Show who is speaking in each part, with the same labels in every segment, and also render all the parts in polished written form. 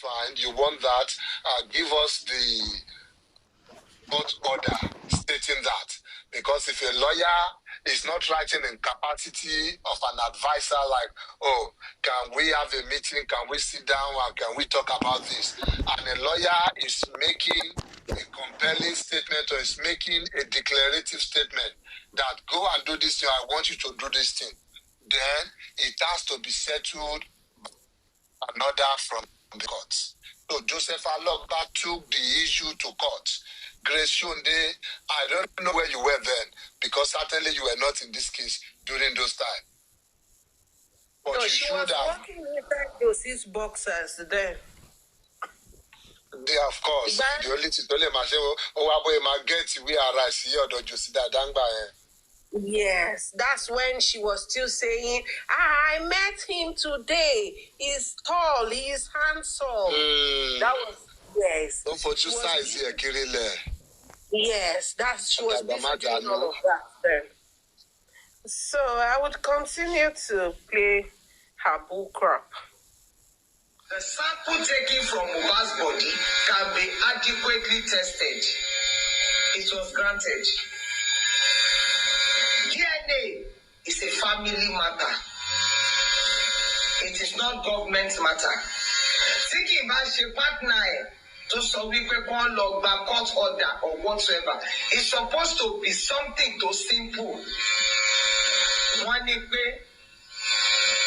Speaker 1: fine. You want that? Give us the court order stating that. Because if a lawyer is not writing in capacity of an advisor, like, oh, can we have a meeting? Can we sit down and can we talk about this? And a lawyer is making a compelling statement or is making a declarative statement that go and do this thing, I want you to do this thing. Then it has to be settled by an order from the courts. So Joseph Aloba took the issue to court. Grace Shonde, I don't know where you were then, because certainly you were not in this case during those times. But
Speaker 2: no,
Speaker 1: you
Speaker 2: she was working with those boxers then.
Speaker 1: Yeah, of course. The only thing only my get we are right here or Josida Dangba.
Speaker 2: Yes, that's when she was still saying, I met him today. He's tall, he's handsome. That was yes.
Speaker 1: Don't for you size here, Kirile.
Speaker 2: Yes, she was busy doing all of that then. So I would continue to play her bull crap.
Speaker 3: The sample taken from Mohbad's body can be adequately tested. It was granted. DNA is a family matter. It is not government matter. Thinking about your partner to so we can log back court order or whatsoever, it's supposed to be something too simple. One pé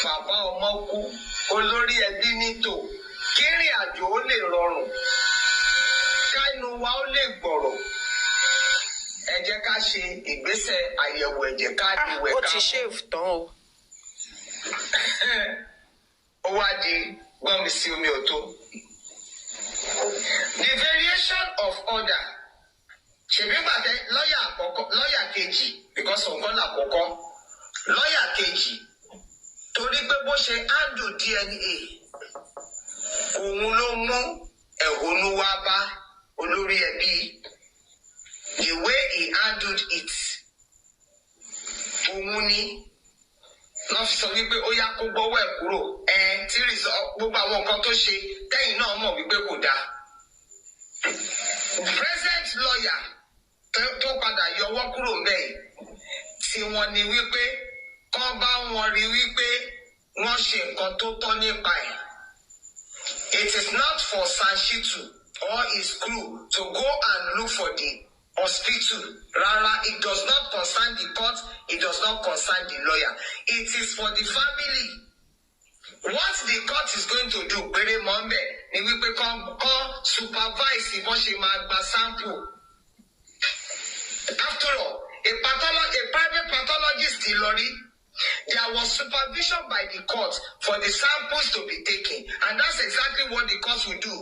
Speaker 3: bàbá ọmọ kú olórí ẹbí nítò kírìn àjò ó lè rọrùn kánú wa ó lè gbọ̀rọ̀ ẹ jẹ́ ká ṣe ìgbésẹ̀ àyẹ̀wò ẹ̀jẹ̀ ká ìwẹ̀ ká.
Speaker 2: Ó ti shave tán o.
Speaker 3: Ó wá di gbọ́n mi sí omi ọ̀tọ̀. The variation of order ṣèbí gbàtẹ́ lọ́ọ̀yà kejì because ọ̀kan làkọ́kọ́ lọ́ọ̀yà kejì torí pé bó ṣe handle DNA òun ló mú ẹ̀hónú wá bá olórí ẹbí. The way he handled it òun ni wọ́n fi sọ wípé ó yá kó gbọ́wọ́ ẹ̀ kúrò tí gbogbo àwọn nǹkan tó ṣe tẹ́yìn náà mọ̀ wípé kò dáa. Present lawyer tó padà yọwọ́ kúrò ńbẹ̀ tí wọ́n ní wípé kán bá wọn rí wípé wọ́n ṣe nǹkan tó tọ́ nípa ẹ̀. It is not for Sanshitu or his crew to go and look for the hospital. Rárá, it does not concern the court, it does not concern the lawyer. It is for the family. What the court is going to do, péré mọ́ńbẹ̀, ni wípé kán supervise ìbọn ṣe máa gba sample. After all, a private pathologist in Lori, there was supervision by the court for the samples to be taken. And that's exactly what the court will do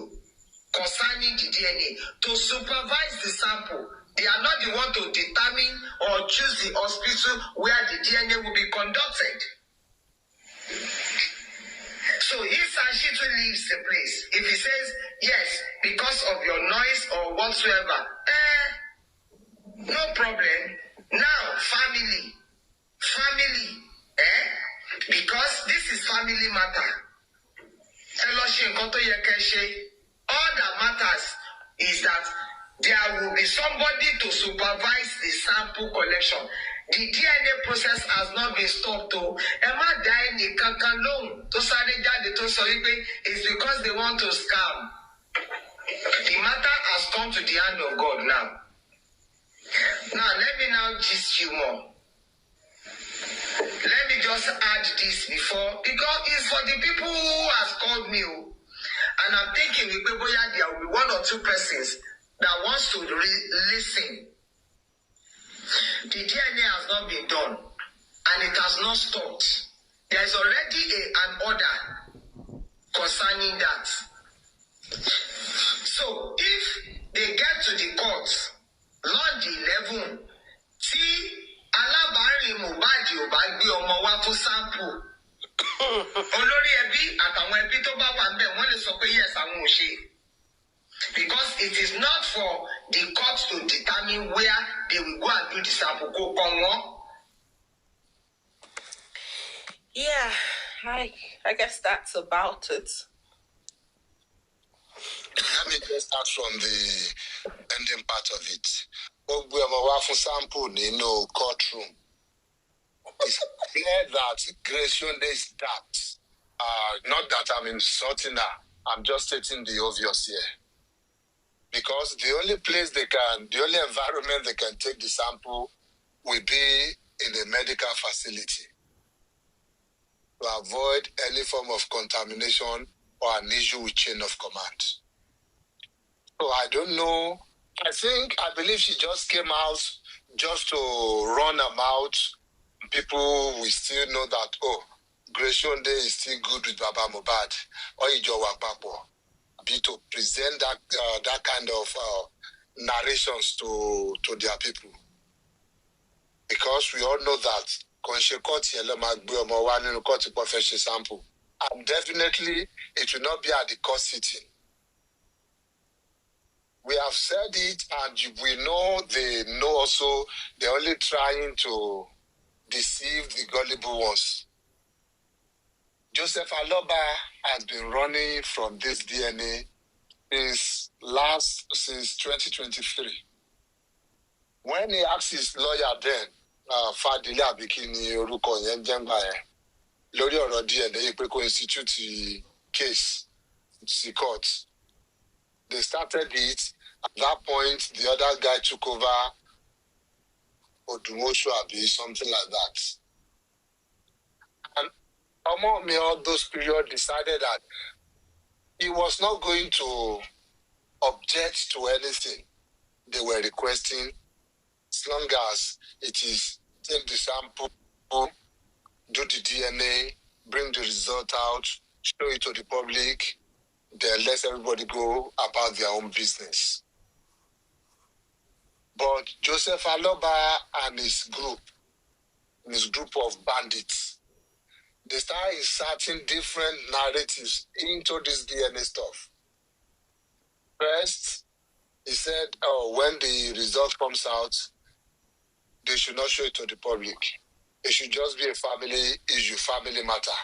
Speaker 3: concerning the DNA, to supervise the sample. They are not the one to determine or choose the hospital where the DNA will be conducted. So if Sanshitu leaves the place, if he says, yes, because of your noise or whatsoever, no problem. Now, family, because this is family matter. All that matters is that there will be somebody to supervise the sample collection. The DNA process has not been stopped. It's because they want to scam. The matter has come to the hand of God now. Now, let me now gist you more. Let me just add this before, because it's for the people who has called me. And I'm thinking there will be one or two persons that wants to listen. The DNA has not been done, and it has not stopped. There is already an order concerning that. So, if they get to the court, Lord 11, tí alábàárìn Mohbad ò bá gbé ọmọ wá fún sample. Olórí ẹbí àtàwọn ẹbí tó bá wà ńbẹ̀ wọ́n lè sọ pé yes àwọn ò ṣe. Because it is not for the court to determine where they will go and do the sample. Kò kàn wọ́n.
Speaker 2: Yeah, I guess that's about it.
Speaker 1: Let's start from the ending part of it. For sample, no courtroom. It's clear that Grace Shonde is that. Not that I'm insulting her. I'm just stating the obvious here. Because the only environment they can take the sample will be in a medical facility to avoid any form of contamination or an issue with chain of command. So I don't know. I believe she just came out just to run her mouth. People will still know that, Grace Shonde is still good with Baba Mohbad or Ijo Wapapo. Be to present that kind of narrations to their people. Because we all know that sample. And definitely it will not be at the court sitting. We have said it, and we know they know also they're only trying to deceive the gullible ones. Joseph Aloba has been running from this DNA since 2023. When he asked his lawyer then, Fadile Abikini Oruko Yenjengba, lórí ọ̀rọ̀ DNA pé kó institute case to court. They started it. At that point, the other guy took over Odumosho Abi, something like that. And among me, all those periods decided that he was not going to object to anything they were requesting, as long as it is take the sample, do the DNA, bring the result out, show it to the public, then let everybody go about their own business. But Joseph Aloba and his group of bandits, they start inserting different narratives into this DNA stuff. First, he said, when the result comes out, they should not show it to the public. It should just be a family issue, family matter.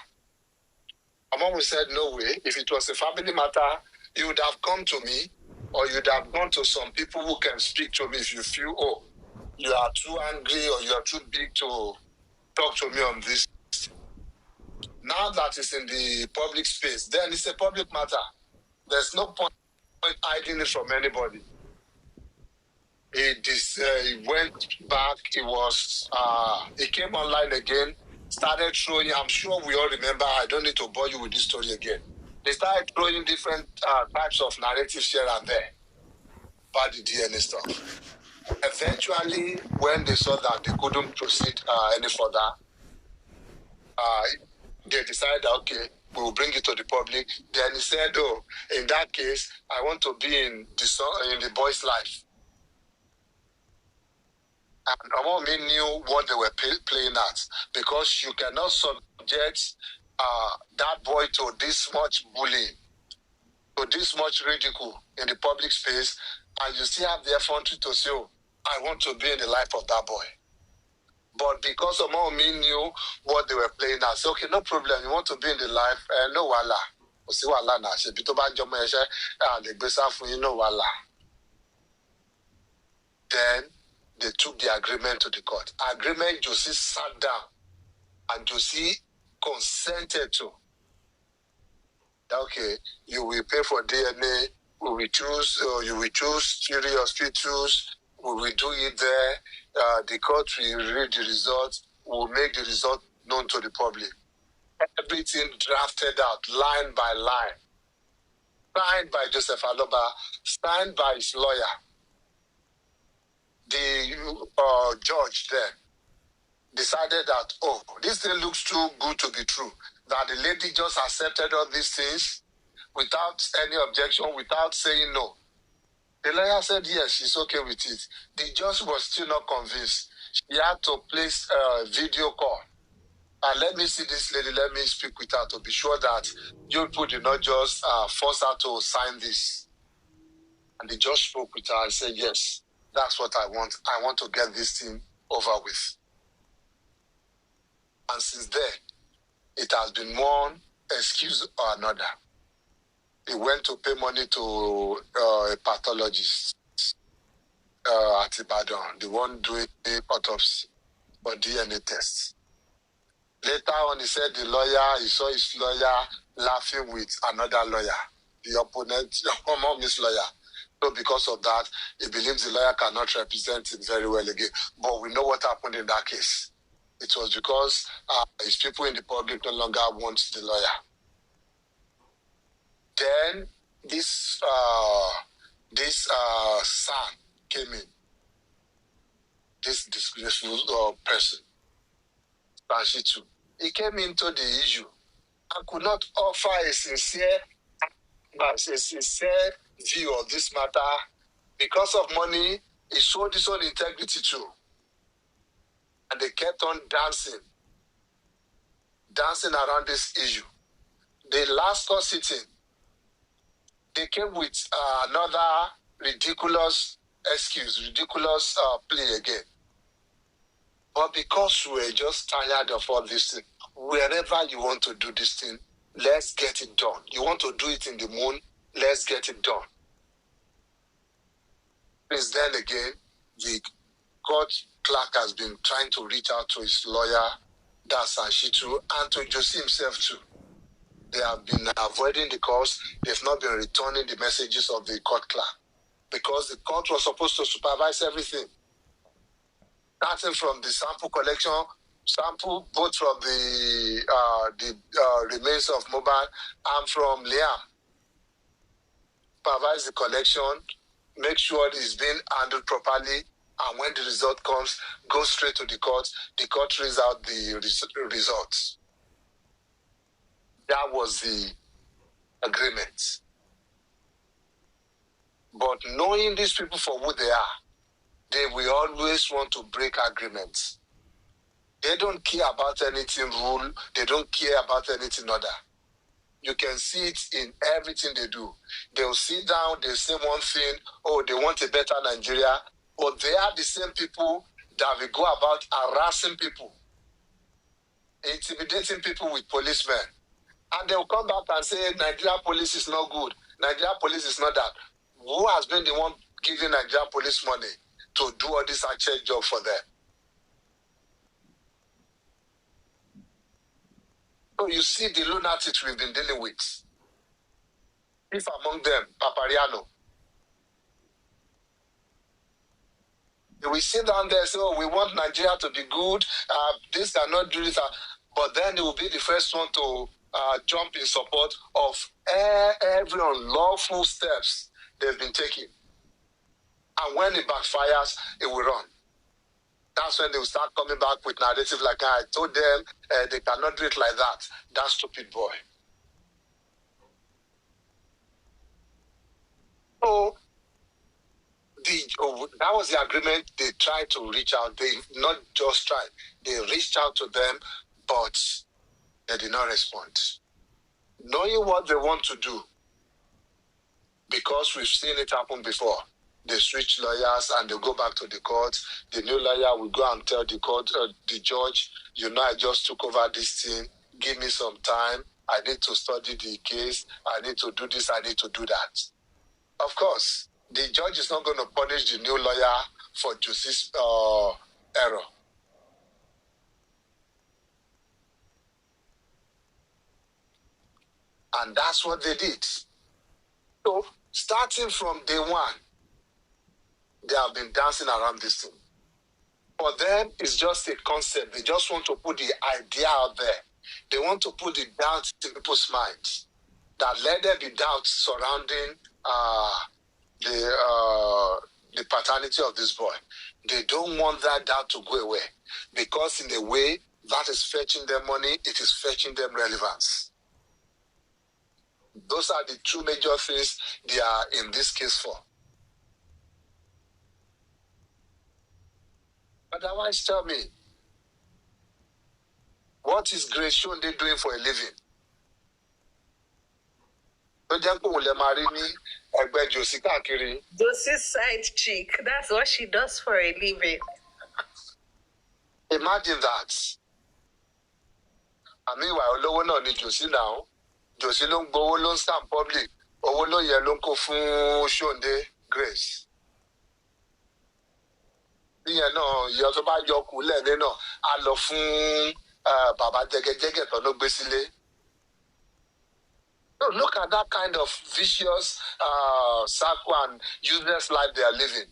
Speaker 1: Among we said, no way. If it was a family matter, you would have come to me, or you'd have gone to some people who can speak to me if you feel, you are too angry or you are too big to talk to me on this. Now that it's in the public space, then it's a public matter. There's no point hiding it from anybody. He went back. He came online again, started throwing. I'm sure we all remember. I don't need to bore you with this story again. They started throwing different types of narratives here and there about the DNA stuff. Eventually, when they saw that they couldn't proceed any further, they decided, okay, we will bring it to the public. Then he said, in that case, I want to be in the boy's life. And Amon knew what they were playing at, because you cannot subject that boy to this much bullying, to this much ridicule in the public space, and you still have the effrontery to say, I want to be in the life of that boy. But because Amon knew what they were playing at, so okay, no problem, you want to be in the life, no wala. No wala. Then they took the agreement to the court. Agreement, Josie sat down and Josie consented to. Okay, you will pay for DNA, you will choose 3 hospitals, we will do it there, the court will read the results, we will make the result known to the public. Everything drafted out, line by line, signed by Joseph Aloba, signed by his lawyer. The judge then decided that, this thing looks too good to be true, that the lady just accepted all these things without any objection, without saying no. The lawyer said, yes, she's okay with it. The judge was still not convinced. She had to place a video call. And let me see this lady, let me speak with her to be sure that you people did not just force her to sign this. And the judge spoke with her and said, yes, that's what I want. I want to get this thing over with. And since then, it has been one excuse or another. he went to pay money to a pathologist at Ibadan, the one doing the autopsy or DNA tests. Later on, he said he saw his lawyer laughing with another lawyer, the opponent, among his lawyer. So because of that, he believes the lawyer cannot represent him very well again. But we know what happened in that case. It was because his people in the public no longer want the lawyer. Then this son came in, this disgraceful person, Banshitu. He came into the issue and could not offer a sincere view of this matter. Because of money, he showed his own integrity too. And they kept on dancing around this issue. The last court sitting, they came with another ridiculous plea again. But because we're just tired of all this thing, wherever you want to do this thing, let's get it done. You want to do it in the moon, let's get it done. Since then again, the court clerk has been trying to reach out to his lawyer, that's Sanshitu, and to Josie himself too. They have been avoiding the calls. They've not been returning the messages of the court clerk because the court was supposed to supervise everything. Starting from the sample collection, both from the remains of Mohbad and from Liam. Supervise the collection, make sure it's being handled properly, and when the result comes, go straight to the court. The court reads out the results. That was the agreement. But knowing these people for who they are, they will always want to break agreements. They don't care about anything rule. They don't care about anything other. You can see it in everything they do. They'll sit down, they'll say one thing, they want a better Nigeria, but they are the same people that will go about harassing people, intimidating people with policemen. And they'll come back and say, Nigeria police is not good. Nigeria police is not that. Who has been the one giving Nigeria police money to do all this actual job for them? So you see the lunatics we've been dealing with. If among them, Papariano. We sit down there and say, we want Nigeria to be good. This cannot do this. But then they will be the first one to jump in support of every unlawful steps they've been taking. And when it backfires, it will run. That's when they will start coming back with narrative like, I told them they cannot do it like that. That stupid boy. So, that was the agreement. They tried to reach out. They not just tried. They reached out to them, but they did not respond. Knowing what they want to do, because we've seen it happen before, they switch lawyers and they go back to the court. The new lawyer will go and tell the court, the judge, I just took over this thing. Give me some time. I need to study the case. I need to do this. I need to do that. Of course, the judge is not going to punish the new lawyer for Josie's error. And that's what they did. So, starting from day one, they have been dancing around this thing. For them, it's just a concept. They just want to put the idea out there. They want to put the doubt in people's minds. That let there be doubt surrounding the paternity of this boy. They don't want that doubt to go away. Because in a way, that is fetching them money. It is fetching them relevance. Those are the two major things they are in this case for. Otherwise, tell me, what is Grace Shonde doing for a living?
Speaker 2: Josie's side chick. That's what she does for a living.
Speaker 1: Imagine that. I mean, while Lowo no ni Josie now, Josie don't go alone stand public. owó ló yẹ ló ń kó fún Ṣóǹdé Grace. Ìyẹn náà ìyẹn tó bá yọ kú lẹ́ẹ̀ni náà á lọ fún bàbá jẹgẹjẹgẹ tó ló gbé sílé. No, look at that kind of vicious circle and useless life they are living.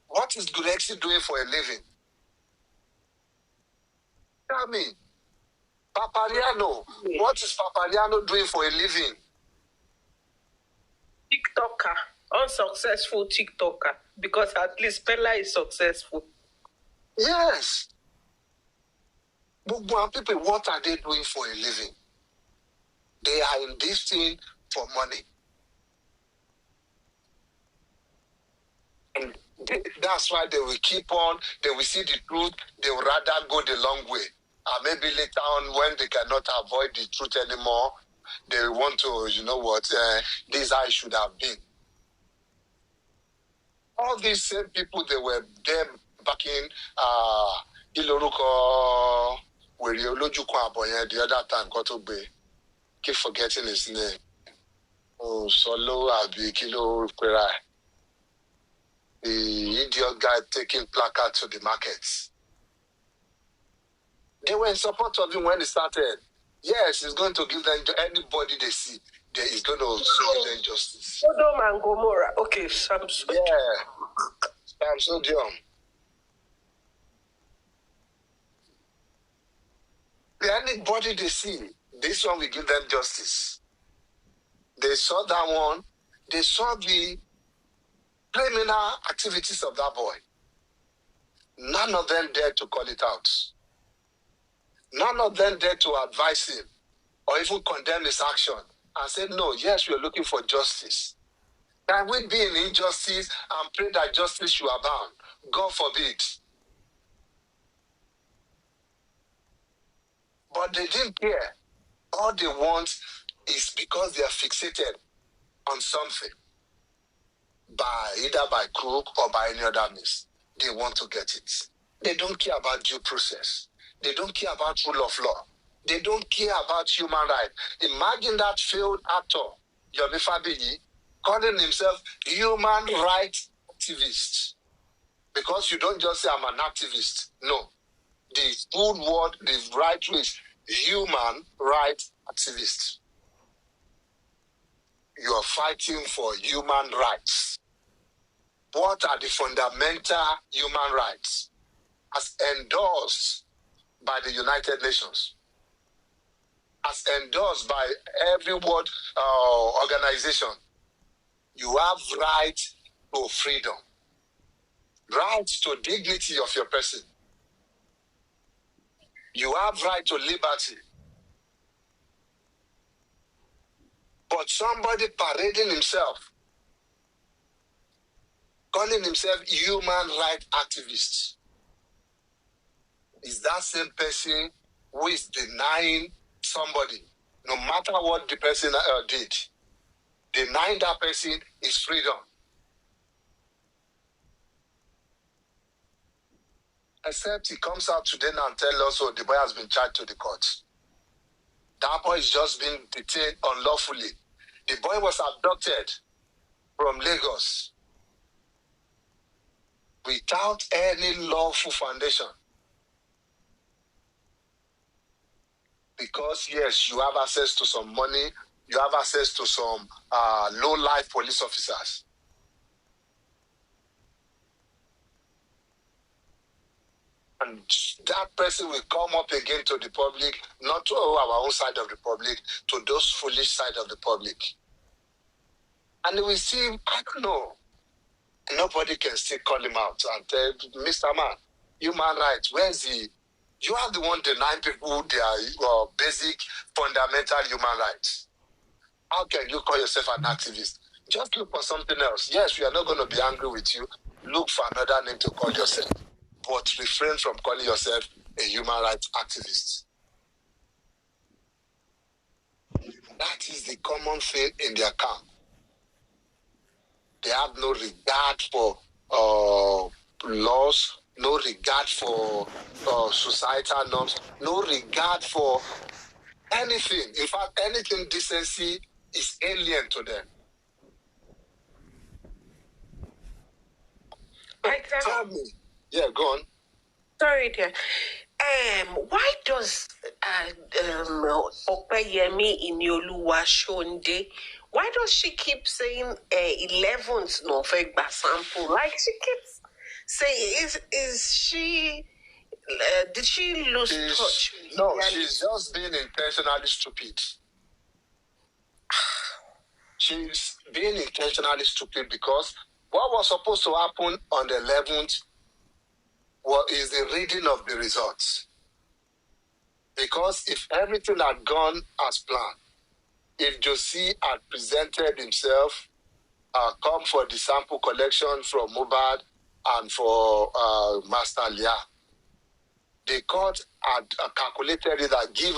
Speaker 1: What is Gurexi doing for a living? Tell me. Papariano. What is Papariano doing for a living?
Speaker 2: TikToker. Unsuccessful TikToker. Because at least Bella is successful.
Speaker 1: Yes. But people, what are they doing for a living? They are in this thing for money. And that's why they will keep on, they will see the truth, they will rather go the long way. And maybe later on, when they cannot avoid the truth anymore, they want to, you know what, this I should have been. All these same people, they were there back in Iloruko, where you the other time, Kotobe. Keep forgetting his name. Oh, Solo Abi Kilo Pera. The idiot guy taking placard to the markets. They were in support of him when he started. Yes, he's going to give them anybody they see. He's going to give them justice.
Speaker 2: Sodom and Gomorrah. Okay, Samson.
Speaker 1: Yeah, Samson Dion. Anybody they see, this one will give them justice. They saw that one. They saw the criminal activities of that boy. None of them dared to call it out. None of them dared to advise him or even condemn his action and say, no, yes, we are looking for justice. Can we be in injustice and pray that justice should abound? God forbid. But they didn't care. All they want is because they are fixated on something, either by crook or by any other means. They want to get it. They don't care about due process. They don't care about rule of law. They don't care about human rights. Imagine that failed actor, Yomi Fabiyi, calling himself human rights activist. Because you don't just say I'm an activist. No. The full word, the right way is human rights activist. You are fighting for human rights. What are the fundamental human rights as endorsed by the United Nations, as endorsed by every world organization? You have right to freedom, right to dignity of your person. You have right to liberty. But somebody parading himself, calling himself human rights activist, is that same person who is denying somebody, no matter what the person did, denying that person is freedom. Except he comes out today now and tells us, oh, the boy has been charged to the court. That boy is just being detained unlawfully. The boy was abducted from Lagos without any lawful foundation. Because, yes, you have access to some money, you have access to some low-life police officers. And that person will come up again to the public, not to our own side of the public, to those foolish side of the public. And we see, I don't know, nobody can still call him out and tell, Mr. Man, human rights, where's he? You are the one denying people their basic, fundamental human rights. How can you call yourself an activist? Just look for something else. Yes, we are not going to be angry with you. Look for another name to call yourself. But refrain from calling yourself a human rights activist. That is the common thing in their camp. They have no regard for laws, no regard for societal norms, no regard for anything. In fact, anything decency is alien to them. Tell me. Yeah, go on.
Speaker 2: Sorry, dear. Why does Opeyemi Inioluwa Shonde, why does she keep saying 11th November sample? Like she keeps saying, is she, did she lose touch?
Speaker 1: No, she's just being intentionally stupid. She's being intentionally stupid because what was supposed to happen on the 11th is the reading of the results. Because if everything had gone as planned, if jossy had presented himself, come for the sample collection from Mohbad and for Master Leah, the court had calculated it that give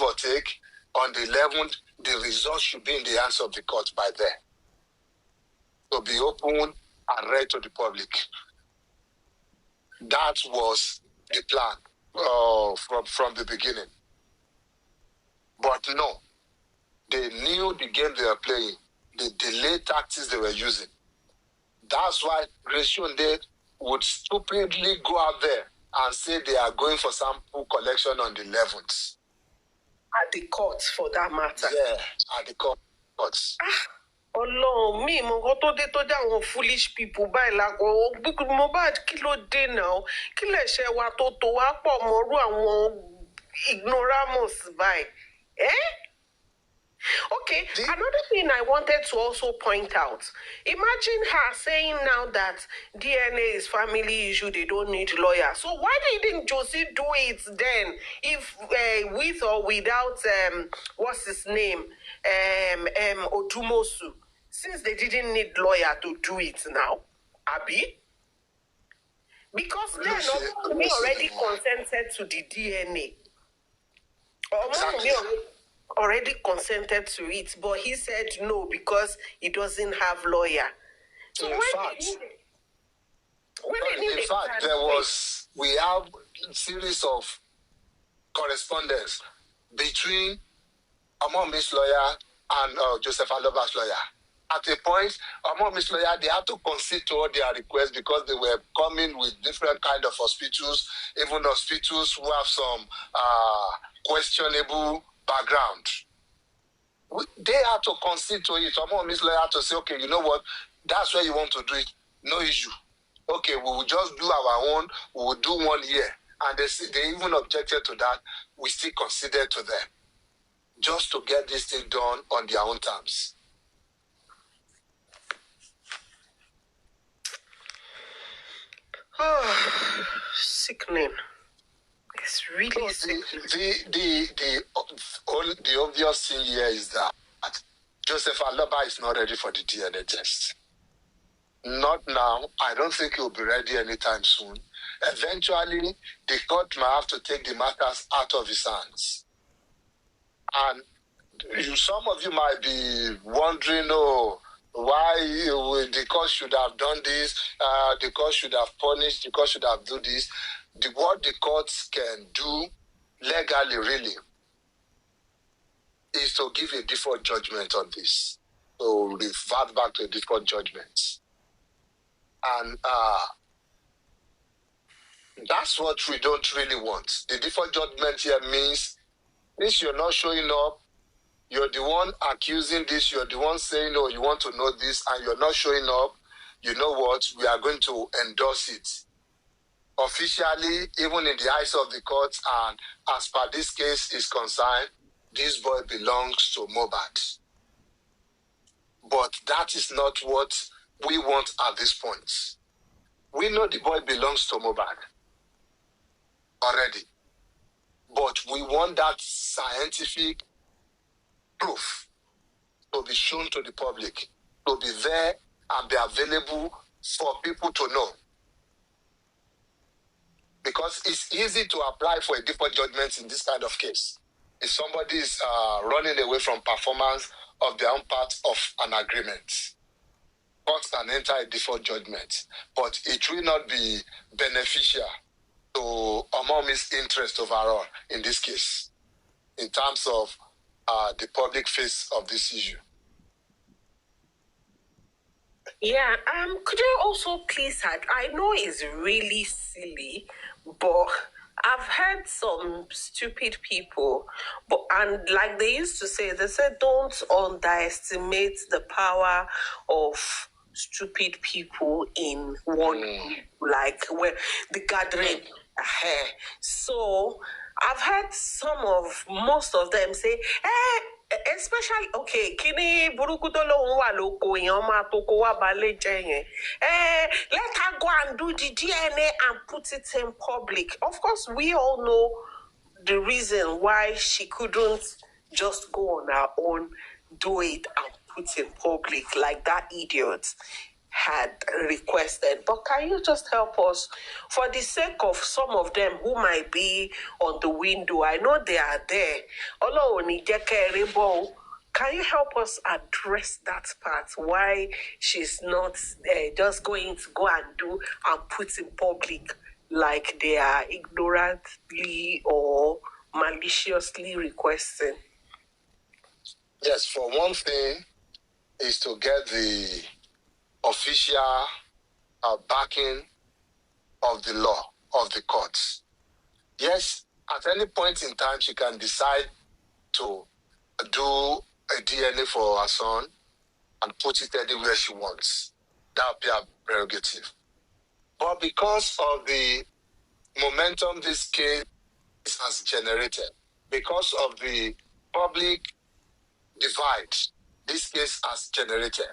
Speaker 1: or take, on the 11th, the results should be in the hands of the court by then. To be open and read to the public. That was the plan from the beginning. But no, they knew the game they were playing, the delay tactics they were using. That's why Grace Shonde would stupidly go out there and say they are going for sample collection on the 11th.
Speaker 2: At the court, for that matter.
Speaker 1: Yeah, at the court.
Speaker 2: Ọlọ́run mi mo nǹkan tó dé tó dé àwọn foolish people báyìí lákọ̀ Mohbad kí ló dé náà kí lè ṣe wa tó wá pọ̀ mọ́rú àwọn ignoramus báyìí. Okay, another thing I wanted to also point out. Imagine her saying now that DNA is family issue, they don't need lawyers. So why didn't jossy do it then? If with or without what's his name? Odumosu. Since they didn't need lawyer to do it now, Abi? Because then Omomi already consented to the DNA. Omomi already consented to it, but he said no because he doesn't have lawyer. So
Speaker 1: in fact, we have a series of correspondence between Omomi's lawyer and Joseph Aloba's lawyer. At a point, Omomi's lawyer, they had to concede to all their requests because they were coming with different kind of hospitals, even hospitals who have some questionable background. They had to concede to it. Omomi's lawyer had to say, okay, you know what? That's where you want to do it. No issue. Okay, we will just do our own. We will do 1 year. And they even objected to that. We still conceded to them. Just to get this thing done on their own terms.
Speaker 2: Oh, sickening. It's really sickening.
Speaker 1: The obvious thing here is that Joseph Aloba is not ready for the DNA test. Not now. I don't think he'll be ready anytime soon. Eventually, the court might have to take the matters out of his hands. And some of you might be wondering, why the court should have done this, the court should have punished, the court should have done this. What the courts can do legally, really, is to give a default judgment on this. So revert back to a default judgment. And that's what we don't really want. The default judgment here means this: you're not showing up, you're the one accusing this, you're the one saying, oh, you want to know this, and you're not showing up. You know what? We are going to endorse it. Officially, even in the eyes of the courts, and as per this case is concerned, this boy belongs to Mohbad. But that is not what we want at this point. We know the boy belongs to Mohbad already. But we want that scientific proof to be shown to the public, to be there and be available for people to know. Because it's easy to apply for a default judgment in this kind of case. If somebody is running away from performance of their own part of an agreement, court can enter a default judgment, but it will not be beneficial to Omomi's interest overall in this case, in terms of the public face of this issue.
Speaker 2: Yeah, could you also please add, I know it's really silly, but I've heard some stupid people, and like they used to say, they said don't underestimate the power of stupid people in one group, like where the gathering. So I've heard most of them say, especially okay, kini burúkú tó lóun wà lóko èèyàn máa tó kó wá balẹ̀ jẹ́ yẹn. Let her go and do the DNA and put it in public. Of course, we all know the reason why she couldn't just go on her own, do it and put in public like that idiot had requested. But can you just help us, for the sake of some of them who might be on the window? I know they are there. Can you help us address that part? Why she's not just going to go and do and put in public like they are ignorantly or maliciously requesting?
Speaker 1: Yes, for one thing, is to get the official backing of the law, of the courts. Yes, at any point in time, she can decide to do a DNA for her son and put it anywhere she wants. That would be her prerogative. But because of the momentum this case has generated, because of the public divide this case has generated,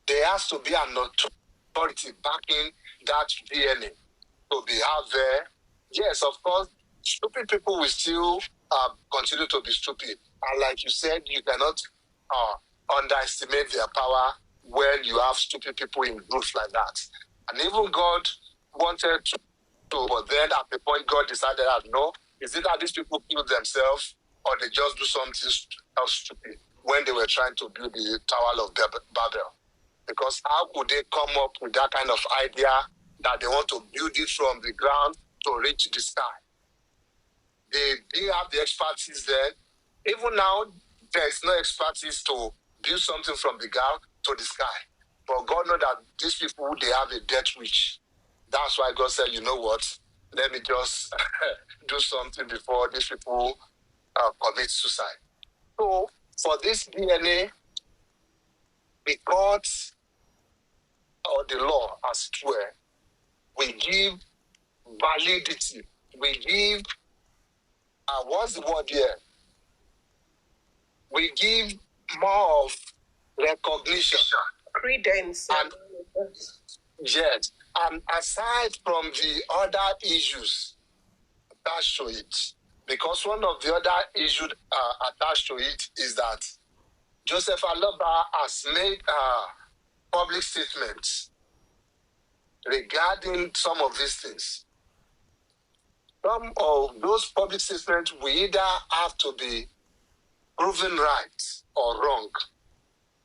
Speaker 1: there has to be an authority backing that DNA to be out there. Yes, of course, stupid people will still continue to be stupid. And like you said, you cannot underestimate their power when you have stupid people in groups like that. And even God wanted to, but then at the point God decided that no, is it that these people kill themselves or they just do something else stupid when they were trying to build the Tower of Babel? Because how could they come up with that kind of idea that they want to build it from the ground to reach the sky? They didn't have the expertise then. Even now, there is no expertise to build something from the ground to the sky. But God knows that these people, they have a death wish. That's why God said, you know what? Let me just do something before these people commit suicide. So, for this DNA, the courts or the law, as it were, we give validity. We give, what's the word here? We give more of recognition.
Speaker 2: Credence.
Speaker 1: And yes, and aside from the other issues attached to it, because one of the other issues attached to it is that Joseph Aloba has made public statements regarding some of these things. Some of those public statements will either have to be proven right or wrong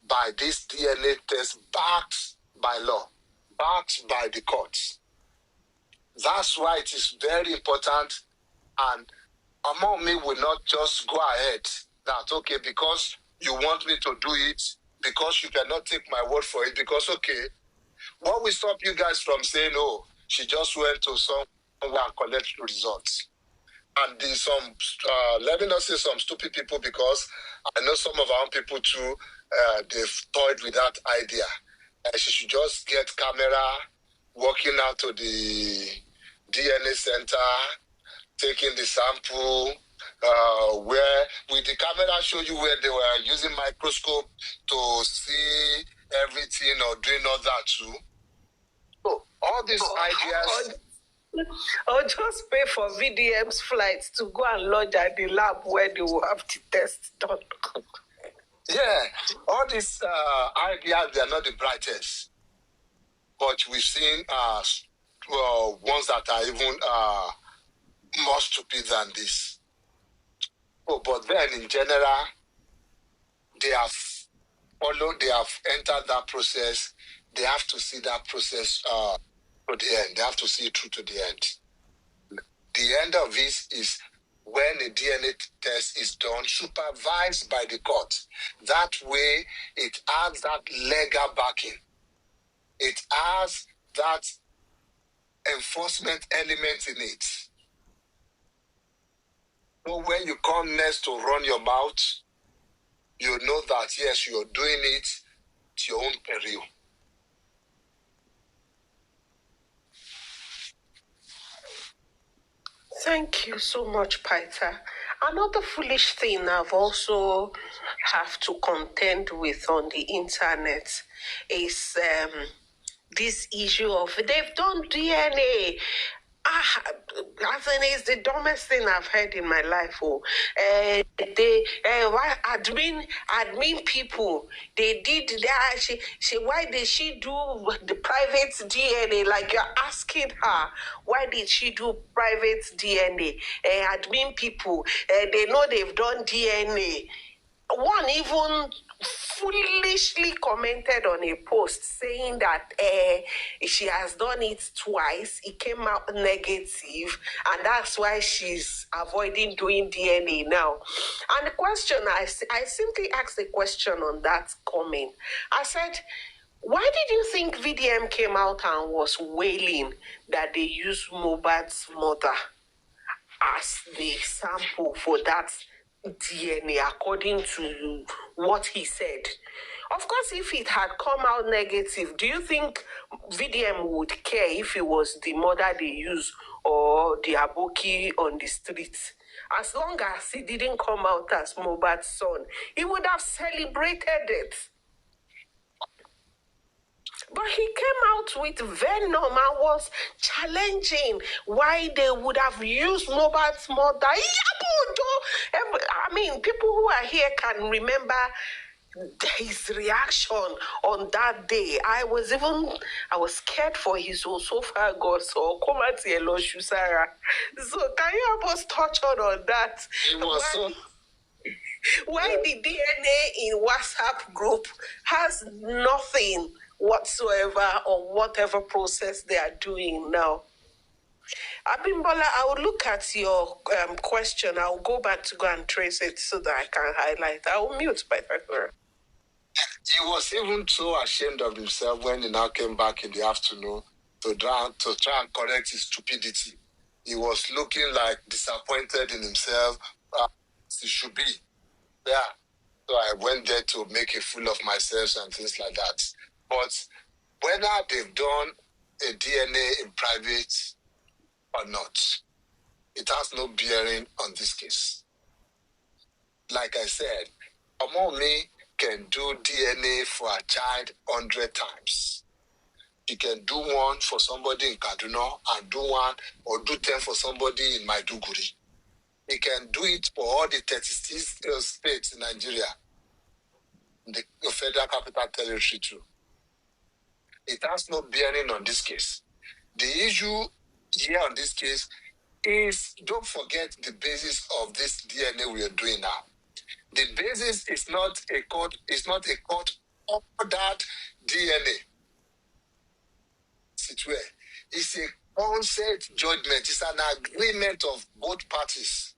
Speaker 1: by this DNA test backed by law, backed by the courts. That's why it is very important, and among me will not just go ahead that, okay, because you want me to do it, because you cannot take my word for it, because, okay, what will stop you guys from saying, oh, she just went to somewhere and collect results? And let me not say some stupid people, because I know some of our own people too, they've toyed with that idea. She should just get camera, walking out to the DNA center, taking the sample, where with the camera show you where they were using microscope to see everything or doing all that too. So all these ideas.
Speaker 2: Or just pay for VDM's flights to go and lodge at the lab where they will have the test done.
Speaker 1: Yeah, all these ideas, they are not the brightest. But we've seen ones that are even more stupid than this. Oh, but then in general, they have followed, they have entered that process. They have to see that process to the end. They have to see it through to the end. The end of this is when a DNA test is done, supervised by the court. That way, it adds that legal backing it has that enforcement element in it. So when you come next to run your mouth, you know that, yes, you're doing it to your own peril.
Speaker 2: Thank you so much, Peter. Another foolish thing I've also have to contend with on the internet is this issue of they've done DNA. As in, it's the dumbest thing I've heard in my life. Why admin people, they did that. Why did she do the private DNA? Like, you're asking her, why did she do private DNA? Admin people, they know they've done DNA. One even foolishly commented on a post saying that she has done it twice. It came out negative, and that's why she's avoiding doing DNA now. And the question, I simply asked a question on that comment. I said, why did you think VDM came out and was wailing that they used Mohbad's mother as the sample for that DNA, according to what he said? Of course, if it had come out negative, do you think VDM would care if it was the mother they use or the aboki on the streets? As long as it didn't come out as Mohbad's son, he would have celebrated it. But he came out with venom and was challenging why they would have used Mohbad's mother. I mean, people who are here can remember his reaction on that day. I was scared for his esophagus or Shusara. So can you help us touch on that?
Speaker 1: It was
Speaker 2: Why the DNA in WhatsApp group has nothing whatsoever on whatever process they are doing now? Abimbola, I will look at your question. I'll go back to go and trace it so that I can highlight. I will mute Pythagoras.
Speaker 1: He was even so ashamed of himself when he now came back in the afternoon to try and correct his stupidity. He was looking like disappointed in himself, as he should be. Yeah. So I went there to make a fool of myself and things like that. But whether they've done a DNA in private or not, it has no bearing on this case. Like I said, Omomi can do DNA for a child 100 times. He can do one for somebody in Kaduna and do one or do 10 for somebody in Maiduguri. He can do it for all the 36 states in Nigeria, the Federal Capital Territory too. It has no bearing on this case. The issue here on this case is, don't forget the basis of this DNA we are doing now. The basis is not a court ordered DNA. It's a consent judgment. It's an agreement of both parties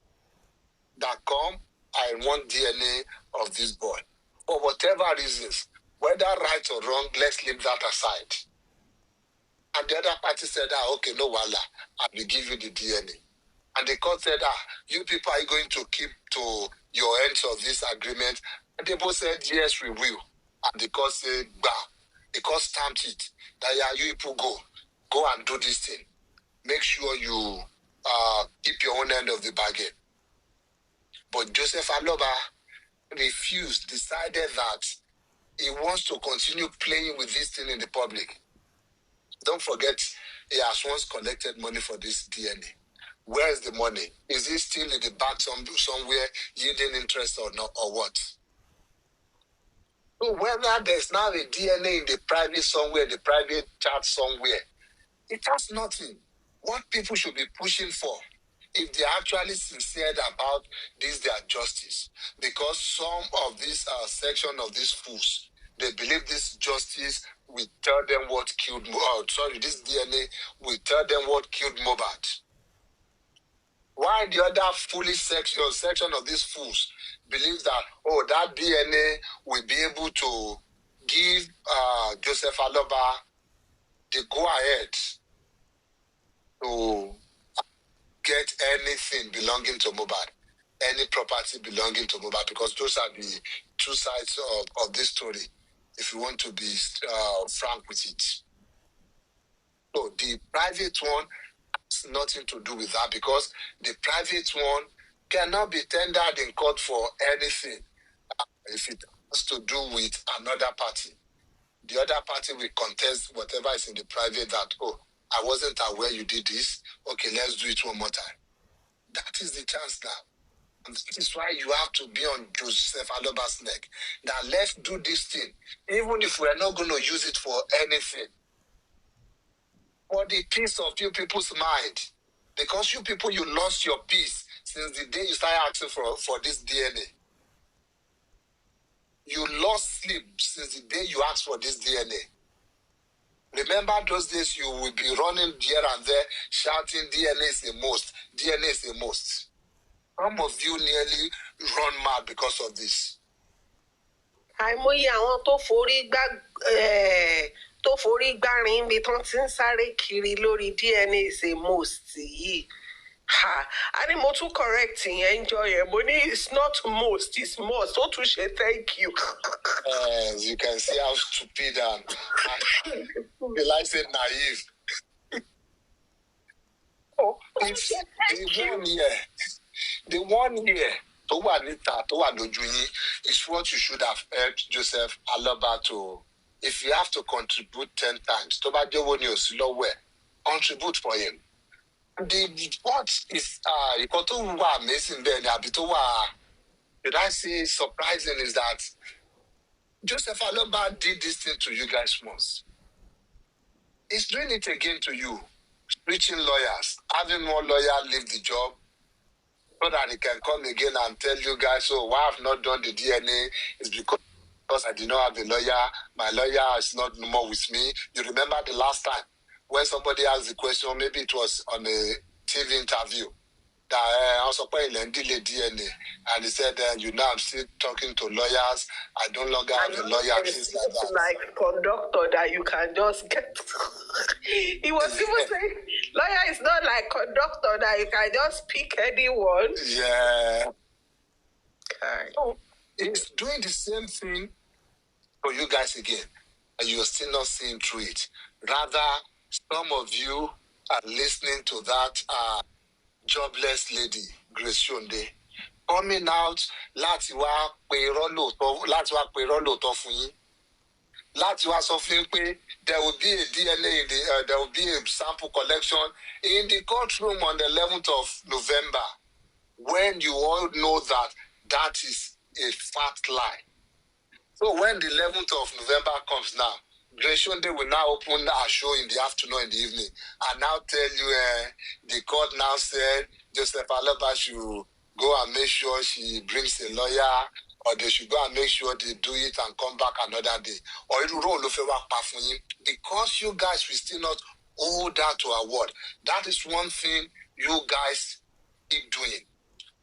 Speaker 1: that come, I want DNA of this boy. For whatever reasons, whether right or wrong, let's leave that aside. And the other party said, okay, no wala, I will give you the DNA. And the court said, you people are going to keep to your ends of this agreement. And they both said, yes, we will. And the court said, bah. The court stamped it. That you people go and do this thing. Make sure you keep your own end of the bargain. But Joseph Aloba refused, decided that he wants to continue playing with this thing in the public. Don't forget, he has once collected money for this DNA. Where is the money? Is it still in the bank somewhere yielding interest or not, or what? So whether there's now a DNA in the private somewhere, the private chat somewhere, it has nothing. What people should be pushing for, if they're actually sincere about this, their justice, because some of this section of these fools, they believe this justice will tell them what killed, this DNA will tell them what killed Mohbad. Why the other foolish section of these fools believes that, that DNA will be able to give Joseph Aloba they go ahead to get anything belonging to Mohbad, any property belonging to Mohbad, because those are the two sides of this story, if you want to be frank with it. So the private one has nothing to do with that, because the private one cannot be tendered in court for anything if it has to do with another party. The other party will contest whatever is in the private that, oh, I wasn't aware you did this. Okay, let's do it one more time. That is the chance now. And that is why you have to be on Joseph Aloba's neck. That let's do this thing, even if we're not going to use it for anything. For the peace of you people's mind. Because you people, you lost your peace since the day you started asking for this DNA. You lost sleep since the day you asked for this DNA. Remember those days you will be running here and there, shouting, DNA is the most, DNA is the most. Some of you nearly run mad because of this.
Speaker 2: àìmọye àwọn tó forí gbárin ibi tán ti ń sáré kiri lórí DNA is a most yìí. A ní mo tún correct yẹn jọ yẹn, mo ní it's not most, it's most. Ó tún ṣe thank you.
Speaker 1: You can see how stupid and I said naive. Oh, it's the 1 year tó wà níta tó wà lójú yín is what you should have helped Joseph Aloba to. If you have to contribute 10 times, tó bá jẹ́ owó ni ò sí lọ́wọ́ ẹ̀, contribute for him. What is nǹkan tó wà amazing bẹ́ẹ̀ ni àbí tó wà, should I say surprising, is that Joseph Aloba did this thing to you guys once. He's doing it again to you. Reaching lawyers, having one lawyer leave the job so that he can come again and tell you guys, oh, why I've not done the DNA is because I did not have a lawyer. My lawyer is not no more with me. You remember the last time when somebody asked the question, maybe it was on a TV interview, that I was delay DNA, and he said, you know, I'm still talking to lawyers. I no longer have a lawyer. Things like that.
Speaker 2: Like conductor that you can just get. He was even saying, lawyer is not like conductor that you can just pick anyone.
Speaker 1: Yeah.
Speaker 2: Okay.
Speaker 1: So he's doing the same thing for you guys again, and you're still not seeing through it. Rather, some of you are listening to that jobless lady, Grace Shonde, coming out láti wá pe irọ́ lóòótọ́ fún yín. Láti wá sọ fún yín pé there will be a DNA in the there will be a sample collection in the courtroom on the 11th of November, when you all know that that is a fat lie. So when the 11th of November comes now, Grace Shonde will now open our show in the afternoon and the evening and now tell you the court now said Joseph Aloba should go and make sure she brings a lawyer, or they should go and make sure they do it and come back another day. Or because you guys will still not hold that to our word. That is one thing you guys keep doing.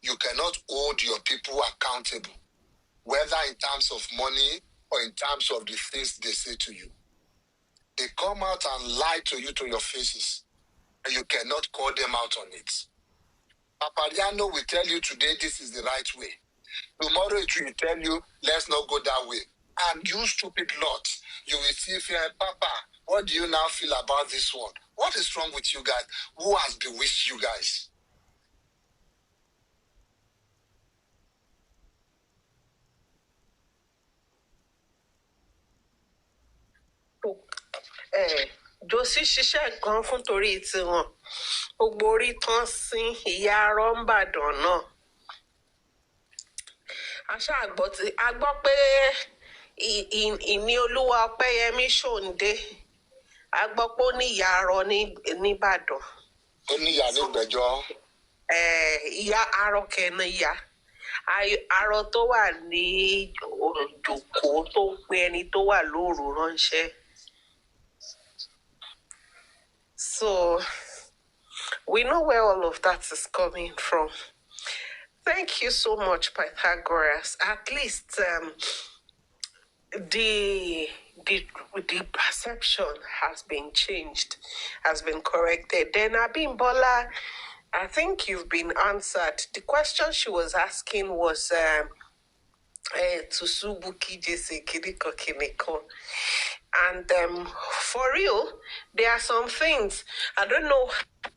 Speaker 1: You cannot hold your people accountable, whether in terms of money or in terms of the things they say to you. They come out and lie to you to your faces, and you cannot call them out on it. Papariano will tell you today this is the right way. Tomorrow it will tell you, let's not go that way. And you stupid lot, you will see if you're Papa, what do you now feel about this one? What is wrong with you guys? Who has bewitched you guys?
Speaker 2: Jossy ṣiṣẹ́ gan fún torí tiwọn. Gbogbo orí tán sín ìyá arọ́ ń bàdàn náà. A gbọ́ pé ìní olúwa Ọpẹ́yẹmí Ṣòǹdé, a gbọ́ pé ó ní ìyá arọ́ nìbàdàn.
Speaker 1: Ó ní ìyá nígbẹ̀jọ́.
Speaker 2: Ìyá arọ́ kẹ́ni ìyá. Arọ́ tó wà ní òjòkó tó pe ẹni tó wà lóru ránṣẹ́. So we know where all of that is coming from. Thank you so much, Pythagoras. At least the the perception has been changed, has been corrected. Then Abimbola, I think you've been answered. The question she was asking was Tusubuki Jese Kiriko Kineko. And for real, there are some things, I don't know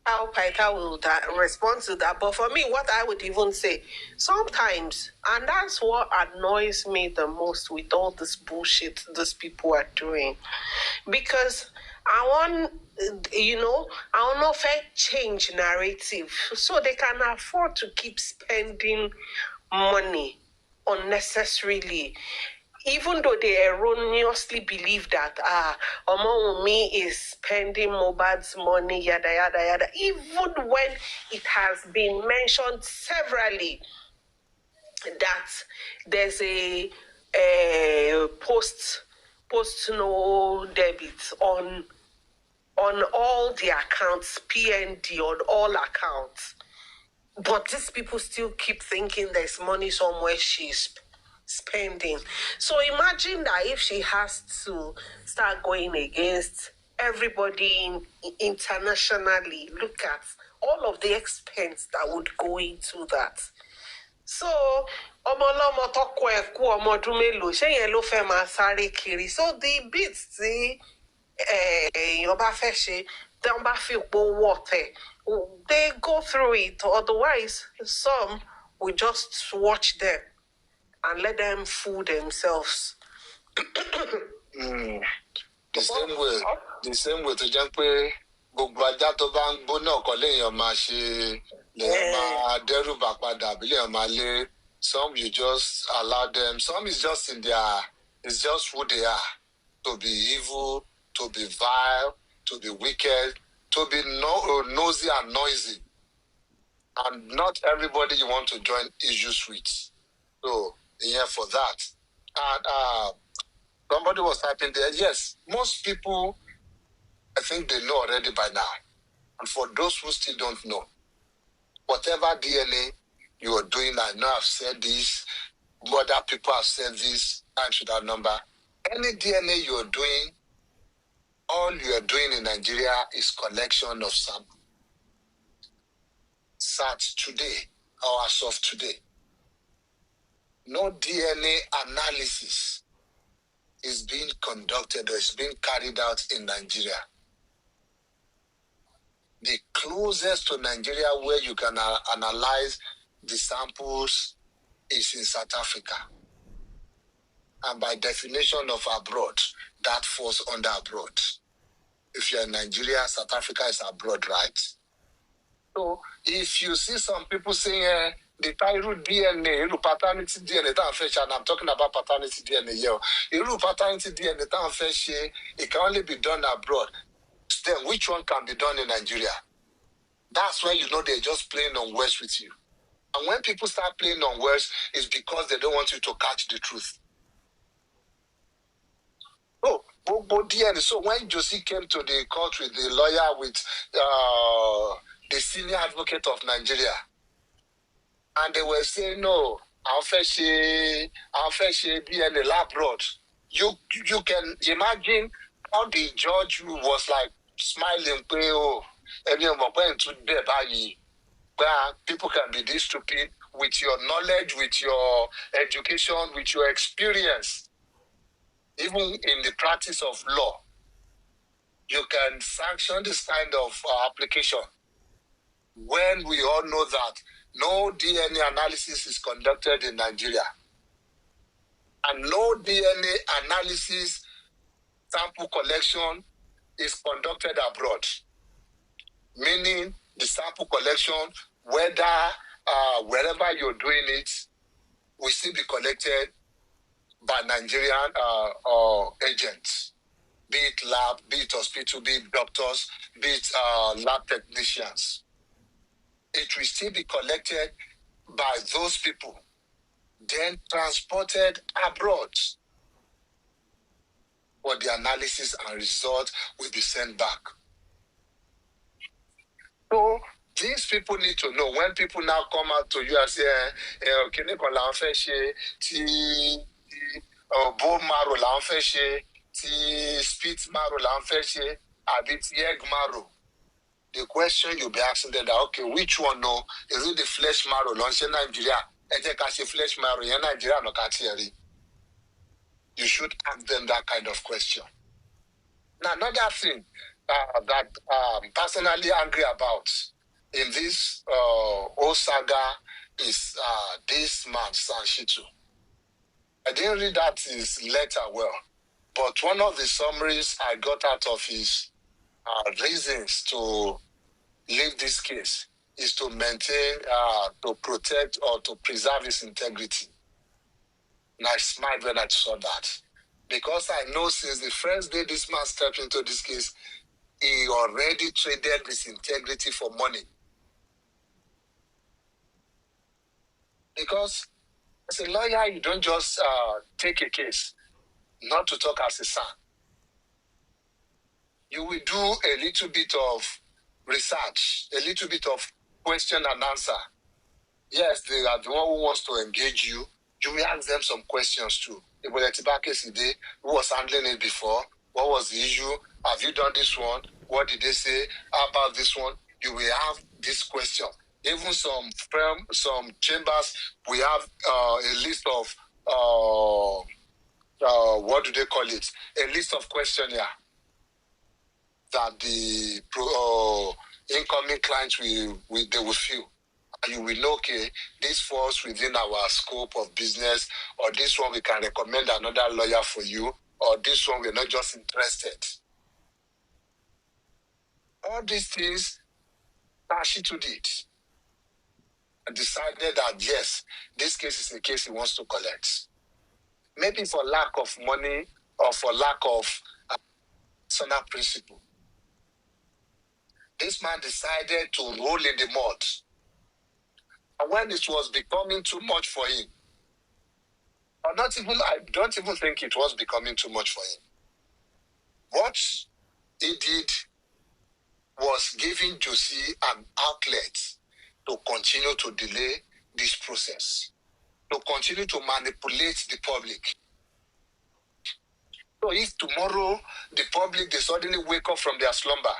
Speaker 2: how Pytha will respond to that, but for me, what I would even say, sometimes, and that's what annoys me the most with all this bullshit these people are doing, because I want to change narrative so they can afford to keep spending money unnecessarily, even though they erroneously believe that Omowumi is spending Mohbad's money, yada yada yada, even when it has been mentioned severally that there's a post no debit on all the accounts, PND on all accounts. But these people still keep thinking there's money somewhere she's spending. So imagine that if she has to start going against everybody internationally, look at all of the expense that would go into that. So ọmọlọ́mọ tọkọ ẹ̀ kú ọmọ ọdún mélòó ṣé yẹn ló fẹ́ máa sáré kiri. So the bits tí èèyàn bá fẹ́ ṣe tí wọ́n bá fi pò wọ̀tẹ̀, they go through it. Otherwise, some will just watch them and let them fool themselves.
Speaker 1: The same way to jẹ́ pé gbogbo ajá tó bá ń gbó náà kọ́ léèyàn máa ṣe lèèyàn máa dẹ́rù bà padà àbí lèèyàn máa lé. Some you just allow them. Some is just it's just who they are. To be evil, to be vile, to be wicked, to be nosy and noisy. And not everybody you want to join issues with. So, yeah, for that. And somebody was typing there, yes, most people, I think they know already by now. And for those who still don't know, whatever DNA you are doing, I know I've said this, other people have said this, and to that number, any DNA you are doing, all you are doing in Nigeria is collection of samples. Sat today, or as of today, no DNA analysis is being conducted or is being carried out in Nigeria. The closest to Nigeria where you can analyze the samples is in South Africa. And by definition of abroad, that falls under abroad. If you're in Nigeria, South Africa is abroad, right? So if you see some people saying the Tyru DNA, paternity DNA, and I'm talking about paternity DNA here. Paternity DNA, it can only be done abroad. Then which one can be done in Nigeria? That's when you know they're just playing on words with you. And when people start playing on words, it's because they don't want you to catch the truth. Oh, DNA. So when Josie came to the court with the lawyer, with the senior advocate of Nigeria, and they were saying, no, I'll fetch DNA abroad. You can imagine how the judge was like smiling, people can be this stupid with your knowledge, with your education, with your experience. Even in the practice of law, you can sanction this kind of application when we all know that no DNA analysis is conducted in Nigeria. And no DNA analysis sample collection is conducted abroad. Meaning the sample collection, whether wherever you're doing it, will still be collected by Nigerian agents, be it lab, be it hospital, be it doctors, be it lab technicians. It will still be collected by those people, then transported abroad, for the analysis and result will be sent back. So these people need to know. When people now come out to you and say, bone marrow la ń fẹ́ ṣe, spit marrow lanfeshe, a bit egg marrow. The question you'll be asking them that, okay, which one no? Is it the flesh marrow? Launch in Nigeria. Flesh marrow in Nigeria no katieri. You should ask them that kind of question. Now, another thing that I'm personally angry about in this whole saga is this man, Sanshitu. I didn't read that his letter well, but one of the summaries I got out of his reasons to leave this case is to maintain, to protect or to preserve his integrity. And I smiled when I saw that. Because I know since the first day this man stepped into this case, he already traded his integrity for money. Because as a lawyer, you don't just take a case, not to talk as a son. You will do a little bit of research, a little bit of question and answer. Yes, they are the one who wants to engage you. You will ask them some questions too. Who was handling it before? What was the issue? Have you done this one? What did they say about this one? You will have this question. Even some chambers, we have a list of, what do they call it? A list of questionnaire that the incoming clients they will fill. And you will know, okay, this falls within our scope of business, or this one we can recommend another lawyer for you, or this one we're not just interested. All these things, Tashitu did. And decided that, yes, this case is a case he wants to collect. Maybe for lack of money or for lack of personal principle. This man decided to roll in the mud. And when it was becoming too much for him, or not even, I don't even think it was becoming too much for him. What he did was giving jossy an outlet to continue to delay this process, to continue to manipulate the public. So if tomorrow the public, they suddenly wake up from their slumber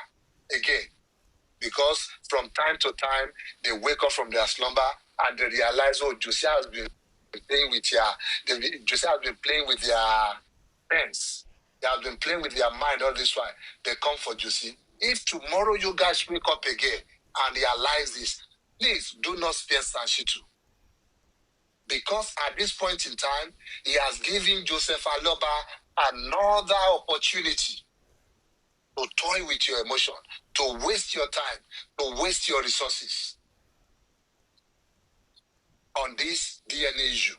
Speaker 1: again, because from time to time, they wake up from their slumber and they realize, oh, jossy has been playing with jossy has been playing with their friends. They have been playing with their mind all this while. They come for jossy. If tomorrow you guys wake up again and realize this, please do not spare Sanshitu. Because at this point in time, he has given Joseph Aloba another opportunity to toy with your emotion, to waste your time, to waste your resources on this DNA issue.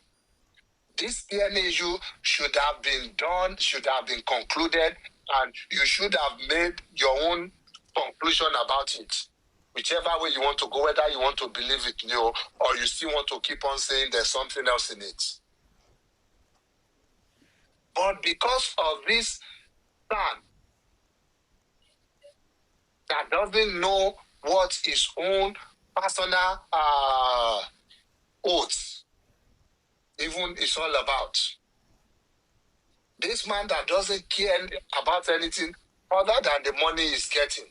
Speaker 1: This DNA issue should have been done, should have been concluded, and you should have made your own conclusion about it. Whichever way you want to go, whether you want to believe it new or you still want to keep on saying there's something else in it. But because of this plan that doesn't know what his own personal oaths even is all about, this man that doesn't care about anything other than the money he's getting,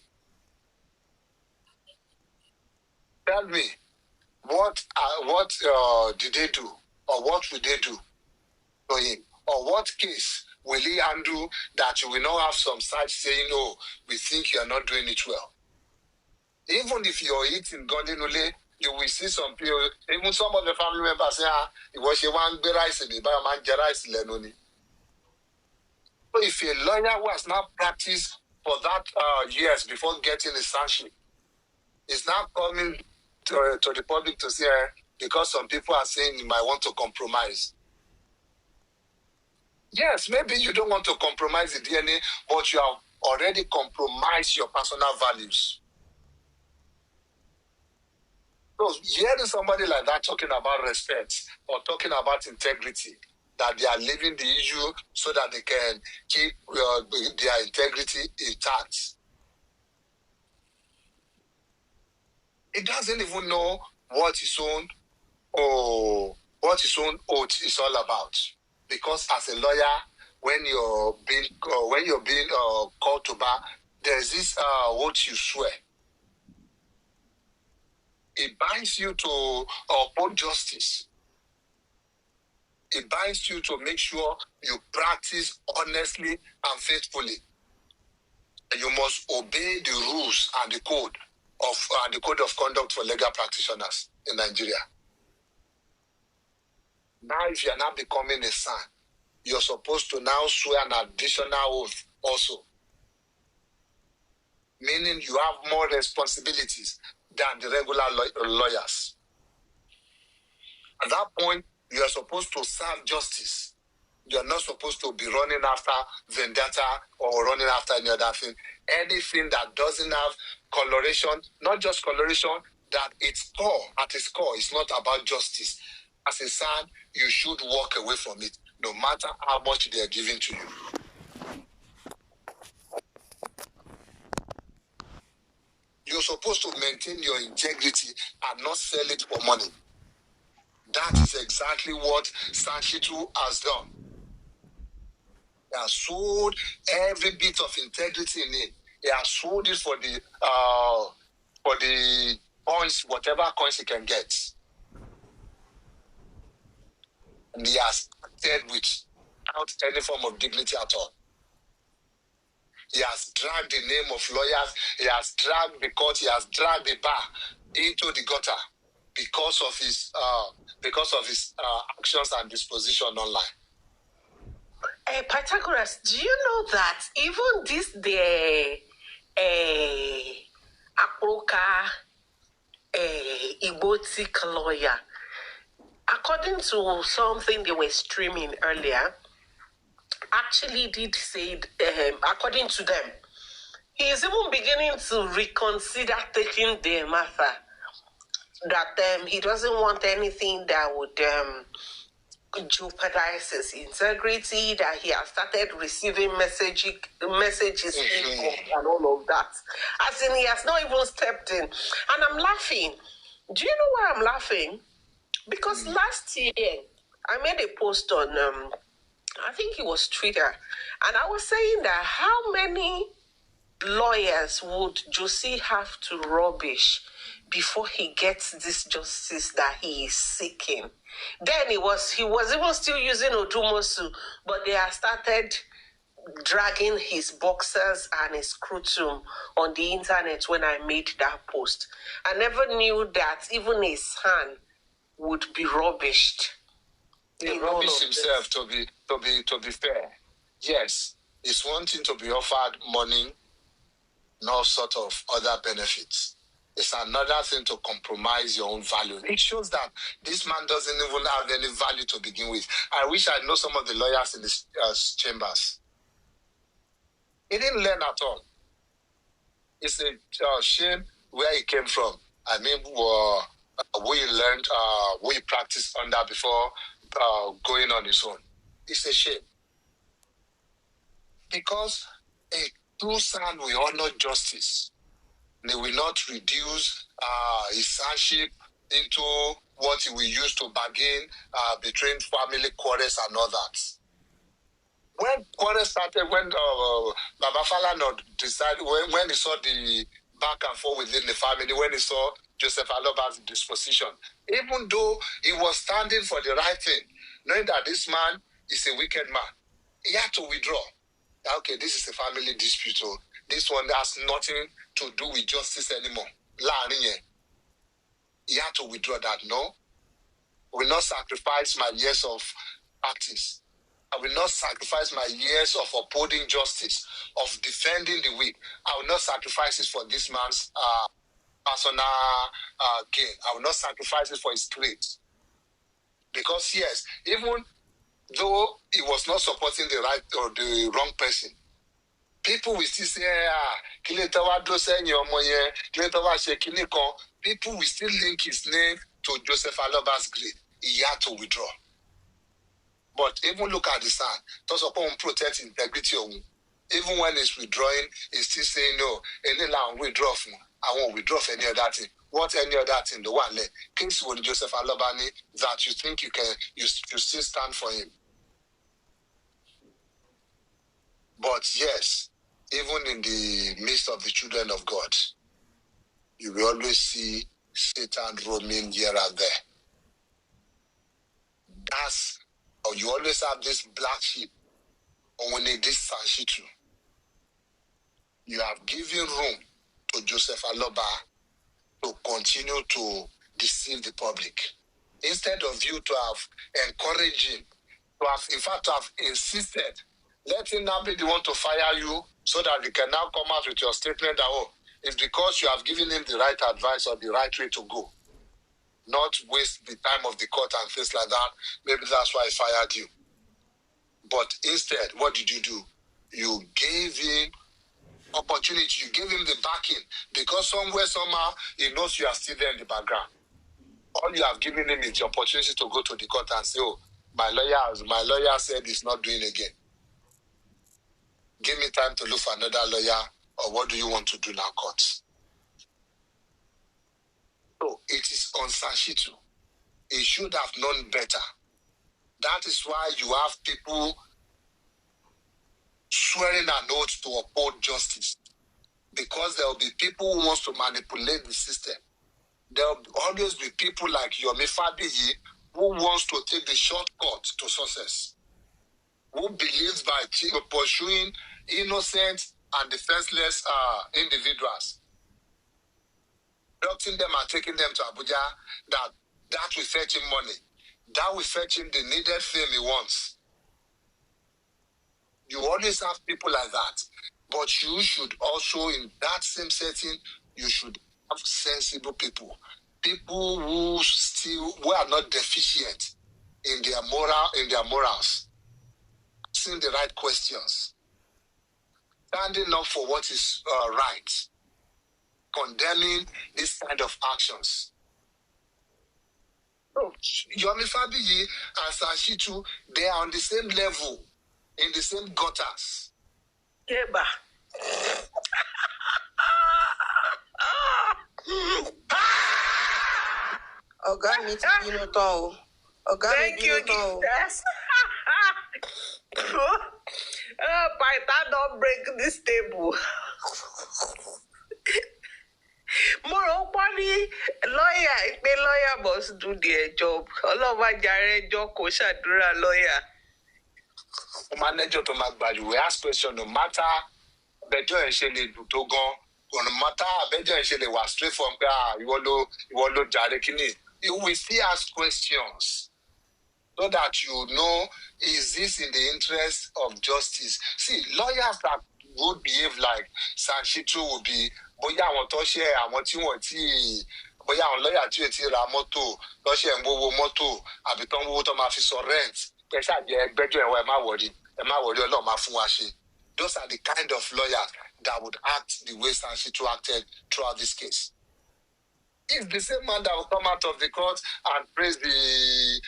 Speaker 1: tell me, what did they do, or what will they do to him, or what case will he handle that you will not have some side saying, oh, we think you are not doing it well? Even if you're eating Gondinule, you will see some people, even some of the family members say, it was a one be rice in the man rice lenoni. So if a lawyer who has not practiced for that years before getting his sanction is now coming to the public to say, because some people are saying you might want to compromise. Yes, maybe you don't want to compromise the DNA, but you have already compromised your personal values. So hearing somebody like that talking about respect or talking about integrity, that they are leaving the issue so that they can keep their integrity intact. He doesn't even know what his own oath is all about. Because as a lawyer, when you're being called to bar, there's this what you swear. It binds you to uphold justice. It binds you to make sure you practice honestly and faithfully. You must obey the rules and the code of conduct for legal practitioners in Nigeria. Now, if you are now becoming a son, you're supposed to now swear an additional oath also, meaning you have more responsibilities than the regular lawyers. At that point, you are supposed to serve justice. You're not supposed to be running after vendetta or running after any other thing. Anything that doesn't have coloration, not just coloration, that at its core, it's not about justice. As a son, you should walk away from it, no matter how much they are giving to you. You're supposed to maintain your integrity and not sell it for money. That is exactly what Sanchitu has done. He has sold every bit of integrity in it. He has sold it for the coins, whatever coins he can get. And he has acted without any form of dignity at all. He has dragged the name of lawyers. He has dragged the court. He has dragged the bar into the gutter because of his actions and disposition online.
Speaker 2: Pythagoras, do you know that even this Akroka Igbotic lawyer, according to something they were streaming earlier, actually did say, according to them, he is even beginning to reconsider taking the matter. That he doesn't want anything that would jeopardize his integrity, that he has started receiving messages and all of that. As in, he has not even stepped in. And I'm laughing. Do you know why I'm laughing? Because last year, I made a post on, I think it was Twitter, and I was saying that how many lawyers would Josie have to rubbish before he gets this justice that he is seeking? Then he was even still using Odumosu, but they have started dragging his boxers and his scrotum on the internet when I made that post. I never knew that even his hand would be rubbished.
Speaker 1: He rubbished himself to be fair. Yes, it's one thing to be offered money, no sort of other benefits. It's another thing to compromise your own value. It shows that this man doesn't even have any value to begin with. I wish I know some of the lawyers in the chambers. He didn't learn at all. It's a shame where he came from. I mean, who he learned, who he practiced under before going on his own. It's a shame. Because a true son will honor justice. They will not reduce his sonship into what he will use to bargain between family quarrels and all that. When quarrels started, when Baba Falana decided, when he saw the back and forth within the family, when he saw Joseph Aloba's disposition, even though he was standing for the right thing, knowing that this man is a wicked man, he had to withdraw. Okay, this is a family dispute. So this one has nothing to do with justice anymore. He had to withdraw that. No, I will not sacrifice my years of practice. I will not sacrifice my years of upholding justice, of defending the weak. I will not sacrifice it for this man's personal gain. I will not sacrifice it for his trade. Because yes, even though he was not supporting the right or the wrong person, people will still say, people will still link his name to Joseph Aloba's grave. He had to withdraw. But even look at the son. Those upon protect integrity. Even when he's withdrawing, he's still saying, no, any land withdraw from. I won't withdraw for any other thing. What any other thing? The one case with Joseph Alobani that you think you still stand for him. But yes, even in the midst of the children of God, you will always see Satan roaming here and there. Or you always have this black sheep, or when it is Sanshitu. You have given room to Joseph Aloba to continue to deceive the public. Instead of you to have encouraged him, to have insisted, let him now be the one to fire you so that you can now come out with your statement that, oh, it's because you have given him the right advice or the right way to go. Not waste the time of the court and things like that. Maybe that's why I fired you. But instead, what did you do? You gave him opportunity. You gave him the backing because somewhere, somehow, he knows you are still there in the background. All you have given him is the opportunity to go to the court and say, oh, my lawyer said he's not doing again. Give me time to look for another lawyer, or what do you want to do now, court? So it is on Sanshitu. He should have known better. That is why you have people swearing an oath to uphold justice. Because there will be people who want to manipulate the system. There will always be people like Yomi Fabiyi who wants to take the shortcut to success. Who believes by pursuing innocent and defenseless individuals, adopting them and taking them to Abuja, that will fetch him money. That will fetch him the needed fame he wants. You always have people like that. But you should also, in that same setting, you should have sensible people. People who are not deficient in their morals. Asking the right questions. Standing up for what is right. Condemning this kind of actions. So, Yomi Fabiyi and Sanshitu, they are on the same level, in the same gutters.
Speaker 2: Keba. Thank you, Jesus. Python don't break this table. More funny, lawyer must do their job. All over Jared Joe Koshadura lawyer.
Speaker 1: Manager to Magbaju, we ask question no matter bejo enshele dutogon, no matter bejo enshele was straight from iwolo jare kini. You will still ask questions so that you know, is this in the interest of justice? See, lawyers that would behave like Sanshitu would be boya àwọn tó ṣe àwọn tí wọ́n ti boya àwọn lawyer tí ó ti ra mọ́tò tó ṣe ń gbowó mọ́tò àbí tó ń gbowó tó máa fi sọ rent pé ṣàjẹ́ ẹgbẹ́jọ́ ẹ̀wọ̀ ẹ má wọrí Ọlọ́run máa fún wa ṣe. Those are the kind of lawyers that would act the way Sanshitu acted throughout this case. It's the same man that will come out of the court and praise the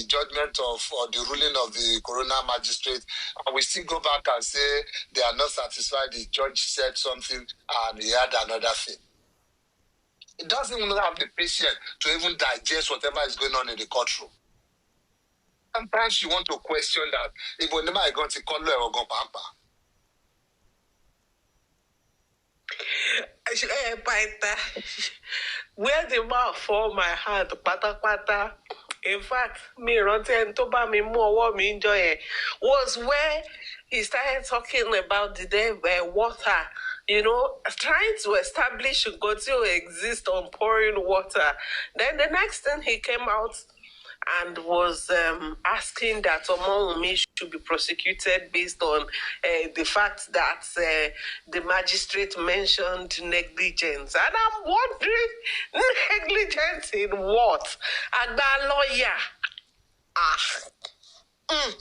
Speaker 1: judgment of or the ruling of the coroner magistrate, and we still go back and say they are not satisfied. The judge said something and he had another thing. It doesn't even have the patience to even digest whatever is going on in the courtroom. Sometimes you want to question that. If we never going to call or go papa.
Speaker 2: Where the mouth for my heart, pata. In fact, me rotten to buy me more warm enjoy was where he started talking about the water, trying to establish God to exist on pouring water. Then the next thing he came out and was asking that Omowumi should be prosecuted based on the fact that the magistrate mentioned negligence. And I'm wondering, negligence in what? Agba lawyer.
Speaker 1: Man,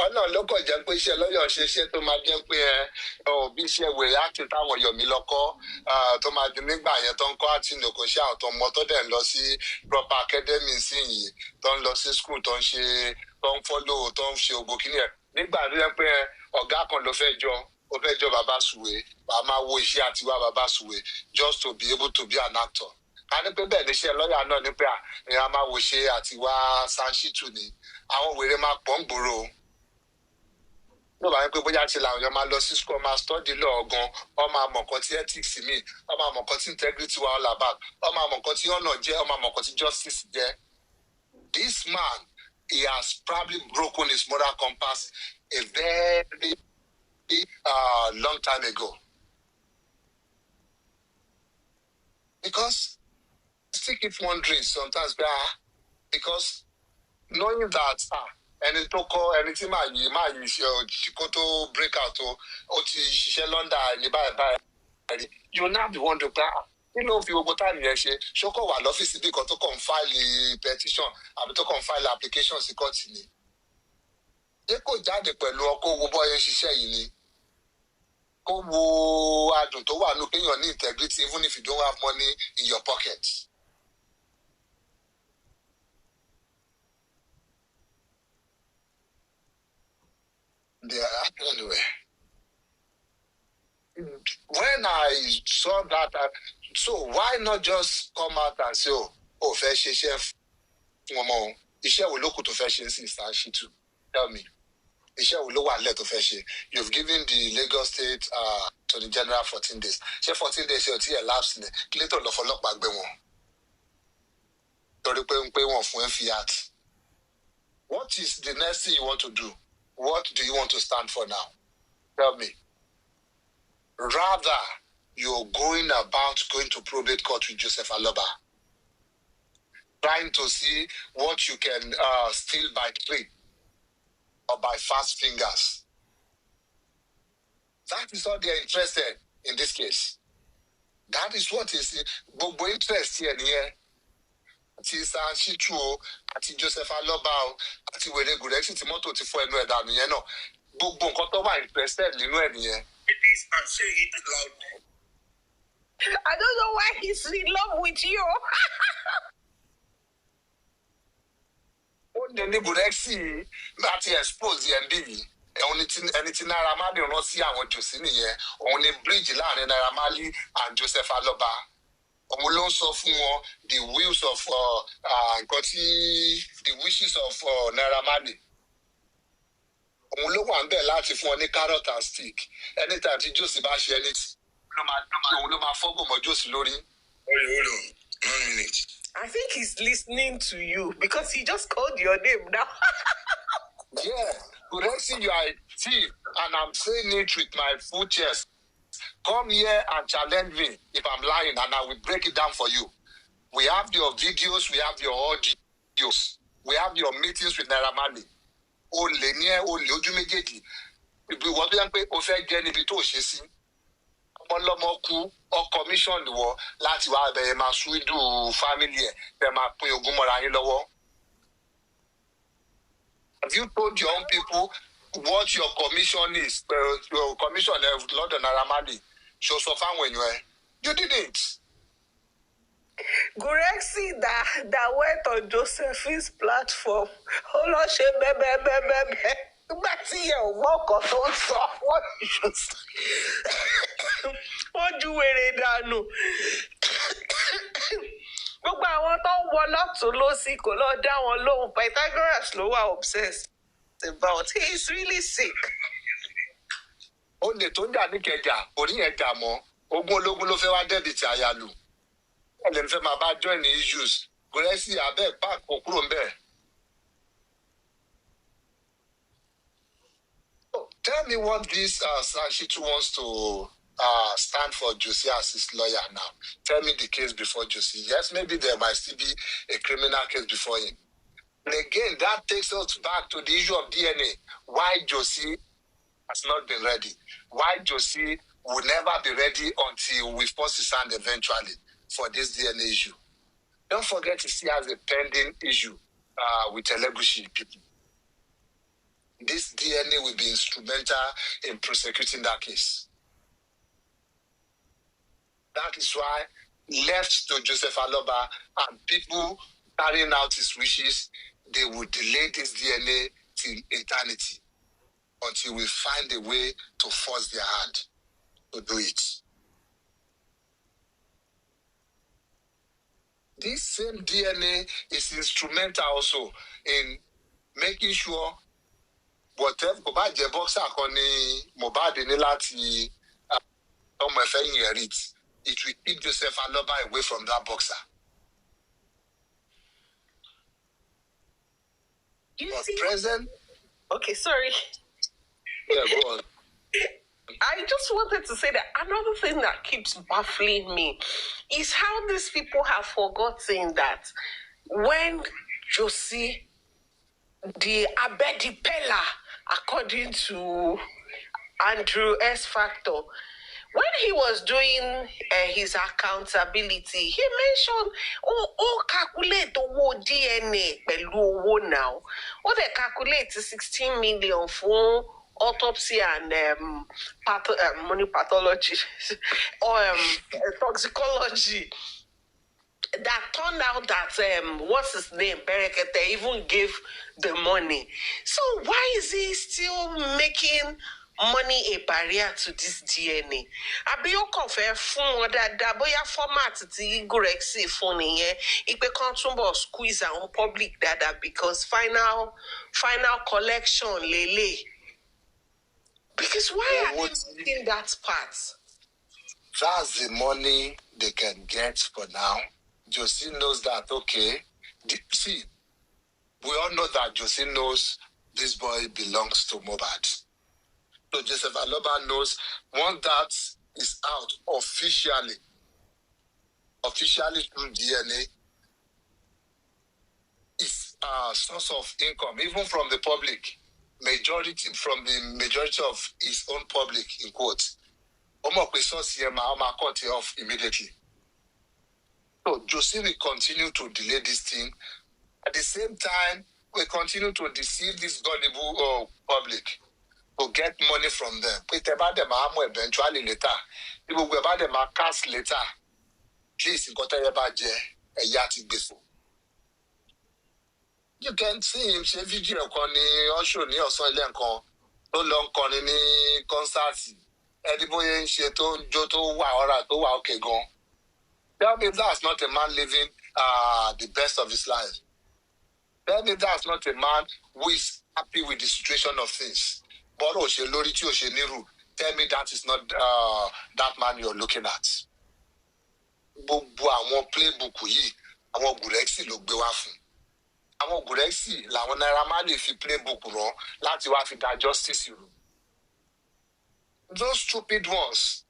Speaker 1: Ọlọ́run ló kàn jẹ́ pé iṣẹ́ lọ́yọ̀ ṣe iṣẹ́ tó máa jẹ́ pé bí iṣẹ́ wèrè àti táwọn Yomi lọ́kọ́ tó máa di nígbà yẹn tó ń kọ́ àti ìlòkò ṣe àwọn tó mọ tó dẹ̀ ń lọ sí proper academy sí yìí tó ń lọ sí school tó ń ṣe tó ń follow tó ń ṣe ògbó kíní ẹ̀ nígbà tó yẹ pé ọ̀gá kan ló fẹ́ jọ bàbá Sùwé wàá máa wo iṣẹ́ àtiwá bàbá Sùwé just to be able to be an actor. Ká ní pé bẹ́ẹ̀ ni iṣẹ́ lọ́yà náà ní pé èèyàn máa wo ṣe àtiwá Sanshitu ni àwọn wèrè máa pọ̀ ń gbòòrò. No, bá yẹn pé bóyá ti làwọn èèyàn máa lọ sí school máa study law gan, wọ́n máa mọ̀ nǹkan tí ethics mean, wọ́n máa mọ̀ nǹkan tí integrity wà all about, wọ́n máa mọ̀ nǹkan tí honour jẹ́, wọ́n máa mọ̀ nǹkan tí justice jẹ́. This man, he has probably broken his moral compass a very long time ago. Because I still keep wondering sometimes, because knowing that ẹni tó kọ́ ẹni tí máa yí ṣe kó tó break out ó ti ṣiṣẹ́ London ní báyìí you now be wondering pé kí ló ń fi gbogbo táìmù yẹn ṣe ṣókò wà lọ́fíìsì bí kan tó kàn ń fáìlì petition àbí tó kàn ń fáìlì application sí kọ́ọ̀tì ni. Ṣé kò jáde pẹ̀lú ọkọ̀ owó bọ́yẹ ṣiṣẹ́ yìí ni? Kó wo adùn tó wà ní kéèyàn ní integrity even if you don't have money in your pocket. Anyway, when I saw that, so why not just come out and say, oh, fẹ́ ṣe iṣẹ́ fún ọmọ iṣẹ́ wo ló kù tó fẹ́ ṣe sí Ṣítù? Tell me, iṣẹ́ wo ló wà nílẹ̀ tó fẹ́ ṣe? You've given the Lagos State to the general 14 days. Ṣé 14 days yóò ti elapse ni? Kí ló tó lọ fọlọ́pàá gbé wọn? Torí pé wọ́n fún ẹ fiat. What is the next thing you want to do? What do you want to stand for now? Tell me. Rather, you're going to probate court with Joseph Aloba, trying to see what you can steal by trick or by fast fingers. That is all they're interested in this case. That is what is gbogbo interest here nìyẹn. Àti Ṣítù o, àti Joseph Aloba o, àti wèrè Gùrẹ́sì tí mọ́tò ti fọ́ ẹnu ẹ̀dá nìyẹn náà. Gbogbo nǹkan tó wà interested nínú ẹ̀ nìyẹn.
Speaker 3: Please and say it loudly.
Speaker 2: I don't know why he's in love with you.
Speaker 1: Ó lè ní Gùrẹ́sì láti expose yẹn bí yìí. Ẹni tí Naira Marley rán sí àwọn jòsí nìyẹn. Òun ni bridge láàrin Naira Marley and Joseph Aloba. Òun ló ń sọ fún wọn the wills of nǹkan tí the wishes of Naira Marley. Òun ló wà ń bẹ̀ láti fún ọ ní carrot and stick. Anytime tí Jòsí bá ṣe ẹni tí òun ló máa fọ́gùn mọ́ Jòsí lórí.
Speaker 3: Hold on. 1 minute.
Speaker 2: I think he's listening to you because he just called your name now.
Speaker 1: Yeah, Gùrẹ́sì, you are a thief, and I'm saying it with my full chest. Come here and challenge me if I'm lying, and I will break it down for you. We have your videos, we have your audios, we have your meetings with Naira Marley. Olè ní ẹ, olè ojú méjèèjì. Ibi ìwọ tó yẹ pé o fẹ́ jẹ́ níbi tó ṣe sí. Ọmọlọ́mọ kú, commission wọ láti wá bẹ̀rẹ̀ máa ṣúdù family ẹ̀ bẹ̀rẹ̀ máa pín ogún mọ́ra yín lọ́wọ́. Have you told your own people what your commission is? Your commission lọ́dọ̀ Naira Marley. Ṣo sọ fáwọn èèyàn ẹ? You didn't.
Speaker 2: Gùrẹ́sì that went on Joseph's platform. Ó lọ ṣe bẹ́ẹ̀bẹ́ẹ̀bẹ́ẹ̀bẹ́. Nígbà tí ẹ̀ ò mọ̀ ọkọ̀ tó ń sọ, wọ́n ju wèrè dànù. Gbogbo àwọn tó ń wọ lọ́tún lósì kò lọ dá wọn lóhùn. Pythagoras ló wà obsessed about. He is really sick.
Speaker 1: Olè tó ń jà ní Ìkẹjà, kò ní yẹn jà mọ́. Ogún ológun ló fẹ́ wá dẹ́bi ti àyàlù. Ẹ̀lẹ́ ń fẹ́ máa bá join the issues. Gùrẹ́sì abẹ́ park kò kúrò ń bẹ̀. Tell me what this Ṣítù wants to stand for Josie as his lawyer now. Tell me the case before Josie. Yes, maybe there might still be a criminal case before him. And again, that takes us back to the issue of DNA. Why Josie has not been ready. Why Josie will never be ready until we force his hand eventually for this DNA issue. Don't forget he still has a pending issue with Elegushi people. This DNA will be instrumental in prosecuting that case. That is why, left to Joseph Aloba and people carrying out his wishes, they will delay this DNA till eternity until we find a way to force their hand to do it. This same DNA is instrumental also in making sure whatever kò bá jẹ́ boxer kan ní Mohbad ní láti ọmọ ẹ̀fẹ́ inherit, it will keep Joseph Aloba away from that boxer.
Speaker 2: You see?
Speaker 1: Present.
Speaker 2: Okay, sorry.
Speaker 1: Yeah, go on.
Speaker 2: I just wanted to say that another thing that keeps baffling me is how these people have forgotten that when Josie, the Abedi Pella, according to Andrew S. Factor, when he was doing his accountability, he mentioned, calculate the DNA pẹ̀lú owó now. What they calculate is 16 million for autopsy and money pathology or toxicology. That turned out that what's his name, Berekete, even gave the money. So why is he still making money a barrier to this DNA? Àbí ó kàn fẹ́ fún wọn dáadáa bóyá format tí Gorexy fún nìyẹn ìpè kan túnbọ̀ squeeze àwọn public dáadáa because final collection lélẹ̀. Because why are they making that part?
Speaker 1: That's the money they can get for now. Josie knows that, okay. See, we all know that Josie knows this boy belongs to Mohbad. So Joseph Aloba knows once that is out officially through DNA, is a source of income, even from the public, from the majority of his own public, in quotes. Cut it off immediately. So Josie will continue to delay this thing. At the same time, we continue to deceive this gullible public to get money from them. Eventually later. People will buy them cast later. Please, you can see him say video on show ni ọ̀sán ilé nǹkan tó lọ ń kọrin ní kọ́nsáàtì ẹdínbóyè ń ṣe tó ń jó tó wà ọ̀rà tó wà òkè gan. Tell me that's not a man living the best of his life. Tell me that's not a man who is happy with the situation of things. Bọ́rọ̀ òṣè lórí tí òṣè nírú. Tell me that is not that man you're looking at. Gbogbo àwọn playbook yìí àwọn Gorexy ló gbé wá fún. Àwọn Gorexy làwọn Naira Marley fi playbook rán láti wá fi dá justice rú. Those stupid ones.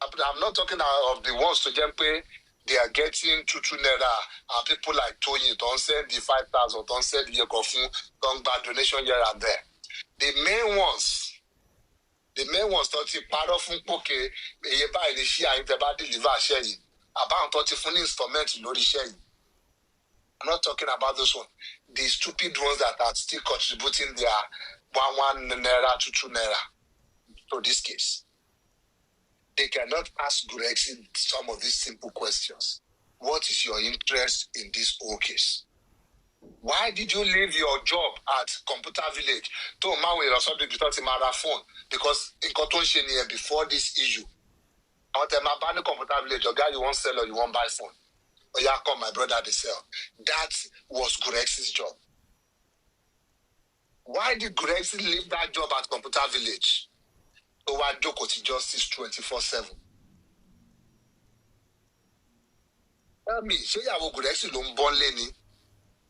Speaker 1: I'm not talking of the ones to Jempe, they are getting 2 naira, and people like Tony don't send the 5,000, don't send the Yekofun, don't buy donation here and there. The main ones thought you part of poke, you buy the share in the body deliver share. About 30 funny instrument in Lori share. I'm not talking about those ones. The stupid ones that are still contributing their 1 naira to 2 naira to this case. They cannot ask Gorexy some of these simple questions. What is your interest in this whole case? Why did you leave your job at Computer Village to Maui or something without a marathon? Because in Cotton Shenia before this issue, I want them to Computer Village, your guy you won't sell or you won't buy phone. Or yeah, come my brother they sell. That was Gorexy's job. Why did Gorexy leave that job at Computer Village? So why Joko to justice 24/7? Tell me, say you have Gorexy Lombon Lenny.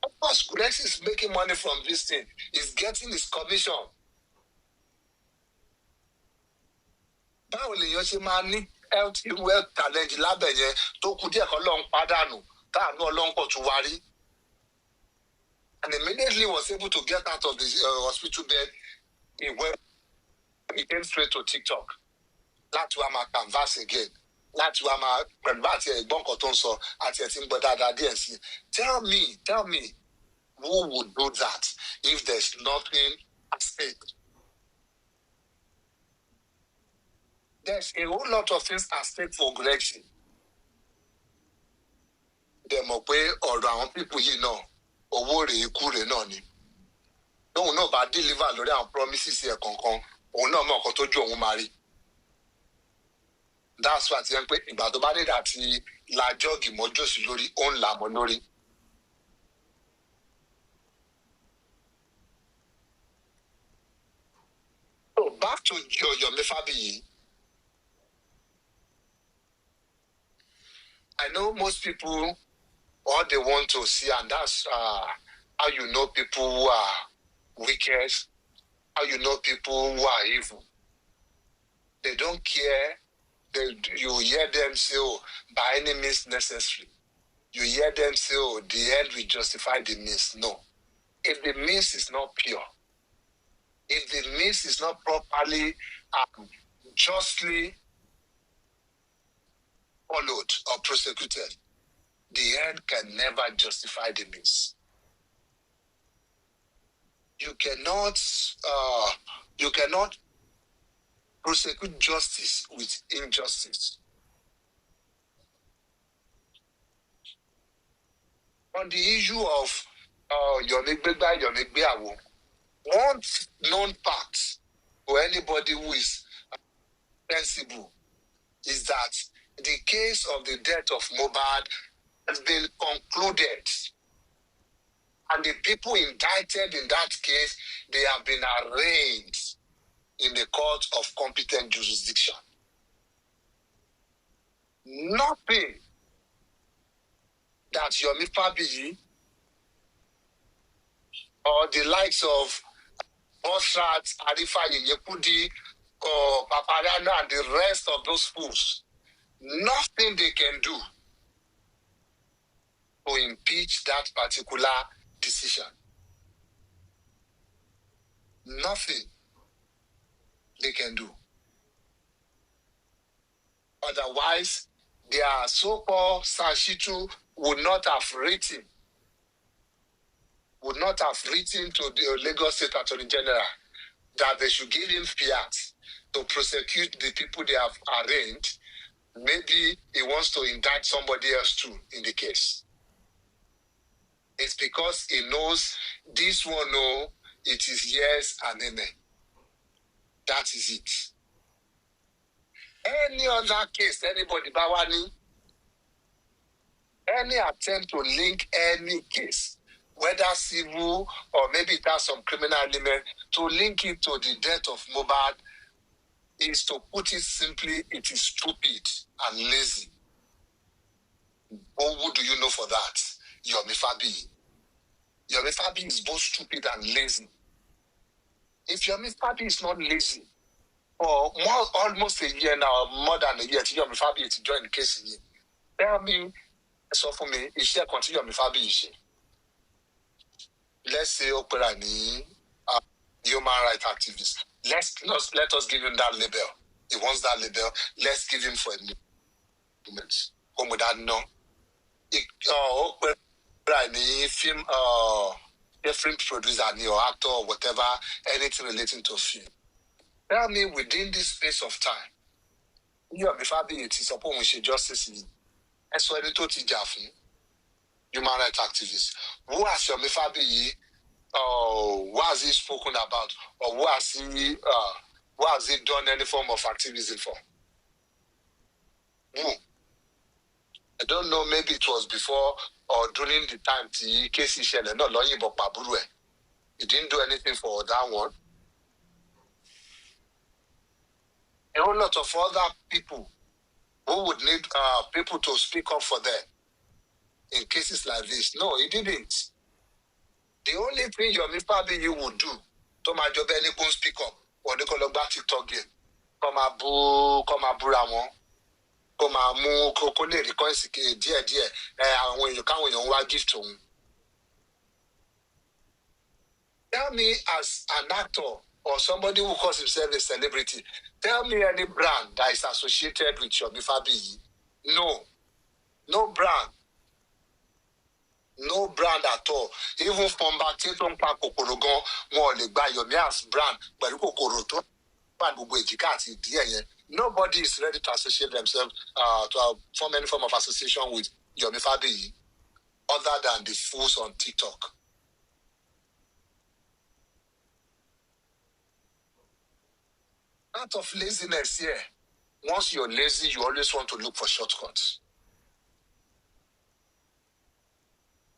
Speaker 1: Of course, Gorexy is making money from this thing. He's getting his commission. Báwo lè yan ṣe máa ní health wealth challenge lábẹ́ yẹn tó kù díẹ̀ kan lọ́n pàdánù táànú ọlọ́n pọ̀ tún wárí. And immediately was able to get out of the hospital bed. He came straight to TikTok. Láti wá máa canvas again. Láti wá máa pẹ̀lú àti ẹ̀gbọ́n kan tó ń sọ àti ẹ̀tí ń gbọ́ dáadáa díẹ̀ sí. Tell me, who would do that if there's nothing at stake? There's a whole lot of things at stake for Gorexy. Dẹ̀ mọ̀ pé ọ̀rọ̀ àwọn people yìí náà, owó rèé ikú rèé náà ni. Lóhun náà bá deliver lórí àwọn promises ẹ̀ kankan, òun náà mọ̀ nǹkan tójú òun máa rí. That's why ti yẹn pé ìgbà tó bá dé àti la jọ́ọ̀gì mọ́ jòsì lórí, ó ń là mọ́ lórí. So back to your Fabiyi. I know most people, all they want to see, and that's how you know people who are wicked, how you know people who are evil. They don't care. You hear them say, oh, by any means necessary. You hear them say, oh, the end will justify the means. No. If the means is not pure, if the means is not properly, justly followed or prosecuted, the end can never justify the means. You cannot prosecute justice with injustice. On the issue of Yomigbeawo, one known fact for anybody who is sensible is that the case of the death of Mohbad has been concluded. And the people indicted in that case, they have been arraigned in the court of competent jurisdiction. Nothing that Yomi Fabiyi or the likes of Bosrat, Arifaye, Yekudi, or Paparana, and the rest of those fools, nothing they can do to impeach that particular decision. Nothing they can do. Otherwise, their so-called Sashitu would not have written to the Lagos State Attorney General that they should give him fiat to prosecute the people they have arraigned. Maybe he wants to indict somebody else too in the case. It's because he knows this one, no, it is yes and amen. That is it. Any other case, anybody, Bawani, any attempt to link any case, whether civil or maybe it has some criminal element, to link it to the death of Mohbad is, to put it simply, it is stupid and lazy. Who do you know for that? Yomi Fabiyi. Yomi Fabiyi is both stupid and lazy. If Yomi Fabiyi is not lazy, for almost a year now, more than a year, Yomi Fabiyi to join the case again, tell me, so for me, is she continue Yomi Fabiyi? Let's say Opera ni human rights activist. Let us give him that label. He wants that label. Let's give him for a moment. Come with that, no. Opera ni film producer or actor or whatever, anything relating to film. Tell me, within this space of time, Yomi Fabiyi is supposed to should justice in. And so to human rights activists. Who has Yomi Fabiyi? What has he spoken about, or what has he done any form of activism for? Who? I don't know. Maybe it was before or during the time the case he shared. No, he didn't do anything for that one. A whole lot of other people who would need people to speak up for them in cases like this. No, he didn't. The only thing Yomi Fabiyi would do to my job, any can speak up, or they call back TikTok game. Come a Ramon, come a mu, Kokole, request, dear, and when you can't, when you give to him. Tell me, as an actor or somebody who calls himself a celebrity, tell me any brand that is associated with Yomi Fabiyi. No brand. No brand at all. Even from Baketon Park Kokorogon, one they buy Yomi as brand, but Kokoroto and nobody is ready to associate themselves to form any form of association with Yomi Fabiyi other than the fools on TikTok. Out of laziness here. Once you're lazy, you always want to look for shortcuts.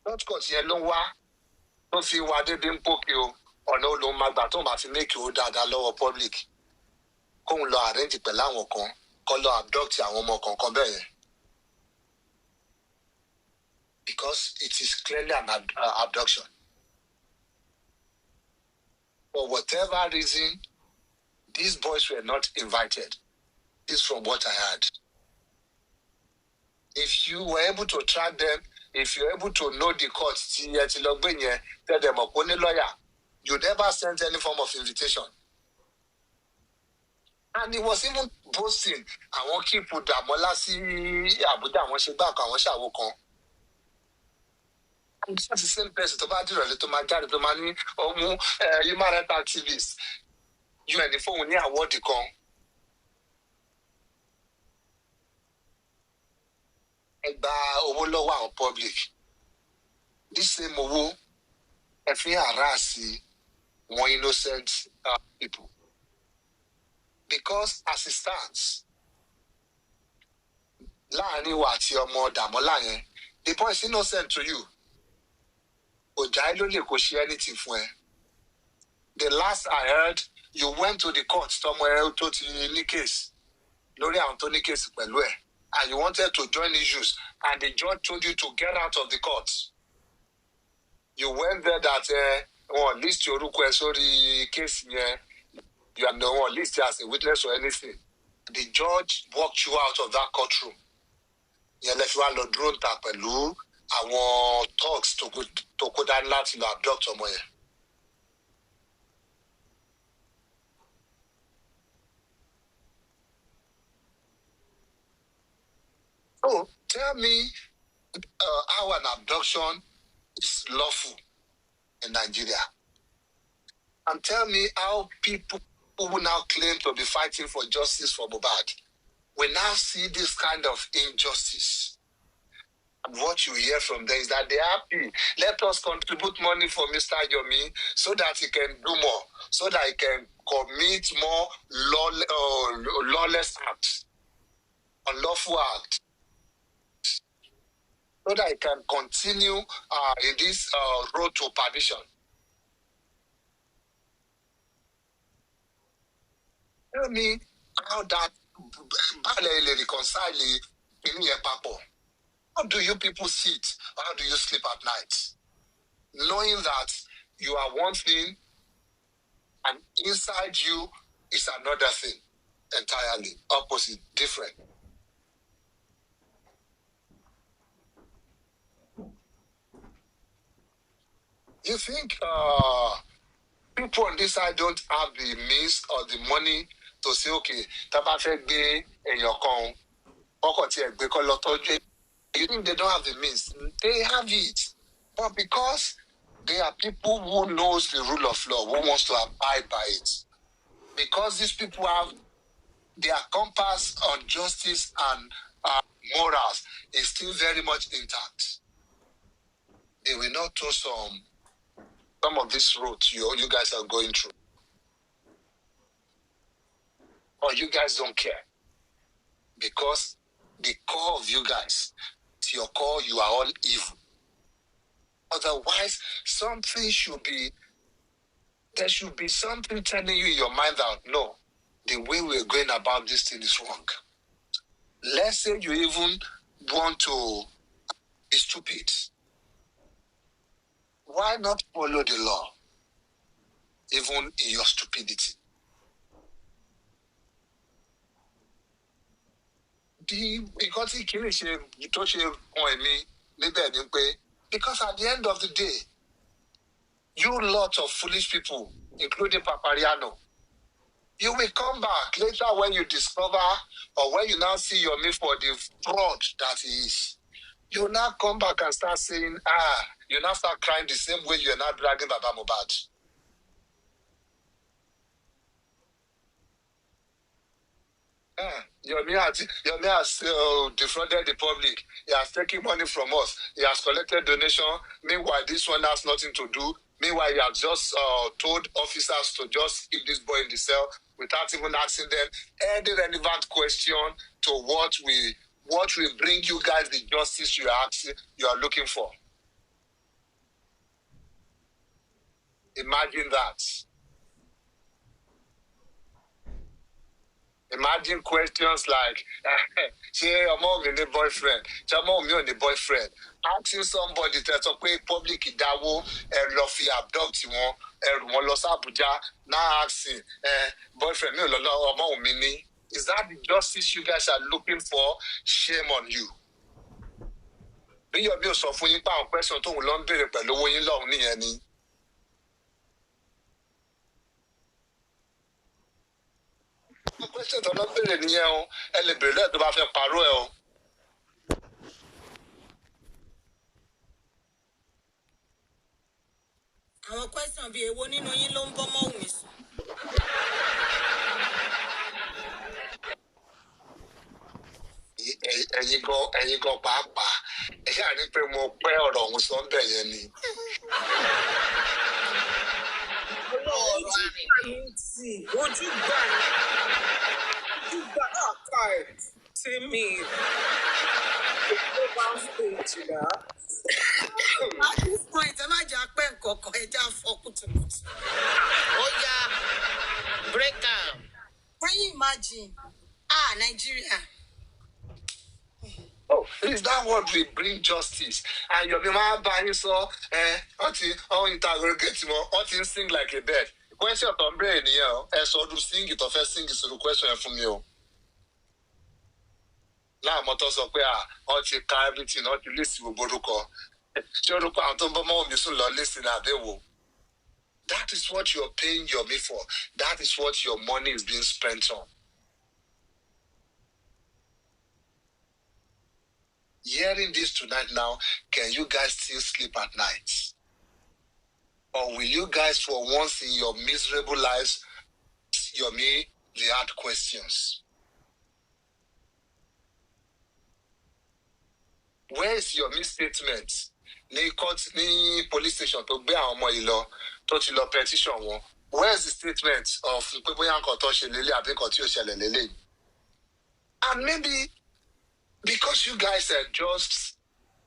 Speaker 1: Shortcuts here, no wa. Don't feel why they didn't poke you. ọ̀nà olóhùn máa gbà tó máa fi make owó dáadáa lọ́wọ́ public kóun lọ arrange pẹ̀lú àwọn kan kọ́ lọ abduct àwọn ọmọ kankan bẹ́ẹ̀ yẹn. Because it is clearly an abduction. For whatever reason, these boys were not invited. This is from what I heard. If you were able to track them, if you're able to know the court, tell them a lawyer, you never sent any form of invitation. And he was even boasting, I won't keep with Damola sí Abuja, I want to back, I want to kan. And that's the same person to bá dìrọ̀lẹ́ tó máa jáde tó máa ní ọmú human rights activist. You and the phone ní àwọ́dì kan. Ẹ gba owó lọ́wọ́ àwọn public. This same owó ẹ fi harass one innocent people. Because as it stands, láàrin wa àti ọmọ Dàmọ́lá yẹn, the boy is innocent to you. Ojai ló lè kó ṣe anything fún ẹ. The last I heard, you went to the court somewhere tó ti ní case lórí àwọn tó ní case pẹ̀lú ẹ̀, and you wanted to join issues, and the judge told you to get out of the court. You went there that wọ́n list orúkọ ẹ sórí case yẹn, you are no one listed as a witness or anything. The judge walked you out of that courtroom. Yẹn lẹ fi wá lọ dúró ta pẹ̀lú àwọn thugs tó kó dání láti lọ abduct ọmọ yẹn. So tell me how an abduction is lawful in Nigeria. And tell me how people who now claim to be fighting for justice for Mohbad will now see this kind of injustice. And what you hear from them is that they're happy. Let us contribute money for Mr. Yomi so that he can do more, so that he can commit more lawless acts, unlawful acts, so that he can continue in this road to perdition. Tell me how that reconcile in your papo. How do you people sit? How do you sleep at night? Knowing that you are one thing and inside you is another thing entirely, opposite, different. You think people on this side don't have the means or the money to say, okay, taba fẹ́ gbé èèyàn kan, ọkọ̀ tí ẹ gbé kọ́ lọ tọ́jú. You think they don't have the means? They have it. But because they are people who knows the rule of law, who wants to abide by it. Because these people have their compass on justice and morals is still very much intact. They will not tow some of these roads you guys are going through. Or you guys don't care. Because the core of you guys, to your core, you are all evil. Otherwise, there should be something telling you in your mind that, no, the way we're going about this thing is wrong. Let's say you even want to be stupid. Why not follow the law, even in your stupidity? Because at the end of the day, you lot of foolish people, including Papariano, you will come back later when you discover or when you now see your me for the fraud that he is. You will now come back and start saying, you now start crying the same way you are now dragging Baba Mohbad. Yomi has defrauded the public. He has taken money from us. He has collected donation. Meanwhile, this one has nothing to do. Meanwhile, he has just told officers to just keep this boy in the cell without even asking them any relevant question to what will bring you guys the justice you are looking for. Imagine that. Imagine questions like, say, I'm on a boyfriend, I'm on a boyfriend. Asking somebody that's a public dawo, Lofi abduct one, Los Abuja, now asking, boyfriend, is that the justice you guys are looking for? Shame on you. Bí yọ̀ bí o sọ fún yín pé àwọn question tóun lọ ń béèrè pẹ̀lú owó yín lọ́hùn nìyẹn ni. Àwọn question tó lọ ń béèrè nìyẹn o, ẹ lè béèrè lẹ́ẹ̀ tó bá fẹ́ parọ́ ẹ o.
Speaker 3: Àwọn question bíi èwo nínú yín ló ń bọ́ mọ́ Wùmí sùn.
Speaker 1: Ẹ̀yin gan pàápàá ẹ ṣáà ní pé mo pẹ́ ọ̀rọ̀ ọ̀hún sọ ń bẹ̀ yẹn ni.
Speaker 2: Ojú gbà àká ẹ̀ tí mi
Speaker 3: At this point, ẹ má jà pẹ́ nǹkankan, ẹ já fọ́ kùtùkùtù.
Speaker 2: ó yá break am.
Speaker 3: Can you imagine? Nigeria.
Speaker 1: Oh, is that what will bring justice? And your man buying so interrogate him, sing like a bird. Question on brain here, so do sing it or first sing is the question from you. Now motors up where everything, not to listen with Boruko. That is what you're paying your me for. That is what your money is being spent on. Hearing this tonight now, can you guys still sleep at night? Or will you guys, for once in your miserable lives, the hard questions? Where is your misstatement? Ní police station tó gbé àwọn ọmọ yìí lọ tó ti lọ petition wọn. Where is the statement of pé bóyá nǹkan tó ṣe lélẹ̀ àbí nǹkan tí ò ṣẹlẹ̀ lélẹ̀? And maybe because you guys are just,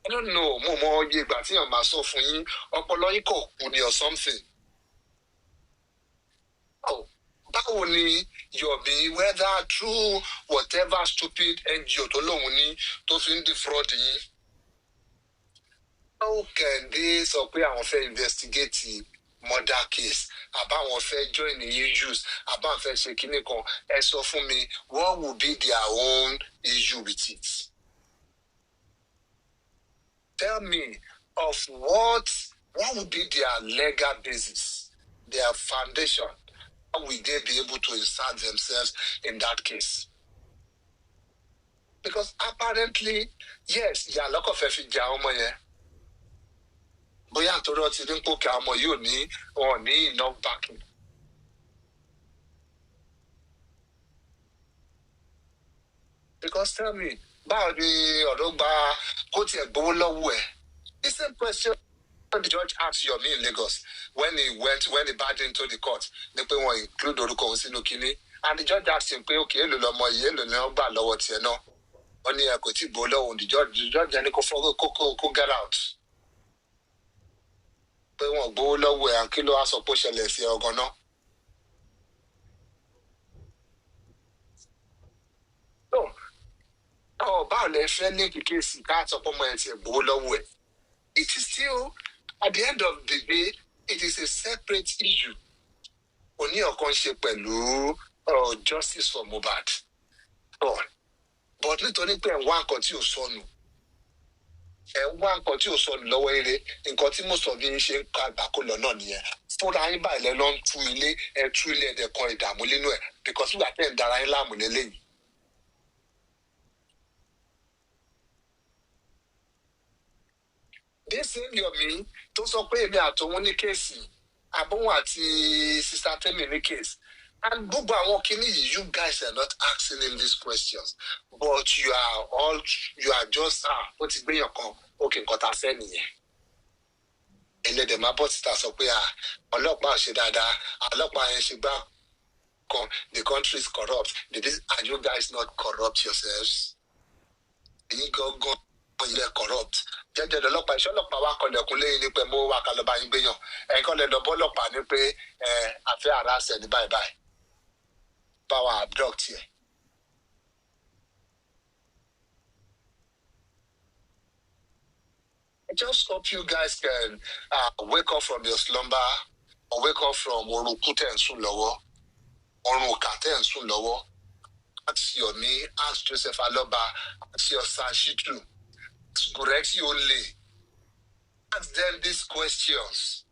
Speaker 1: I don't know, mo ye ìgbà tí yàn máa sọ fún yín, ọpọlọ yín kò kú ni or something. Oh, báwo ni Yomi, whether through whatever stupid NGO tó lóun ní tó fi ń defraud yín, how can they sọ pé àwọn fẹ́ investigate murder case? Àbáwọn fẹ́ join the issues, àbáwọn fẹ́ ṣe kíní kan, ẹ sọ fún mi, what would be their own issue with it? Tell me of what would be their legal basis, their foundation. How will they be able to insert themselves in that case? Because apparently, yes, yeah, look of FJ. Bóyá nítorí ọtí ní kó kí ọmọ yóò ní enough backing. Because tell me, báwo ni ọ̀rọ̀ gba kó tiẹ̀ gbowó lọ́wọ́ ẹ̀? The same question the judge asked Yomi in Lagos when he backed into the court. Ní pé wọ́n include orúkọ òun sínú kínní. And the judge asked him pé okay, èlò lọmọ yìí, èlò ni wọ́n gbà lọ́wọ́ tiẹ̀ náà. Wọ́n ní ẹ kò tí ì gbowó lọ́wọ́ the judge ẹni kó get out. Pé wọ́n gbowó lọ́wọ́ ẹ̀ kí ló wá sọ pé ó ṣẹlẹ̀ sí ọgàn náà. Báwo lẹ fẹ́ ní kíkèsí ká sọ pé ọmọ ẹ̀ tiẹ̀ gbowó lọ́wọ́ ẹ̀? It is still, at the end of the day, it is a separate issue. Òní ọ̀kan ṣe pẹ̀lú justice for Mohbad. But nítorí pé ẹ̀ ń wá nǹkan tí ò sọnù. Ẹ̀ ń wá nǹkan tí ò sọnù lọ́wọ́ eré. Nǹkan tí most of yín ṣe ń ka àgbákò lọ́nà nìyẹn. Fúnra yín báyìí lẹ́ lọ ń tú ilé, ẹ̀ tú ilé ẹ̀dẹ̀kan ìdààmú nínú ẹ̀. Because nígbà tẹ́ ẹ̀ ń dara yín láàmú lélẹ́yìn. This same Yomi tó sọ pé èmi àtòun ní kéèsì àbóhùn àti sister Temi ní kéèsì. And gbogbo àwọn kìíní yìí, you guys are not asking him these questions. But you are just, ó ti gbéyàn kan, okay, nǹkan tá a fẹ́ nìyẹn. Ẹlẹ́dẹ̀ máa bọ́ síta sọ pé ọlọ́pàá ṣe dáadáa, ọlọ́pàá yẹn ṣe gbá kan, the country is corrupt. Are you guys not corrupt yourselves? Ẹ̀yin gangan ilẹ̀ corrupt. jẹ́jẹ́ lọ́lọ́pàá iṣẹ́ ọlọ́pàá wa kọlẹ̀kùn lẹ́yìn ní pé mo wà ká lọ bá yín gbéyàn ẹ̀yin kọ́ lẹ lọ bọ́ ọlọ́pàá ní pé àfẹ́ àràṣẹ ní báyìí báyìí báwa abduct yẹ. I just hope you guys can wake up from your slumber or wake up from orun kú tẹ̀ ń sùn lọ́wọ́ orun òkà tẹ̀ ń sùn lọ́wọ́. Ask Yomi, ask Joseph Aloba, ask your son Shitu, ask Gurexi Ole. Ask them these questions.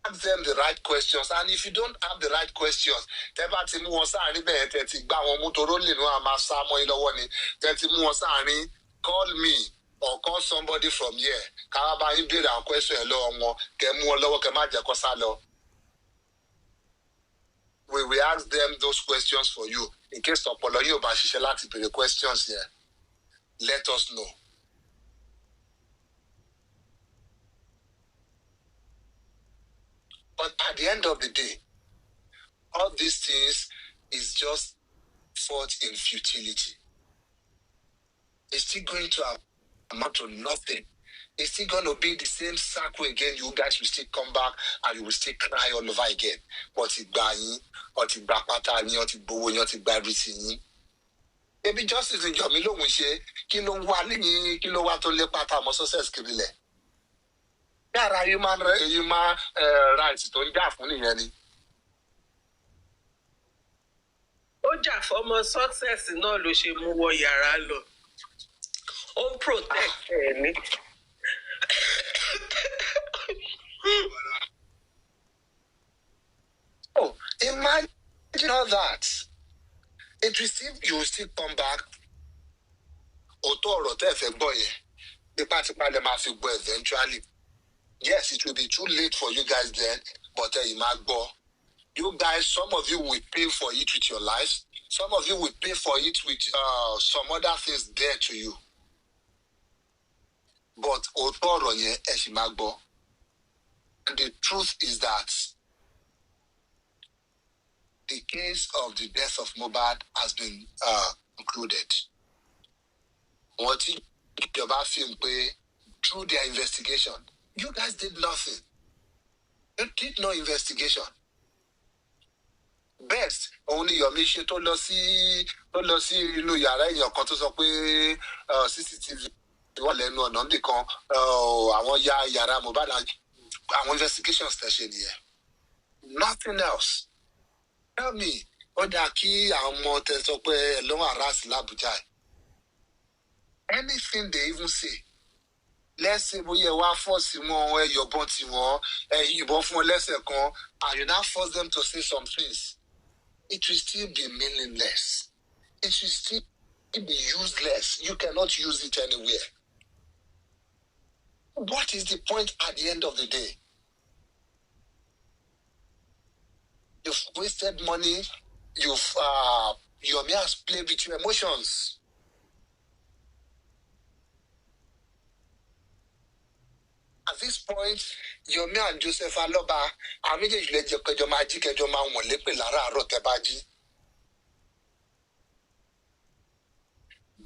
Speaker 1: Ask them the right questions. And if you don't have the right questions, tẹ́bá ti mú wọn sáàrin bẹ́ẹ̀ tẹ́ ti gbá wọn mú toró lè nú àmà sá mọ́ yín lọ́wọ́ ni tẹ́ ti mú wọn sáàrin call me or call somebody from here. Káwá bá yín béèrè àwọn question ẹ̀ lọ́wọ́ wọn kẹ́ mú wọn lọ́wọ́ kẹ́ má jẹ́ kó sá lọ. We will ask them those questions for you. In case ọpọlọ yóò bá ṣiṣẹ́ láti béèrè questions here, let us know. But at the end of the day, all these things is just fought in futility. It's still going to amount to nothing. It's still going to be the same circle again. You guys will still come back and you will still cry all over again. But it's buying, but it's back pattern, but it's bowing, but it's everything. Maybe justice in your milo we say, kilo wa to le pata mo success kibile. Yàrá human rights tó ń jà fún nìyẹn ni.
Speaker 2: Ó jà fọ́mọ success náà ló ṣe mú wọ yàrá lọ. Ó ń protect ẹ̀ ní.
Speaker 1: Oh, imagine all that. It will still, you will still come back. Òótọ́ ọ̀rọ̀ tẹ́ ẹ fẹ́ gbọ́ yẹn. Tipátipá lẹ máa fi gbọ́ eventually. Yes, it will be too late for you guys then, but you guys, some of you will pay for it with your lives. Some of you will pay for it with some other things dear to you. But and the truth is that the case of the death of Mohbad has been concluded. What you about film through their investigation? You guys did nothing. You did no investigation. Best, only your mission tó lọ sí inú yàrá èèyàn kan tó sọ pé CCTV wà lẹ́nu ọ̀nà nìkan àwọn yàrá Mohbad àwọn investigations tẹ̀ ṣe nìyẹn. Nothing else. Tell me, ó dáa kí àwọn ọmọ tẹ sọ pé ẹ lọ́wọ́ àràsì l'Abuja. Anything they even say. Let's say bóyá wá force wọn ẹ yọ̀bọ̀n tí wọn ẹ yìnbọn fún wọn lẹ́sẹ̀ kan and you now force them to say some things. It will still be meaningless. It will still be useless. You cannot use it anywhere. What is the point at the end of the day? You've wasted money. Yomi has played with your emotions. At this point, Yomi and Joseph Aloba,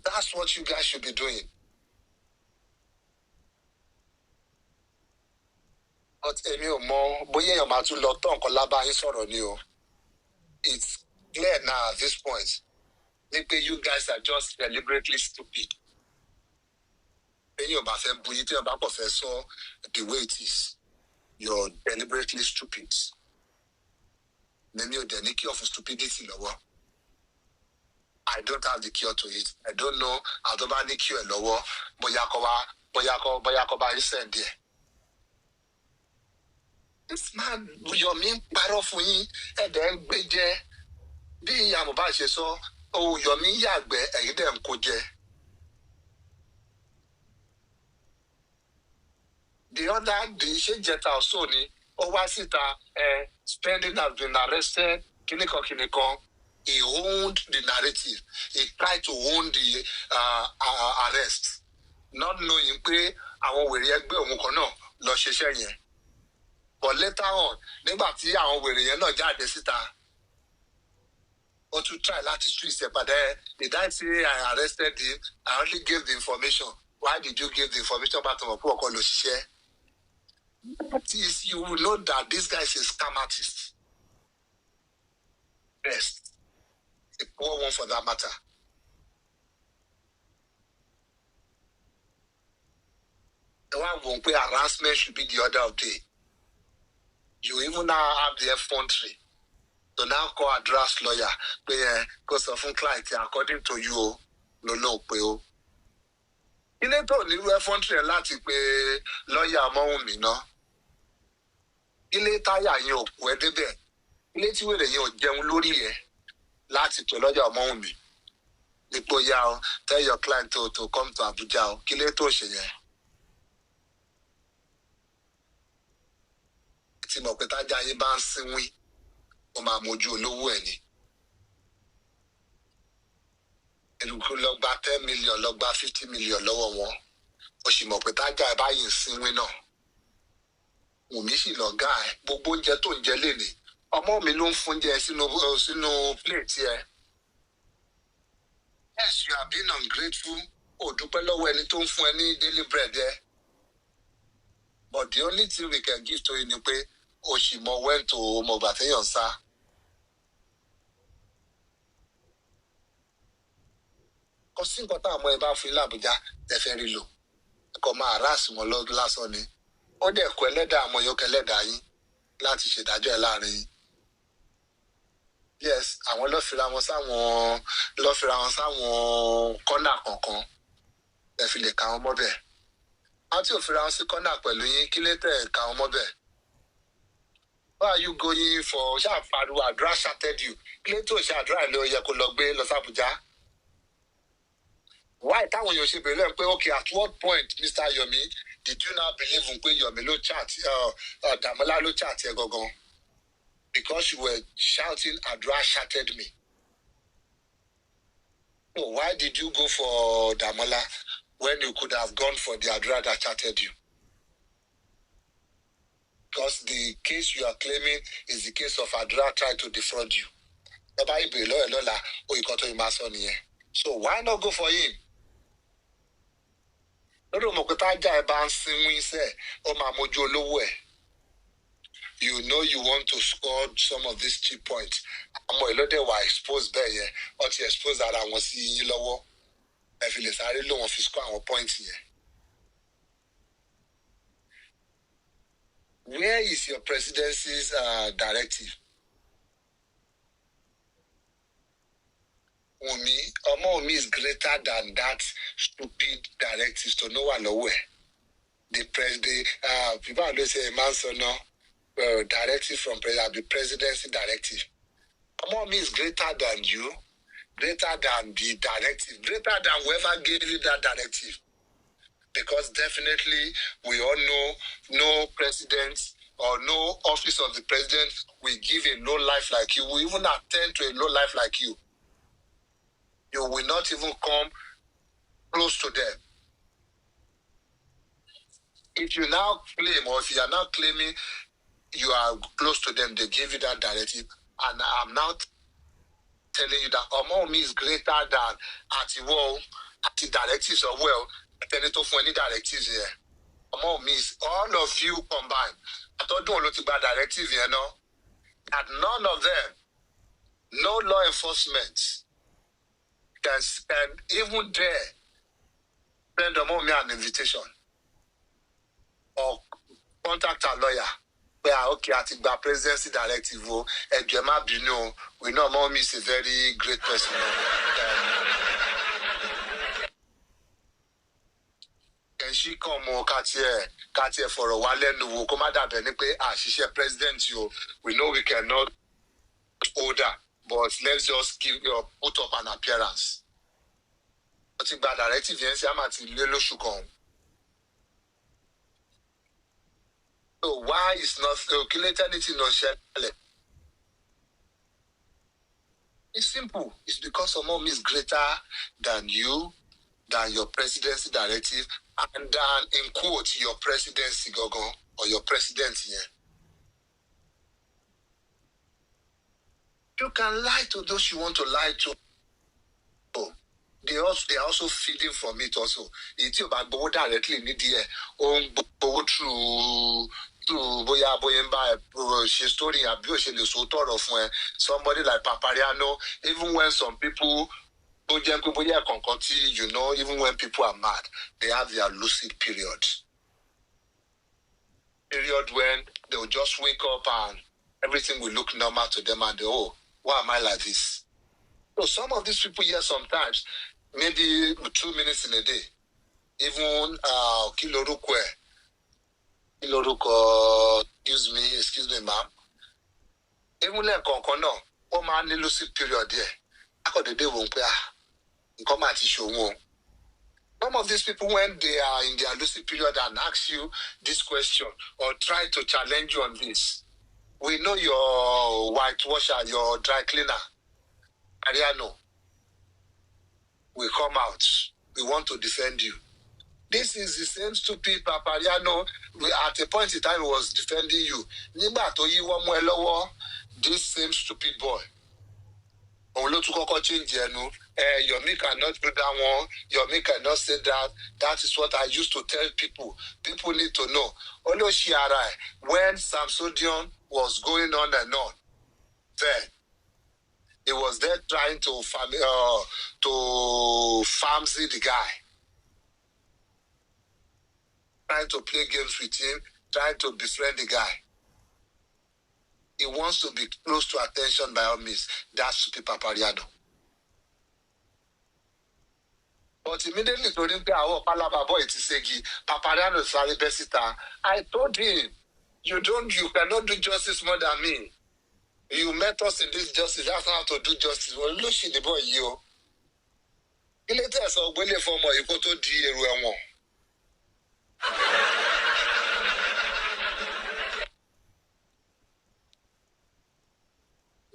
Speaker 1: that's what you guys should be doing. But it's clear now at this point. You guys are just deliberately stupid. The way it is, you're deliberately stupid. You're the cure for stupidity. I don't have the cure to it. I don't know. I don't have the cure. Boyakoba is sent there. This man, your mean parofuni, and then beje. Be Yamubashi so, oh, your mean yagbe, and then koje. The other, the Shejeta Sony, Owasita, spending has been arrested, Kiniko. He owned the narrative. He tried to own the arrest. Not knowing pé àwọn wèrè ẹgbẹ́ òun kan náà lọ ṣiṣẹ́ yẹn. But later on, nígbà tí àwọn wèrè yẹn náà jáde síta, ó tún try láti twist ẹ̀ padà. Did I say I arrested him? I only gave the information. Why did you give the information about That is, you will know that this guy is a scam artist. Yes. A poor one for that matter. The one won't pay harassment should be the order of day. You even now have the effrontery to now call a draft lawyer because of client according to you. No, pé. Ilé tó ní effrontery láti pé lawyer Ọmọ́wùnmí ná. Ilé táyà yẹn ò kú ẹ débẹ̀. Ilé tí wèrè yẹn ò jẹun lórí ẹ̀ láti pé lawyer Ọmọ́wùnmí. Nípò ya o, tell your client to come to Abuja o. Kí lé tó ṣe yẹn? Tí mo pé tájà yín bá ń sínwín, ó máa mójú olówó ẹ̀ ni. Ẹnìkú lọ gba 10 million, lọ gba 50 million lọ́wọ́ wọn. Ó sì mọ̀ pé tájà ẹ̀ báyìí ń sínwín náà. Wùmí sì lọ̀gá ẹ̀. Gbogbo oúnjẹ tó ń jẹ lénìí. Ọmọ mi ló ń fún jẹ sínú plate ẹ̀. Yes, you are being ungrateful. Ó dúpẹ́ lọ́wọ́ ẹni tó ń fún ẹ ní daily bread ẹ̀. But the only thing we can give to you ni pé ó sì mọ when to mọ gbà téèyàn sá. Kò sí nǹkan táwọn ọmọ ẹ bá fún l'Àbújá ẹ fẹ́ rí lò. Ẹ̀kọ́ máa harass wọn lásán ni. Ó dẹ̀ kọ ẹlẹ́dàá àwọn yòókè ẹlẹ́dàá yín láti ṣèdájọ́ ẹ̀ láàrin yín. Yes, àwọn ló fira wọn sáwọn kọ́nà kankan. Ẹ fi lè ka wọn mọ́ bẹ́ẹ̀. Àwọn tí ò fira wọn sí kọ́nà pẹ̀lú yín kí lè tẹ̀ ka wọn mọ́ bẹ́ẹ̀. Why are you going for ṣáàpariwo àdúrà shattered you? Kí lè tó ṣàdúrà ló yẹ kó lọ gbé lọ sí Àbújá? Why táwọn èèyàn ṣe bèrè lẹ́nu pé okay, at what point Mr. Yomi did you now believe pé Yomi ló chat Dàmọ́lá ló chat ẹ gangan? Because you were shouting Adra shattered me. So why did you go for Damola when you could have gone for the Adra that chatted you? Because the case you are claiming is the case of Adra trying to defraud you. So why not go for him? You know you want to score some of these 3 points. Àmọ́ ìlọ́dẹ̀ wà exposed bẹ́ẹ̀ yẹn, wọ́n ti expose ara wọn sí yín lọ́wọ́. Ẹ fi lè sáré lò wọ́n fi score àwọn points yẹn. Where is your presidency's directive? Wùmí is greater than that stupid directive to know one nowhere. The people always say, man, so no. Directive from the presidency directive. Mommy is greater than you, greater than the directive, greater than whoever gave you that directive. Because definitely we all know no president or no office of the president will give a low life like you, will even attend to a low life like you. You will not even come close to them. If you now claim, or if you are now claiming you are close to them, they give you that directive, and I'm now telling you that Omomi is greater than at the directives of any directives here. Omomi is all of you combined. I don't know what about directive here, no? And none of them, no law enforcement can even dare send Omomi an invitation or contact a lawyer. Okay, I think the presidency directive, we know Mommy is a very great person. And she come Katia for a while, and come out she's a president. We know we cannot order, but let's just put up an appearance. I think that directive, so why is not calculated anything on Shelley? It's simple. It's because Omom is greater than you, than your presidency directive, and than, in quote, your presidency, Gogo, or your president here. You can lie to those you want to lie to. they are also feeding from it also. It's about go directly in the on go through boya she story abuse the sort of when somebody like Papariano, even when some people you know, even when people are mad, they have their lucid period. Period when they'll just wake up and everything will look normal to them and they, oh, why am I like this? So some of these people here sometimes, maybe 2 minutes in a day, even Kiloruko, excuse me, ma'am. Even like Konkono, oh man, the lucid period there. I got the day won't come at show. Some of these people, when they are in their lucid period and ask you this question or try to challenge you on this, we know your whitewasher, your dry cleaner, Ariano, will come out. We want to defend you. This is the same stupid Papariano. At a point in time, he was defending you. This same stupid boy. Yomi cannot do that one. Yomi cannot say that. That is what I used to tell people. People need to know. When Samsodion was going on and on, then he was there trying to farmsy the guy. Trying to play games with him, trying to befriend the guy. He wants to be close to attention by all means. That's Papariano. But immediately told him, Papariano is very besita. I told him, you cannot do justice more than me. You met us in this justice. That's not how to do justice. Well, look, the boy, you. He later said, when you form you go to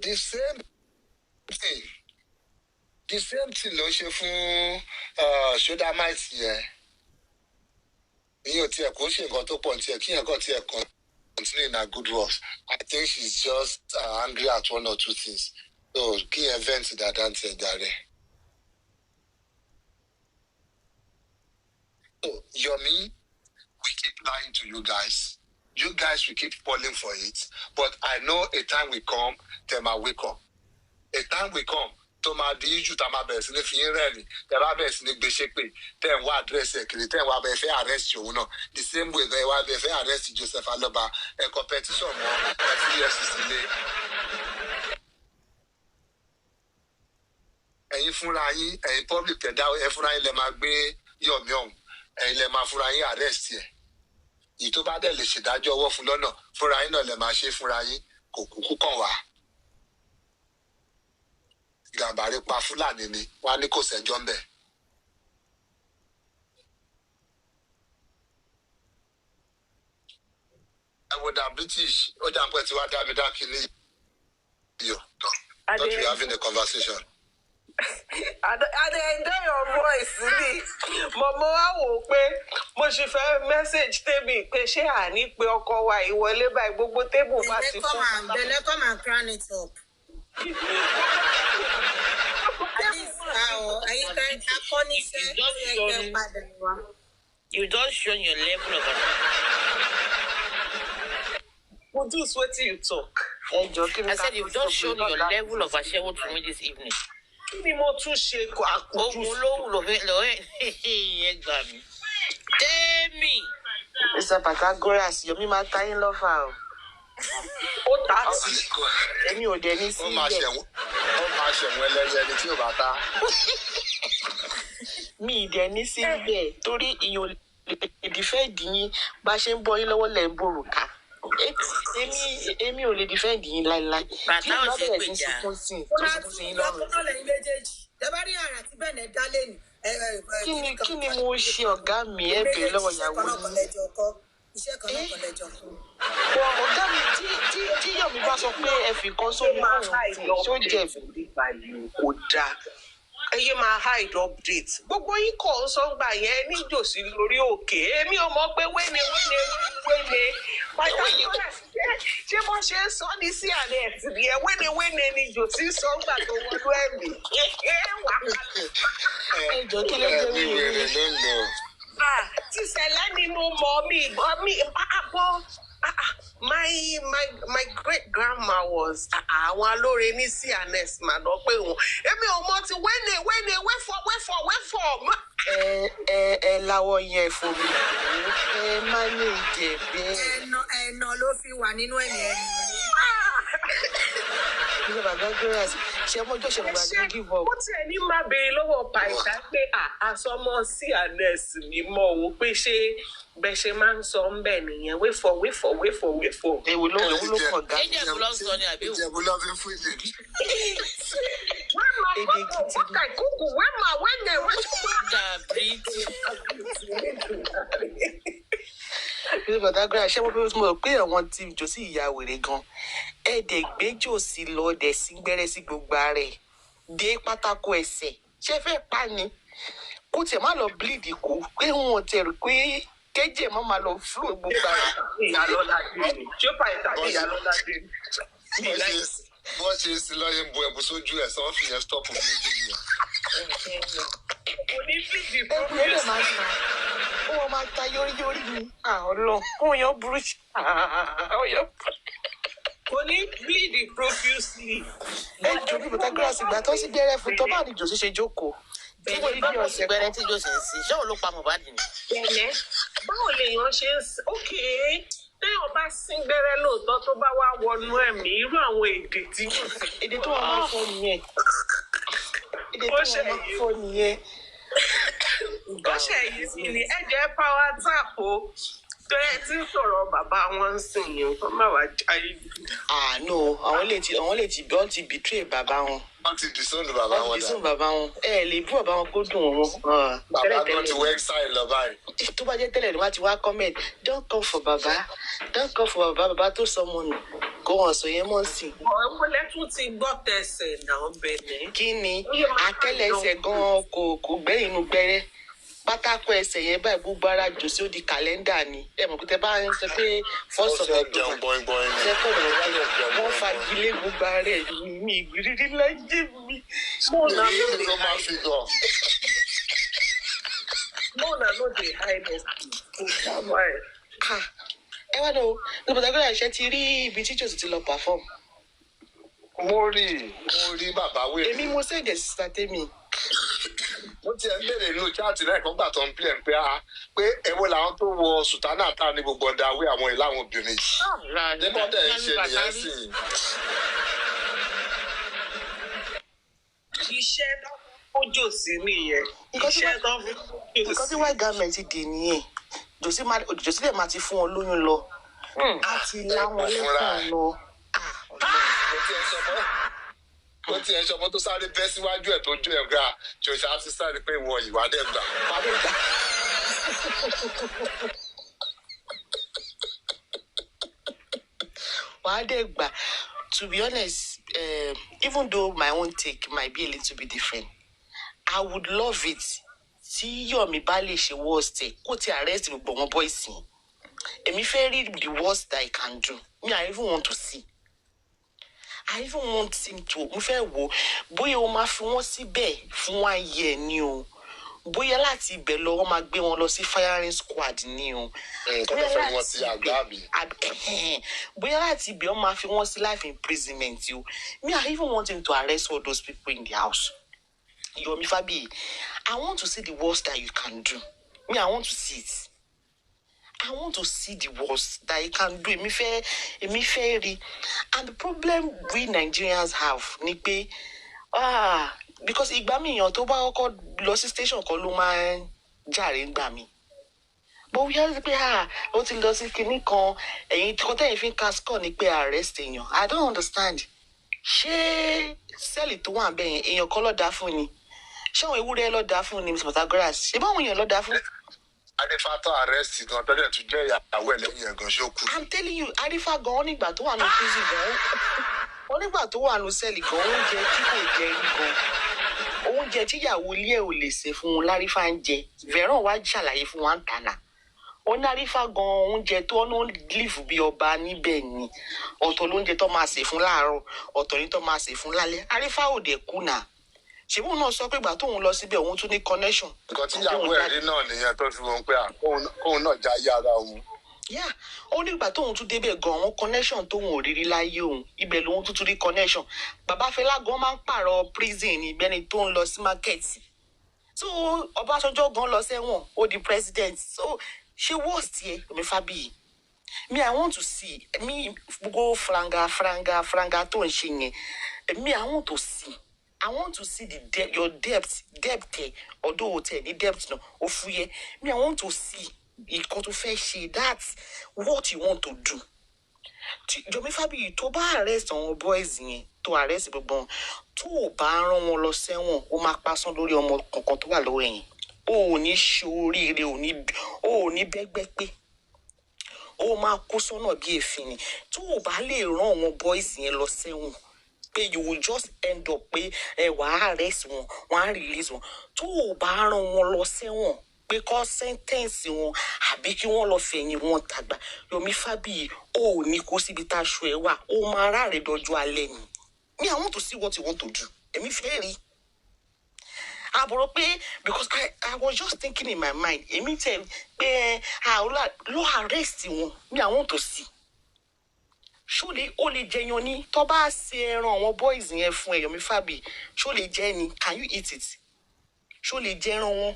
Speaker 1: the the same thing, no, she fun should I might here. You take question got to point here, got here continue in her good works. I think she's just angry at one or two things. So key events that don't say that. So Yomi, we keep lying to you guys. You guys will keep falling for it. But I know a time will come, they might wake up. A time will come. Toma di you tama best in the field, the best in the bishop, then what dress secretary, then what they arrest you, no. The same way they were they arrest Joseph Aloba and competition more 3 years is delay. And if Furayi and public pedal, if Furayi le magbe your young, and le ma Furayi arrest here. Ito ba de le se dajo owo fun lona Furayi no le ma se Furayi ko kuku kan wa. Gàbàrí pa Fúlàní ni wọ́n á ní kò sẹ́jọ́ ń bẹ̀. I would have British. Ó dà ń pẹ́ tí wàá dá mi dá kínní yìí. Don't you having a conversation?
Speaker 2: I enjoy your voice, really. Mo wá wò pé mo ṣe fẹ́ message tèmi pé ṣé àní pé ọkọ wa ìwọlé báyìí gbogbo tébù bá ti fún.
Speaker 3: Then they come and crown it up.
Speaker 4: You don't show your level of
Speaker 2: Kudus, what do you talk?
Speaker 4: I said you don't show your level of ashawo to me this evening.
Speaker 2: Kí mo tún ṣe
Speaker 4: Tell me.
Speaker 5: Mr. Pythagoras, Yomi máa ta yín lọ́fà o.
Speaker 2: Ó ta sí.
Speaker 5: Èmi ò dẹ̀ ní sí
Speaker 1: ilé. Ó máa ṣẹ̀wọ̀n ẹlẹ́yẹ ni tí ò bá ta.
Speaker 5: Mi ì dẹ̀ ní sí ibẹ̀ torí ìyẹn defend yín bá ṣe ń bọ́ yín lọ́wọ́ lẹ̀ ń bòrùka. Èmi ò lè defend yín láíláí. Kí ló bẹ̀rẹ̀ sí sunkún sí yín lọ́rùn? Kí ni mo ṣe ọ̀gá mi ẹ bèèrè lọ́wọ́ ìyàwó yín? Ọ̀gá mi tí Yomi bá sọ pé ẹ fi kan sórí fóònù tí ó jẹ̀bi.
Speaker 2: Kò dáa. Ẹyẹ máa hide update. Gbogbo yín kọ̀ ń sọ gbà yẹn ní jòsí lórí òkè. Èmi ò mọ̀ pé wéne. Ṣé mo ṣe ń sọ ní sí àlẹ́ ẹ̀sìn yẹn? Wéne ni jòsí sọ gbà tó wọnú ẹ̀mí.
Speaker 5: ẹjọ́ kí ló dé wèrè
Speaker 1: ló ń lọ.
Speaker 2: Ti ṣẹlẹ̀ ni mo mọ̀ mi my great grandma was àwọn alóore ní CNS mà lọ pé wọn èmi ò mọ̀ ti wẹ́nẹ̀ wẹ́fọ̀.
Speaker 5: ẹ láwọ yẹn fún mi ẹ má ní ìjẹ bẹ́ẹ̀.
Speaker 6: ẹnà ló fi wà nínú ẹ̀mí ẹni.
Speaker 5: ilé bàbá Pythagoras ṣe mọ́jọ́ ṣe gbàgbé give up.
Speaker 2: ó tiẹ̀ ní máa béèrè lọ́wọ́ Pytha pé àsọmọ CNS mi mọ̀ wò pé ṣé bẹ́ẹ̀ ṣe máa ń sọ ń bẹ̀ nìyẹn wéfọ̀.
Speaker 5: èwo ló kàn gá.
Speaker 4: Ìjẹ̀bú ló ń sọ ní àbí òun.
Speaker 1: Ìjẹ̀bú ló fi fún ìdè.
Speaker 5: ilé bàbá Pythagoras ṣé mo mọ̀ pé àwọn tí jòsí ìyá wèrè gan ẹ̀ẹ́dẹ̀ gbé jòsí lọ dẹ̀ sí gbẹ́rẹ́ sí gbogbo ara ẹ̀ dé pátákó ẹsẹ̀ ṣé fẹ́ pa ni kó tiẹ̀ má lọ bleed kú pé wọn tẹ̀ rò pé kéjì má máa lọ flow gbogbo ara.
Speaker 2: Ìyálọ́lá dé ni ṣé Pytha ní ìyálọ́lá dé ni.
Speaker 1: Wọ́n ṣe sí lọ́yẹ̀ ń bo ẹ̀bùn sójú ẹ̀ sọ wọ́n fi yẹn stop fídíò yẹn.
Speaker 2: Kò ní fídì
Speaker 5: ẹgbẹ́ lè máa ta wọ́n máa ta yóríyórí ni ọlọ́run ọ̀yọ́ burú ọ̀yọ́ burú.
Speaker 2: kò ní fídì profusely.
Speaker 5: ẹ jù bí Pythagoras ìgbà tó sì gbẹ́rẹ́ fún tó bá ní jòsí ṣe jókòó.
Speaker 4: Tí mo ní bí ọ̀sẹ̀ gbẹ́rẹ́ tí Jòsí ń sìn, ṣé òun ló pa Mohbad ni?
Speaker 2: Bẹ̀lẹ̀ báwo lèèyàn ṣe ń sìn? Téèyàn bá sín gbẹ́rẹ́ lóòótọ́ tó bá wá wọnú ẹ̀mí irú àwọn èdè tí yóò sì.
Speaker 5: èdè tó wà máa fọ́ nìyẹn.
Speaker 2: Ó ṣe èyí sí ni ẹ jẹ́ power tap o. Tó yẹ tí ń sọ̀rọ̀ bàbá wọn ń sìn yẹn kó má wàá jáde.
Speaker 5: No àwọn lè ti betray bàbá wọn.
Speaker 1: Wọ́n ti dìsóònù bàbá wọn dà.
Speaker 5: wọ́n dìsóònù bàbá wọn. ẹ lè bú bàbá wọn kó dùn wọn.
Speaker 1: Bàbá gan ti wẹ́ exile lọ báyìí.
Speaker 5: tó bá jẹ́ tẹ́lẹ̀ ni wọ́n ti wá comment don't come for bàbá bàbá tó sọmọ nù kó wọn sọ yẹn mọ́ sí.
Speaker 2: Ọ̀pọ̀ lẹ́tún ti gbọ́ tẹ̀sẹ̀ náà bẹ̀rẹ̀.
Speaker 5: kí ni akẹ́lẹ̀ẹsẹ̀ gan-an kò gbẹ́ inú gbẹ́rẹ́ pátákó ẹsẹ̀ yẹn báyìí gbogbo ara jòsí ó di kàlẹ́ndà ni ẹ mọ̀ pé tẹ bá ń sọ pé first of October second of October wọ́n fagilé gbogbo ara ẹ̀ mi ìgbìrírí lájẹ́ mi.
Speaker 2: Mona no dey hide us.
Speaker 5: ẹ wá lọ ní Pythagoras ṣe ti rí ibi tí jòsí ti lọ perform.
Speaker 1: mo rí bàbá wèrè.
Speaker 5: èmi mo ṣèjẹ sísá tèmi.
Speaker 1: mo ti ẹ̀ ń bèrè nínú chaati náà kan gbà tó ń plẹ̀ pé ẹ̀wọ́ làwọn tó wọ sùtánà tá ní gbogbo ọ̀dà awé àwọn ìlà àwọn obìnrin yìí. débọ̀dẹ̀ ń ṣe nìyẹn sì.
Speaker 2: Iṣẹ́ tó kó Jòsí nìyẹn. Iṣẹ́ tó fi kó Jòsí.
Speaker 5: nǹkan tí white garment dè nìyẹn jòsí lè máa ti fún wọn lóyún lọ á ti láwọn lẹ́kọ̀ọ́ lọ.
Speaker 1: ó ti ẹ̀ ṣọmọ tó sáré bẹ́ síwájú ẹ̀ tó jó ẹ̀ gbà jòsí á ti sáré pé ìwọ ìwà dẹ̀ gbà.
Speaker 5: wàá dẹ̀ gbà. To be honest, even though my own take might be a little bit different, I would love it tí Yomi bá lè ṣe worst ẹ̀ kó ti arrest gbogbo wọn boys yìí. Èmi fẹ́ rí the worst that I can do. Me, I even want to see. I even want him to. Mo fẹ́ wò bóyá o máa fi wọ́n síbẹ̀ fún 1 year ni o. Bóyá láti ibẹ̀ lọ wọ́n máa gbé wọn lọ sí firing squad ni o.
Speaker 1: Bóyá
Speaker 5: láti ibẹ̀ wọ́n máa fi wọ́n sí life imprisonment o. Me, I even want him to arrest all those people in the house. Yomi Fabi, I want to see the worst that you can do. Me, I want to see it. I want to see the worst that you can do. Èmi fẹ́ rí. And the problem we Nigerians have ni pé because ìgbà mi èèyàn tó bá kọ́kọ́ lọ sí station kan ló máa ń jàre ńgbà mi. But we have to pé ó ti lọ sí kinní kan ẹ̀yin tí kọ́tẹ́ yìí fi ń ka score ni pé arrest èèyàn. I don't understand. Ṣé sẹ́ẹ̀lì tó wà bẹ́ẹ̀ yẹn èèyàn kan ló dá fún ni? Ṣé àwọn ewúrẹ́ ló dá fún ni Mr. Pythagoras? Ṣé báwọn èèyàn ló dá fún?
Speaker 1: Adéfátọ́ arrest gan tọ́lẹ̀ tún jẹ́ ìyàwó ẹ̀ lẹ́yìn ẹ̀gàn ṣókù.
Speaker 5: I'm telling you, Adéfá gan nígbà tó wà ní prison gan. Wọ́n nígbà tó wà ní sẹ́ẹ̀lì gan oúnjẹ tí kò jẹ rí gan. Oúnjẹ tíyàwó ilé ẹ̀ ò lè ṣe fún un lárífà ń jẹ. Veron wá ṣàlàyé fún wa ń tànà. Ó ní Adéfá gan oúnjẹ tó ń live bí ọba níbẹ̀ ni. Ọ̀tọ̀ lóúnjẹ tó máa ṣe fún láàárọ̀, ọ̀tọ̀ ní tó máa ṣe fún lálẹ́. Adéfá ò dẹ̀ kùnà. ṣé wọn náà sọ pé ìgbà tóun lọ síbẹ̀ òun tún ní connection.
Speaker 1: nǹkan tí ìyàwó ẹ̀rí náà nìyẹn tó fi wọn pé kóun náà já yára òun.
Speaker 5: Yeah, ó ní ìgbà tóun tún débẹ̀ gan àwọn connection tóun ò rírí láyé òun ibẹ̀ lòun tún rí connection. Bàbá Fẹlá gan máa ń pààrọ̀ prison ní ìbẹ́ni tó ń lọ sí market. So Ọbásanjọ́ gan lọ sẹ́wọ̀n ó di president. So ṣé worst yẹ Yomi Fabiyi? Me, I want to see me go franga tó ń ṣe yẹn. Me, I want to see. I want to see the your debt, although hotel, the debt no, ofuye. Me, I want to see nǹkan tó fẹ́ ṣe. That's what you want to do. Yomi Fabiyi tó bá arrest àwọn boys yẹn, tó arrest gbogbo wọn, tó bá rán wọn lọ sẹ́wọ̀n, ó máa pásán lórí ọmọ kankan tó wà lọ́wọ́ yẹn. Ó ní ṣoríire, ó ní bẹ́gbẹ́ pé. Ó máa kó sọ́nà bí èéfín ni. Tó bá lè rán àwọn boys yẹn lọ sẹ́wọ̀n, pé you will just end up pé wàá arrest wọn, wọ́n á release wọn. Tó bá rán wọn lọ sẹ́wọ̀n, pé kọ́ sẹ́ńtẹ́ǹsì wọn àbí kí wọ́n lọ fẹ̀yìn wọn tàgbà. Yomi Fabiyi ó ní kó síbi tá a ṣọ ẹ wà, ó máa ráre dọjú alẹ́ ni. Me, I want to see what you want to do. Èmi fẹ́ rí. Àbúrò pé because I was just thinking in my mind, èmi tẹ̀ pé lọ arrest wọn. Me, I want to see. Ṣó lè ó lè jẹyan ní tó bá ṣe ẹran àwọn boys yẹn fún ẹ Yomi Fabiyi, ṣó lè jẹ ni? Can you eat it? Ṣó lè jẹ ẹran wọn?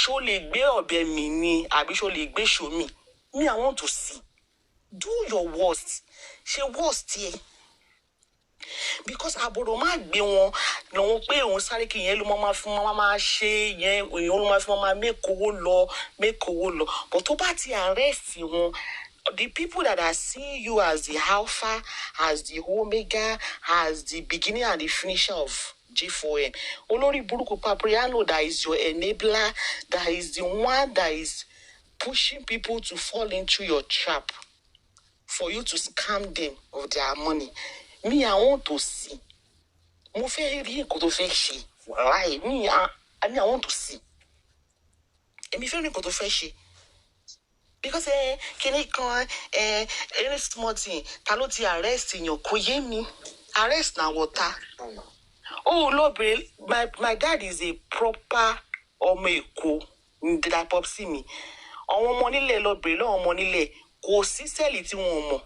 Speaker 5: Ṣó lè gbé ọ̀bẹ mi ni àbí ṣó lè gbé ṣó mi? Me, I want to see. Do your worst. Ṣe worst here. Because àbúrò má gbé wọn lọ́wọ́ pé òun sáré kí yẹn ló máa fún máa ṣe yẹn òyìn ló máa fún máa make owó lọ. But tó bá ti arrest wọn, the people that are seeing you as the alpha, as the omega, as the beginning and the finisher of G4M. Olórí burúkú Papriano, that is your enabler, that is the one that is pushing people to fall into your trap for you to scam them of their money. Me, I want to see. Mo fẹ́ rí nǹkan tó fẹ́ ṣe. Wàláì, I want to see. Èmi fẹ́ rí nǹkan tó fẹ́ ṣe. Because kíní kan any small thing ta ló ti arrest èèyàn kò yé mi. Arrest na water. Oh, lóbìnrin, my dad is a proper ọmọ Èkó. That pop see me. Àwọn ọmọ nílẹ̀ lóbìnrin lọ́wọ́ ọmọ nílẹ̀ kò sí sẹ́ẹ̀lì tí wọ́n mọ̀.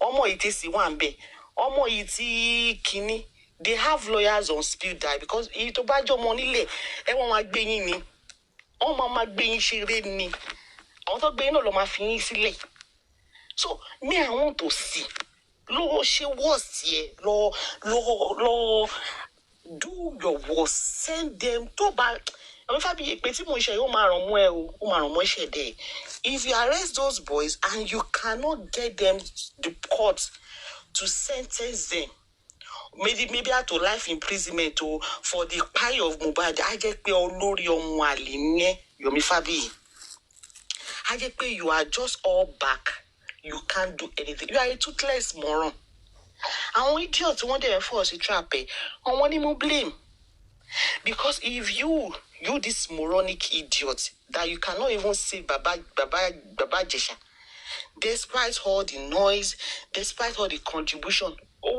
Speaker 5: Ọmọ yìí ti sì wà ń bẹ̀. Ọmọ yìí ti kíní. They have lawyers on speed dial because èyí tó bá jọ ọmọ nílẹ̀ wọ́n máa gbé yín ni. Wọ́n máa gbé yín ṣeré ni. Àwọn tó gbé yín náà ló máa fi yín sílẹ̀. So me, I want to see. Lọ ṣe worst yẹ. Lọ do your worst. Send them tó bá. Yomi Fabiyi pé tí mo ṣe yóò máa ràn mọ́ ẹ o. Ó máa ràn mọ́ ẹ̀ṣẹ̀ dẹ̀. If you arrest those boys and you cannot get them the court to sentence them, maybe to life imprisonment or for the pie of Mohbad, I jẹ́ pé olórí ọmọ àlè ni ẹ́ Yomi Fabiyi. I jẹ́ pé you are just all back. You can't do anything. You are a toothless moron. Àwọn idiot wọ́n dẹ̀ fọ́ sí trap ẹ̀. Àwọn ni mo blame. Because if you this moronic idiot that you cannot even say Baba Jesha, despite all the noise, despite all the contribution,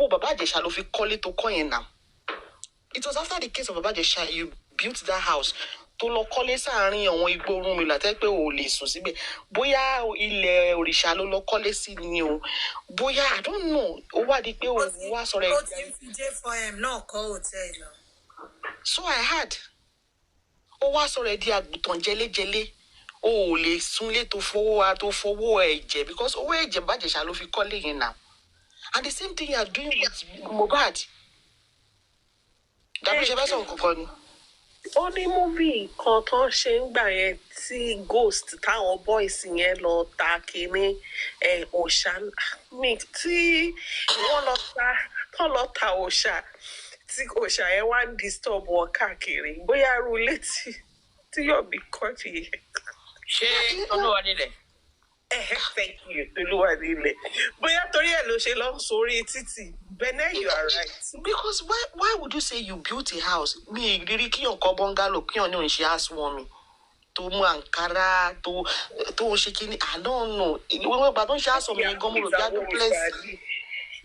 Speaker 5: Baba Jesha ló fi kọ́lé tó kọ́ yẹn now. It was after the case of Baba Jesha you built that house. Tó lọ kọ́lé sáàárín àwọn igbó orun mi látẹ́ pé ò lè sùn síbẹ̀. Bóyá ilẹ̀ òrìṣà ló lọ kọ́lé sí ni o. Bóyá I don't know. Ó wá di pé ó wá sọ̀rọ̀ ẹ̀.
Speaker 6: Ó ti ń fi J4M náà kọ́ hòtẹ́ẹ̀lì lọ.
Speaker 5: So I had. Ó wá sọ̀rọ̀ ẹ̀ di àgùntàn jẹ́lẹ́jẹ́lẹ́. O ò lè súnlé tó fowó ẹ̀jẹ̀ because owó ẹ̀jẹ̀ Baba Jesha ló fi kọ́lé yẹn now. And the same thing you are doing with Mohbad. Dàbí ṣe fẹ́ sọ̀rọ̀ kankan ni.
Speaker 2: Ó ní múvì kan tó ṣe ń gbà yẹn tí ghost táwọn boys yẹn lọ ta kínní òòṣà mi tí wọ́n lọ ta òòṣà tí òòṣà yẹn wá ń disturb wọn káàkiri bóyá irú létí tí yóò bí kọ́ọ̀tì yẹn.
Speaker 4: Ṣé Olúwa nílẹ̀?
Speaker 2: Thank you, Olúwa nílẹ̀. Bóyá torí ẹ̀ ló ṣe lọ sórí títì. Bene, you are right.
Speaker 5: Because why would you say you built a house? Me, really, kiyon ko bungalow, kiyon no she ask me. To mu Ankara, to shikini, I don't know. But don't she ask me go mo be place.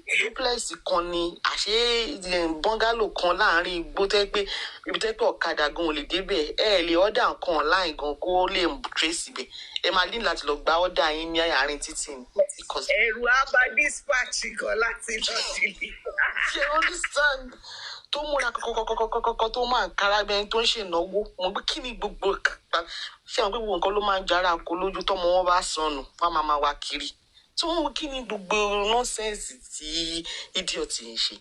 Speaker 5: duplex kan ni àṣé bungalow kan láàrin igbó tẹ́ pé ibi tẹ́ pé ọ̀kadà gan ò lè débẹ̀ ẹ lè order nǹkan online gan kó lè trace ibẹ̀ ẹ máa ní láti lọ gba order yín ní àárín títì ni.
Speaker 2: ẹ̀rù àbá dispatch kan láti lọ sílé.
Speaker 5: ṣe understand tó múra kọkọkọkọkọkọ tó máa ń kára bẹ́ẹ̀ tó ń ṣènáwó mo gbé kí ni gbogbo ṣé àwọn gbogbo nǹkan ló máa ń jára kó lójú tọ́mọ wọn bá sọnù wọn máa wá kiri tí wọn kí ni gbogbo nọ́sẹ̀nsì tí idiot ń ṣe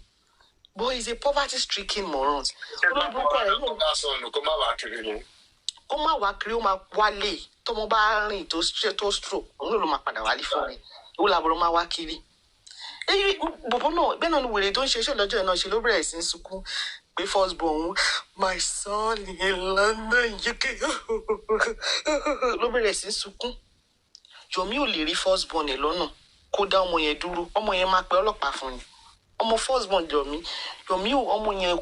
Speaker 5: but he's a poverty stricken moron. olóògbé rẹ̀ yóò
Speaker 1: bá sọnù kó má wá kiri ni.
Speaker 5: kó má wá kiri ó máa wálé tọ́mọ bá rìn tó stroke òun ló máa padà wálé fún rẹ̀ ó làbúrò máa wá kiri. èyí bòbó náà bẹ́ẹ̀ náà ni wèrè tó ń ṣe iṣẹ́ lọ́jọ́ ẹ̀ náà ṣe ló bẹ̀rẹ̀ sí í sunkún pé first born my son in London UK ló bẹ̀rẹ̀ sí í sunkún. Yomi ò lè rí first born ẹ̀ lọ́nà kó dá ọmọ yẹn dúró ọmọ yẹn máa pe ọlọ́pàá fún ni ọmọ first born Yomi ọmọ yẹn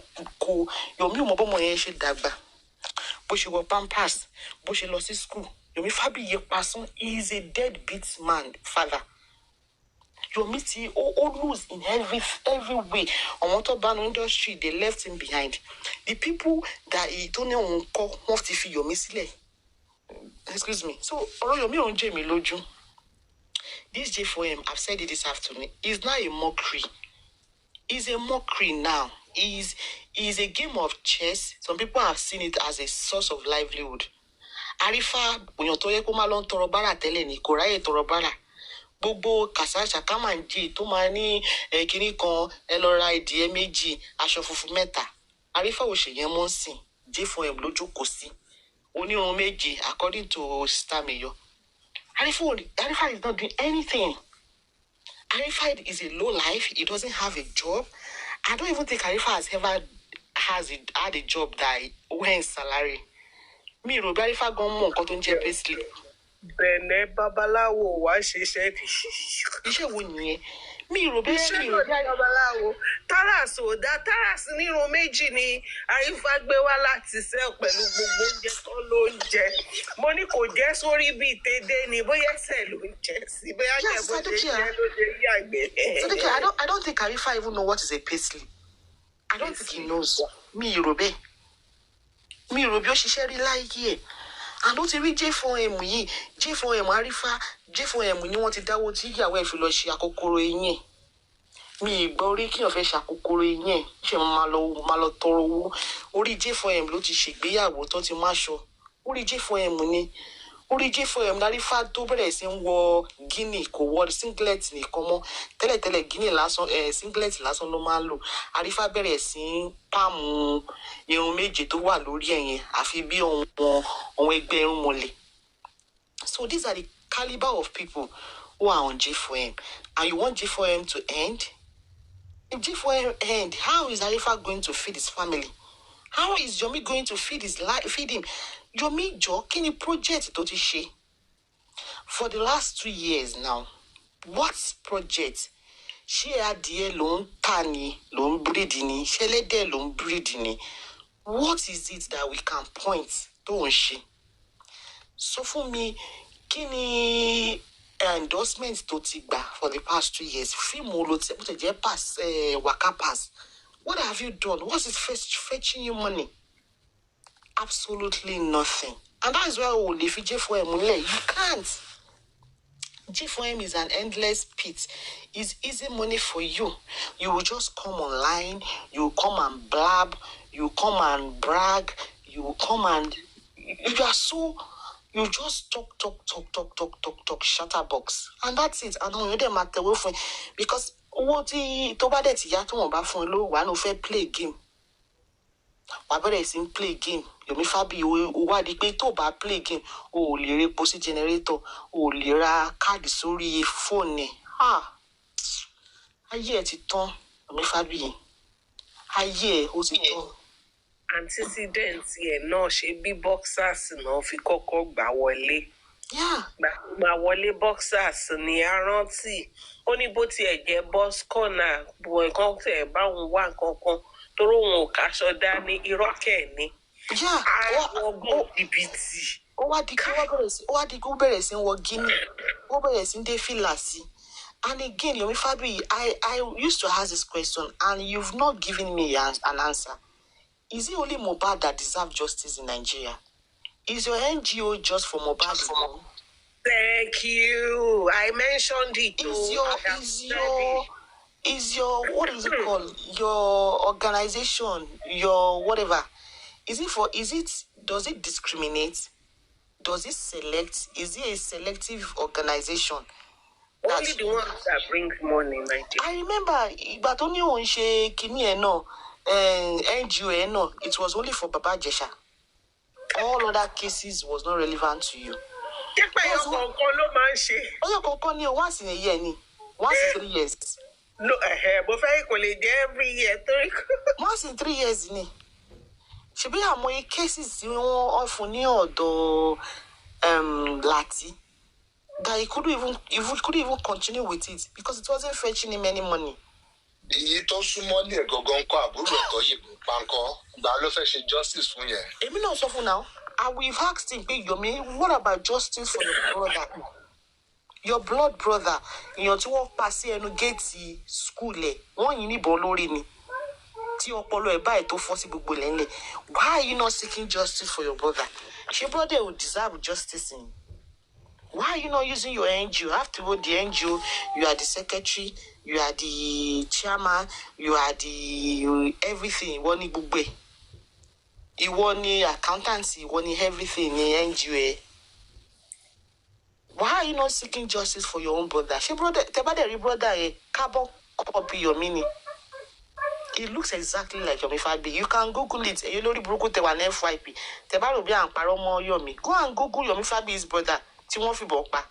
Speaker 5: Yomi ò mọ bọ́mọ yẹn ṣe dàgbà bó ṣe wọ pampers bó ṣe lọ sí school Yomi Fabiyi Pasun is a deadbeat man father. Yomi ti ó lose in every way àwọn tó bá ní industry they left him behind the people that tó ní òun kọ́ wọ́n ti fi Yomi sílẹ̀ excuse me so ọ̀rọ̀ Yomi ò ń jẹ́ mi lójú. This J4M, I've said it this afternoon, is now a mockery. It's a mockery now. It's a game of chess. Some people have seen it as a source of livelihood. Arifa, òyàn tó yẹ kó máa lọ ń tọrọ bárà tẹ́lẹ̀ ni kò ráyè tọrọ bárà. Gbogbo kàsáṣà ká máa ń jì tó máa ní kinní kan ẹ lọ ra ìdíyẹ méjì aṣọ funfun mẹ́ta. Arifa ò ṣèyẹn mọ́ sìn J4M ló jókòó sí. Onírun méjì according to Sister Mayor. Arifa is not doing anything. Arifa is a low life. He doesn't have a job. I don't even think Arifa has ever had a job that went salary. Mi ro bí Arifa gan mọ nǹkan tó ń jẹ́ payslip.
Speaker 2: Bẹ̀nẹ̀ babaláwo wá ṣiṣẹ́ bí.
Speaker 5: Iṣẹ́ wo nìyẹn? Mi ro bí
Speaker 2: babaláwo. Taras ò dá Taras nírun méjì ni Arifa gbé wá láti sẹ́ pẹ̀lú gbogbo oúnjẹ tó ló ń jẹ. Mo ní kò jẹ́ sórí bíi tèdè ni bóyá ẹsẹ̀ ló ń jẹ sí bóyá jẹ́ bó ṣe jẹ́ ló ṣe yí àgbẹ̀.
Speaker 5: I don't think Arifa even know what is a payslip. I don't think he knows. Mi ro bí ó ṣiṣẹ́ rí láyé ẹ̀. Àló ti rí J4M yìí J4M Arifa J4M ni wọ́n ti dáwọ́ tí ìyàwó ẹ̀ fi lọ ṣe àkókòrò eyín ẹ̀. Mi gbọ́ orí kí wọ́n fẹ́ ṣe àkókòrò eyín ẹ̀ ṣe máa lọ tọrọ owó orí J4M ló ti ṣègbéyàwó tó ti máṣọ orí J4M ni orí J4M Arifa tó bẹ̀rẹ̀ sí ń wọ Guinea kò wọ singlet nìkan mọ́ tẹ́lẹ̀tẹ́lẹ̀ Guinea lásán singlet lásán ló máa ń lò Arifa bẹ̀rẹ̀ sí ń pàmù irun méje tó wà lórí ẹ̀yẹn àfi bí àwọn ẹgbẹ́ irun mọ̀lẹ̀. So these are the caliber of people who are on J4M and you want J4M to end? If J4M end, how is Arifa going to feed his family? How is Yomi going to feed him? Yomi jọ kí ni project tó ti ṣe? For the last 2 years now, what project? Ṣé adìẹ ló ń tà ni, ló ń breed ni, ṣé ẹlẹ́dẹ̀ ló ń breed ni? What is it that we can point tó ń ṣe? Sọ fún mi, kí ni endorsement tó ti gbà for the past 2 years? Fíìmù ló ti jẹ́ pass, waka pass. What have you done? What is fetching you money? Absolutely nothing. And that is why we leave J4M. You can't. J4M is an endless pit. It's easy money for you. You will just come online, you come and blab, you come and brag, you come and you just talk, chatterbox. And that's it. And you don't matter with because what the tobade ti ya to won ba fun lo wa no fẹ́ play game. Wa bẹ̀rẹ̀ sí play game. Yomi Fabiyi ó wá di pé tó bá play game o lè re epo sí generator o lè ra káàdì sórí fóònù ayé ẹ ti tán Yomi Fabiyi ayé ẹ ó ti tán.
Speaker 2: Antecedent ẹ̀ náà ṣe bí boxers náà fi kọ́kọ́ gbà wọlé. Gbà wọlé boxers ni a rántí ó ní bó tiẹ̀ jẹ́ boss corner bọ̀ nǹkan tẹ̀ báwọn wá nǹkan kan toró wọn ò káṣọ dání irọ́ kẹ̀ ni. Àwọn jìbìtì.
Speaker 5: Ó wá di kó bẹ̀rẹ̀ sí wọ Guinea ó bẹ̀rẹ̀ sí dé fìlà sí And again, Yomi Fabi, I used to ask this question, and you've not given me an answer. Is it only Mohbad that deserves justice in Nigeria? Is your NGO just for Mohbad?
Speaker 2: Thank you. I mentioned it.
Speaker 5: Is your what is it called? Your organization, your whatever. Does it discriminate? Does it select? Is it a selective organization?
Speaker 2: Only the ones that brings money, my dear.
Speaker 5: I remember, but only on NGO, it was only for Baba Jesha. All other cases was not relevant to you. Once in a year, once in 3 years.
Speaker 2: No, but every year.
Speaker 5: Once in 3 years, should be more cases often the Lati that he couldn't even continue with it because it wasn't fetching him any money.
Speaker 1: Justice
Speaker 5: now. And we've asked him, Yomi, what about justice for your brother? Your blood brother, in your 12 pass and get school, one you need bolori. Why are you not seeking justice for your brother? Your brother will deserve justice. Why are you not using your NGO? After all, the NGO, you are the secretary, you are the chairman, you are the everything. You want the accountancy, you want everything in NGO. Why are you not seeking justice for your own brother? Your brother, a carbon copy your meaning. It looks exactly like Yomi Fabi. You can Google it. You know the Brooklyn Tewan FYP. Tebarobi and Paromo Yomi. Go and Google Yomi Fabi's brother. Timonfi Bokpa.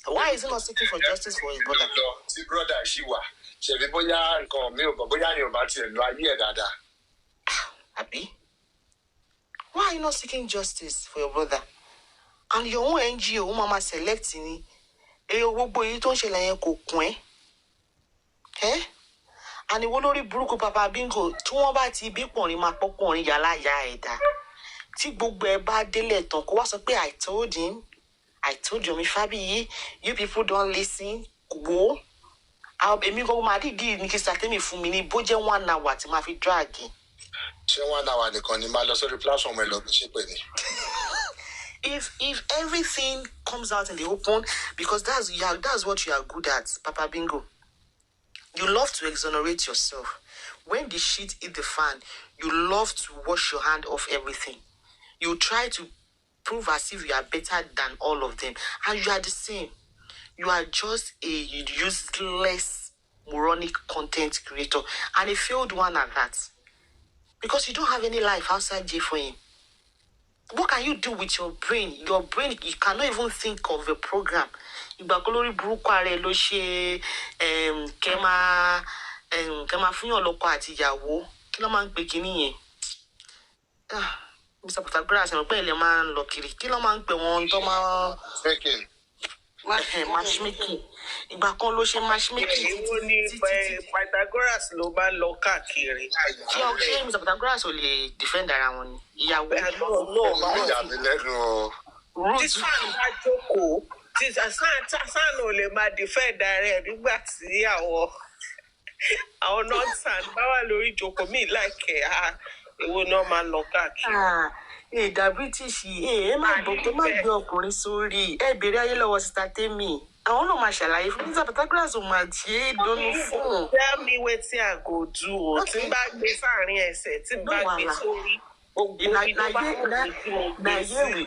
Speaker 5: Why is he not seeking for justice for his brother?
Speaker 1: The brother Shiwa. Shebiboya and Komio, Boya Yobati and Loya Dada.
Speaker 5: Abi? Why are you not seeking justice for your brother? And your own NGO, Mama selecting eh? And the Wolori Bruku Papa Bingo, 2 about TB Pony, my popcorn, Yala Yaida. Tibugbe bad deleton, I told him, I told you, Fabi, you people don't listen, go. I'll be me go, my did Nikki me for me, Boja 1 hour to my feet dragging.
Speaker 1: 1 hour, the Conimalo, so the platform will look cheap.
Speaker 5: If everything comes out in the open, because that's what you are good at, Papa Bingo. You love to exonerate yourself. When the shit hit the fan, you love to wash your hand off everything. You try to prove as if you are better than all of them. And you are the same. You are just a useless, moronic content creator. And a failed one at that. Because you don't have any life outside J for him. What can you do with your brain? Your brain, you cannot even think of a program. Ìgbàgbọ́lórí burúkú ààrẹ ló ṣe kẹ́mà fún yàn lọ́kọ àti ìyàwó. Kí ló máa ń pè kíní yẹn? Mr. Pythagoras and Benevolence máa ń lọ kiri. Kí ló máa ń pè wọ́n tó máa matchmaking. Ìgbà kan ló ṣe matchmaking.
Speaker 2: Ìwọ ni Pythagoras ló bá lọ káàkiri.
Speaker 5: Ṣé Mr. Pythagoras ò lè defend ara wọn ni? Ìyàwó.
Speaker 2: This fan bá jókòó. San ò lè máa defend rẹ̀ nígbà tí àwọn nonsense bá wà lórí ìjókòó mi láìkẹ́ èwo náà máa lọ káàkiri.
Speaker 5: Èdè British ẹ má gbé ọkùnrin sórí ẹ bèrè ayé lọ́wọ́ síta tèmi àwọn náà máa ṣàlàyé fún Mr. Pythagoras ò máa ṣe é dónú fún.
Speaker 2: Tell me wetin I go do o tí n bá gbé sáàrin ẹsẹ̀ tí n bá gbé sórí.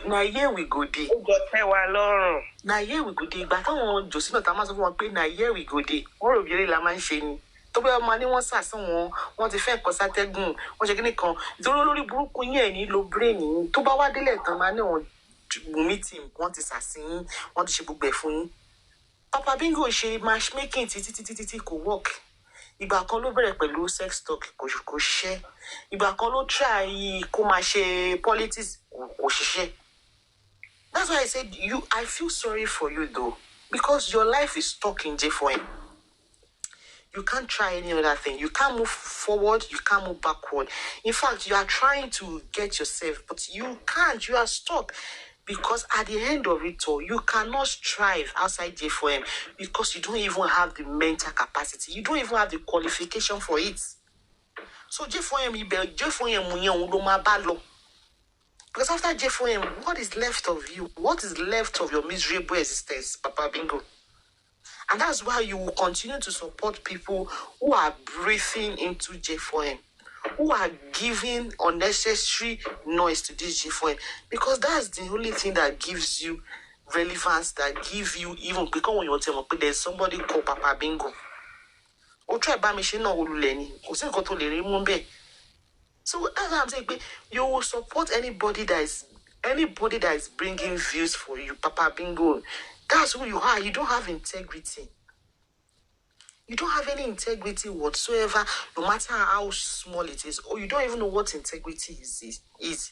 Speaker 5: Na here we go dey.
Speaker 2: Ó jọ tẹ́ wa lọ́rùn.
Speaker 5: Na here we go dey. Ìgbà táwọn jòsí náà tá máa sọ fún wọn pé na here we go dey. Wọ́n rò bí eré la máa ń ṣe ni. Tó bá ọmọ ní wọ́n sàsán wọ́n ti fẹ́ nǹkan sátẹ́gùn, wọ́n ṣe kíní kan. Ìdúró lórí burúkú yẹn ní lo brain yín. Tó bá wá délẹ̀ tán máa ní wọn meeting, wọ́n ti sàsín, wọ́n ti ṣe gbogbo ẹ̀ fún yín. Papa Bingo ṣe matchmaking títí kò work. Ìgbà kan ló bẹ̀rẹ̀ pẹ̀lú sex talk kò ṣiṣẹ́. Ìgbà kan ló try kó máa ṣe politics kò ṣiṣẹ́. That's why I said I feel sorry for you though, because your life is stuck in J4M. You can't try any other thing. You can't move forward, you can't move backward. In fact, you are trying to get yourself, but you can't. You are stuck. Because at the end of it all, you cannot strive outside J4M because you don't even have the mental capacity. You don't even have the qualification for it. So J4M, because after J4M, what is left of you? What is left of your miserable existence, Papa Bingo? And that's why you will continue to support people who are breathing into J4M, who are giving unnecessary noise to this J4M, because that's the only thing that gives you relevance, that gives you even, because when you tell me there's somebody called Papa Bingo. So that's what I'm saying. You will support anybody that is bringing views for you, Papa Bingo. That's who you are. You don't have integrity. You don't have any integrity whatsoever, no matter how small it is, or you don't even know what integrity is.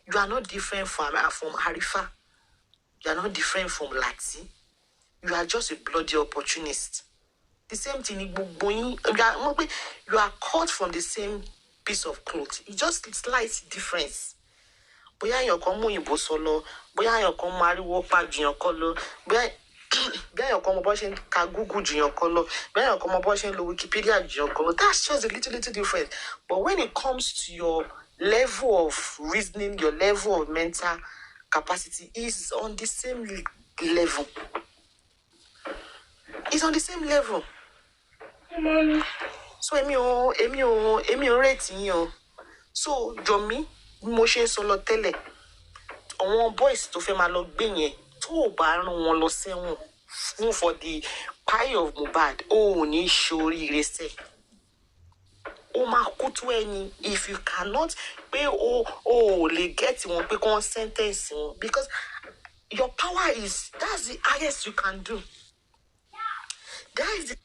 Speaker 5: You are not different from Harifa. You are not different from Lati. You are just a bloody opportunist. The same thing, you are cut from the same piece of cloth. It's just a slight difference. Boya yon kon mu yinbo solo, boya yon kon mariwo pa jiyan kolo, boya yon kon mo bo se ka Google jiyan kolo, boya yon kon mo bo se lo Wikipedia jiyan kolo. That's just a little different. But when it comes to your level of reasoning, your level of mental capacity is on the same level. It's on the same level. So emi o rate yin. So Jomi mo ṣe solo tẹ́lẹ̀, àwọn boys tó fẹ́ máa lọ gbé yẹn tó bá rán wọn lọ sẹ́wọ̀n fún for the pie of Mohbad ó ní ṣoríire ṣe. Ó máa kú tó ẹni if you cannot pé o lè get wọn pé kàn sentence wọn, because your power is, that's the highest you can do. That is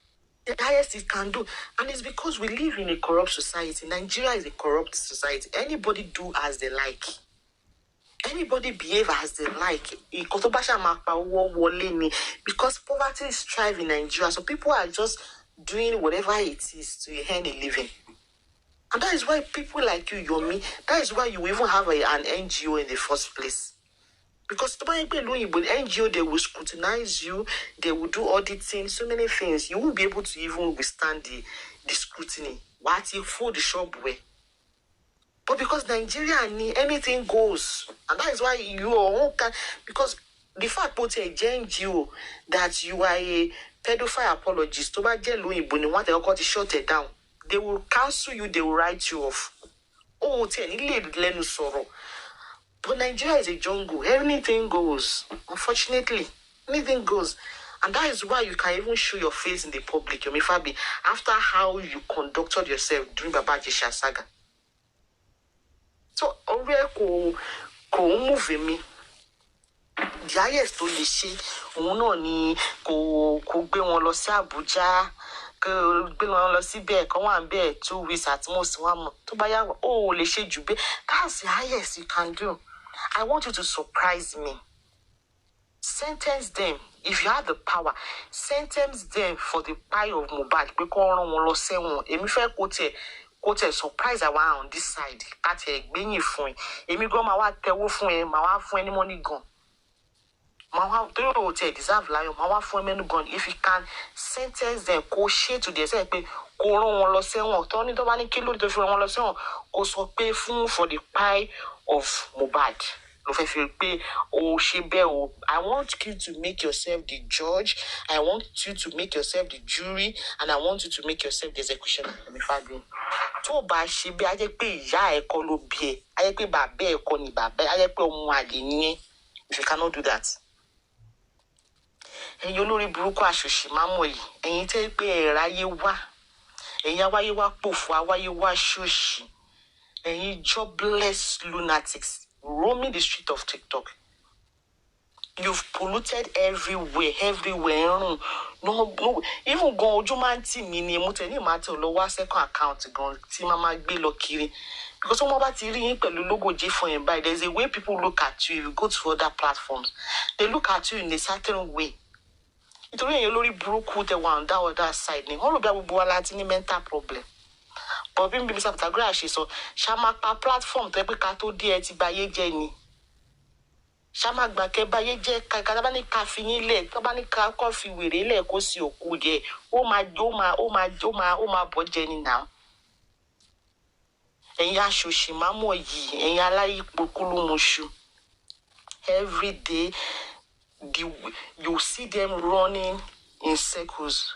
Speaker 5: the highest it can do. And it's because we live in a corrupt society. Nigeria is a corrupt society. Anybody do as they like. Anybody behave as they like. Because poverty is thriving in Nigeria. So people are just doing whatever it is to earn a living. And that is why people like you, Yomi, that is why you even have an NGO in the first place. Because the NGO, they will scrutinize you, they will do auditing, so many things. You won't be able to even withstand the scrutiny. What you for the shop way? But because Nigeria, anything goes. And that is why you can, because the fact that NGO that you are a pedophile apologist, to shut it down. They will cancel you, they will write you off. Oh, sorrow. But Nigeria is a jungle. Anything goes. Unfortunately, anything goes. And that is why you can even show your face in the public, Yomi Fabi, after how you conducted yourself during Baba Jesha saga. So, already ko move me. The highest to the she, ni ko gbe won lọ sí Abuja, ko gbe won lọ síbẹ̀, ko wà ńbẹ̀ 2 weeks at most 1 month. To bá yá, lè ṣe jù bẹ́ẹ̀. That's the highest you can do. I want you to surprise me. Sentence them. If you have the power, sentence them for the pie of Mohbad. Emi fẹ́ kó surprise àwa on this side. Ká tiẹ̀ gbéyìn fún ẹ. Èmi gan máa wá tẹwó fún ẹ, máa wá fún ẹ ní money gun. Máa wá tó deserve lion, máa wá fún ẹ money gun. If you can sentence them, kó ṣe to the say pé kó rán wọn lọ sẹ́wọ̀n. Tó ní tó bá ní kí lóde tó fi rán wọn lọ sẹ́wọ̀n, kó sọ pé fún for the pie of Mohbad. I want you to make yourself the judge. I want you to make yourself the jury, and I want you to make yourself the executioner. Tó bá ṣe bí a jẹ́ pé ìyá ẹ̀ kọ́ ló bí ẹ, a jẹ́ pé bàbá ẹ̀ kọ́ ni bàbá ẹ̀, a jẹ́ pé ọmọ àlè ni ẹ́. If you cannot do that, ẹ̀yin olórí burúkú àṣòṣì máa mọ̀ yìí, ẹ̀yin tẹ́ pé ẹ̀rọ ayé wá, ẹ̀yin awáyé wá pòfò, awáyé wá ṣòṣì, ẹ̀yin jobless lunatics roaming the street of TikTok. You've polluted everywhere. No, even go Ojumanti mini muteni mate lower second account gone Timama Gbelo Kiri. Because some about the logo J for him by there's a way people look at you. If you go to other platforms, they look at you in a certain way. It's really a lorry broke who the one that other side. All of that will be a mental problem. But being Pythagoras, so Shamaka platform to be kato DT by Jenny. Shama gba ke ba ye je ka ba ni ka fi yin le, to ba ni ka ko fi were le ko si oku je. O ma bo je ni now. Enya shoshi mamo yi, enya la ipokulu mushu. Every day you see them running in circles.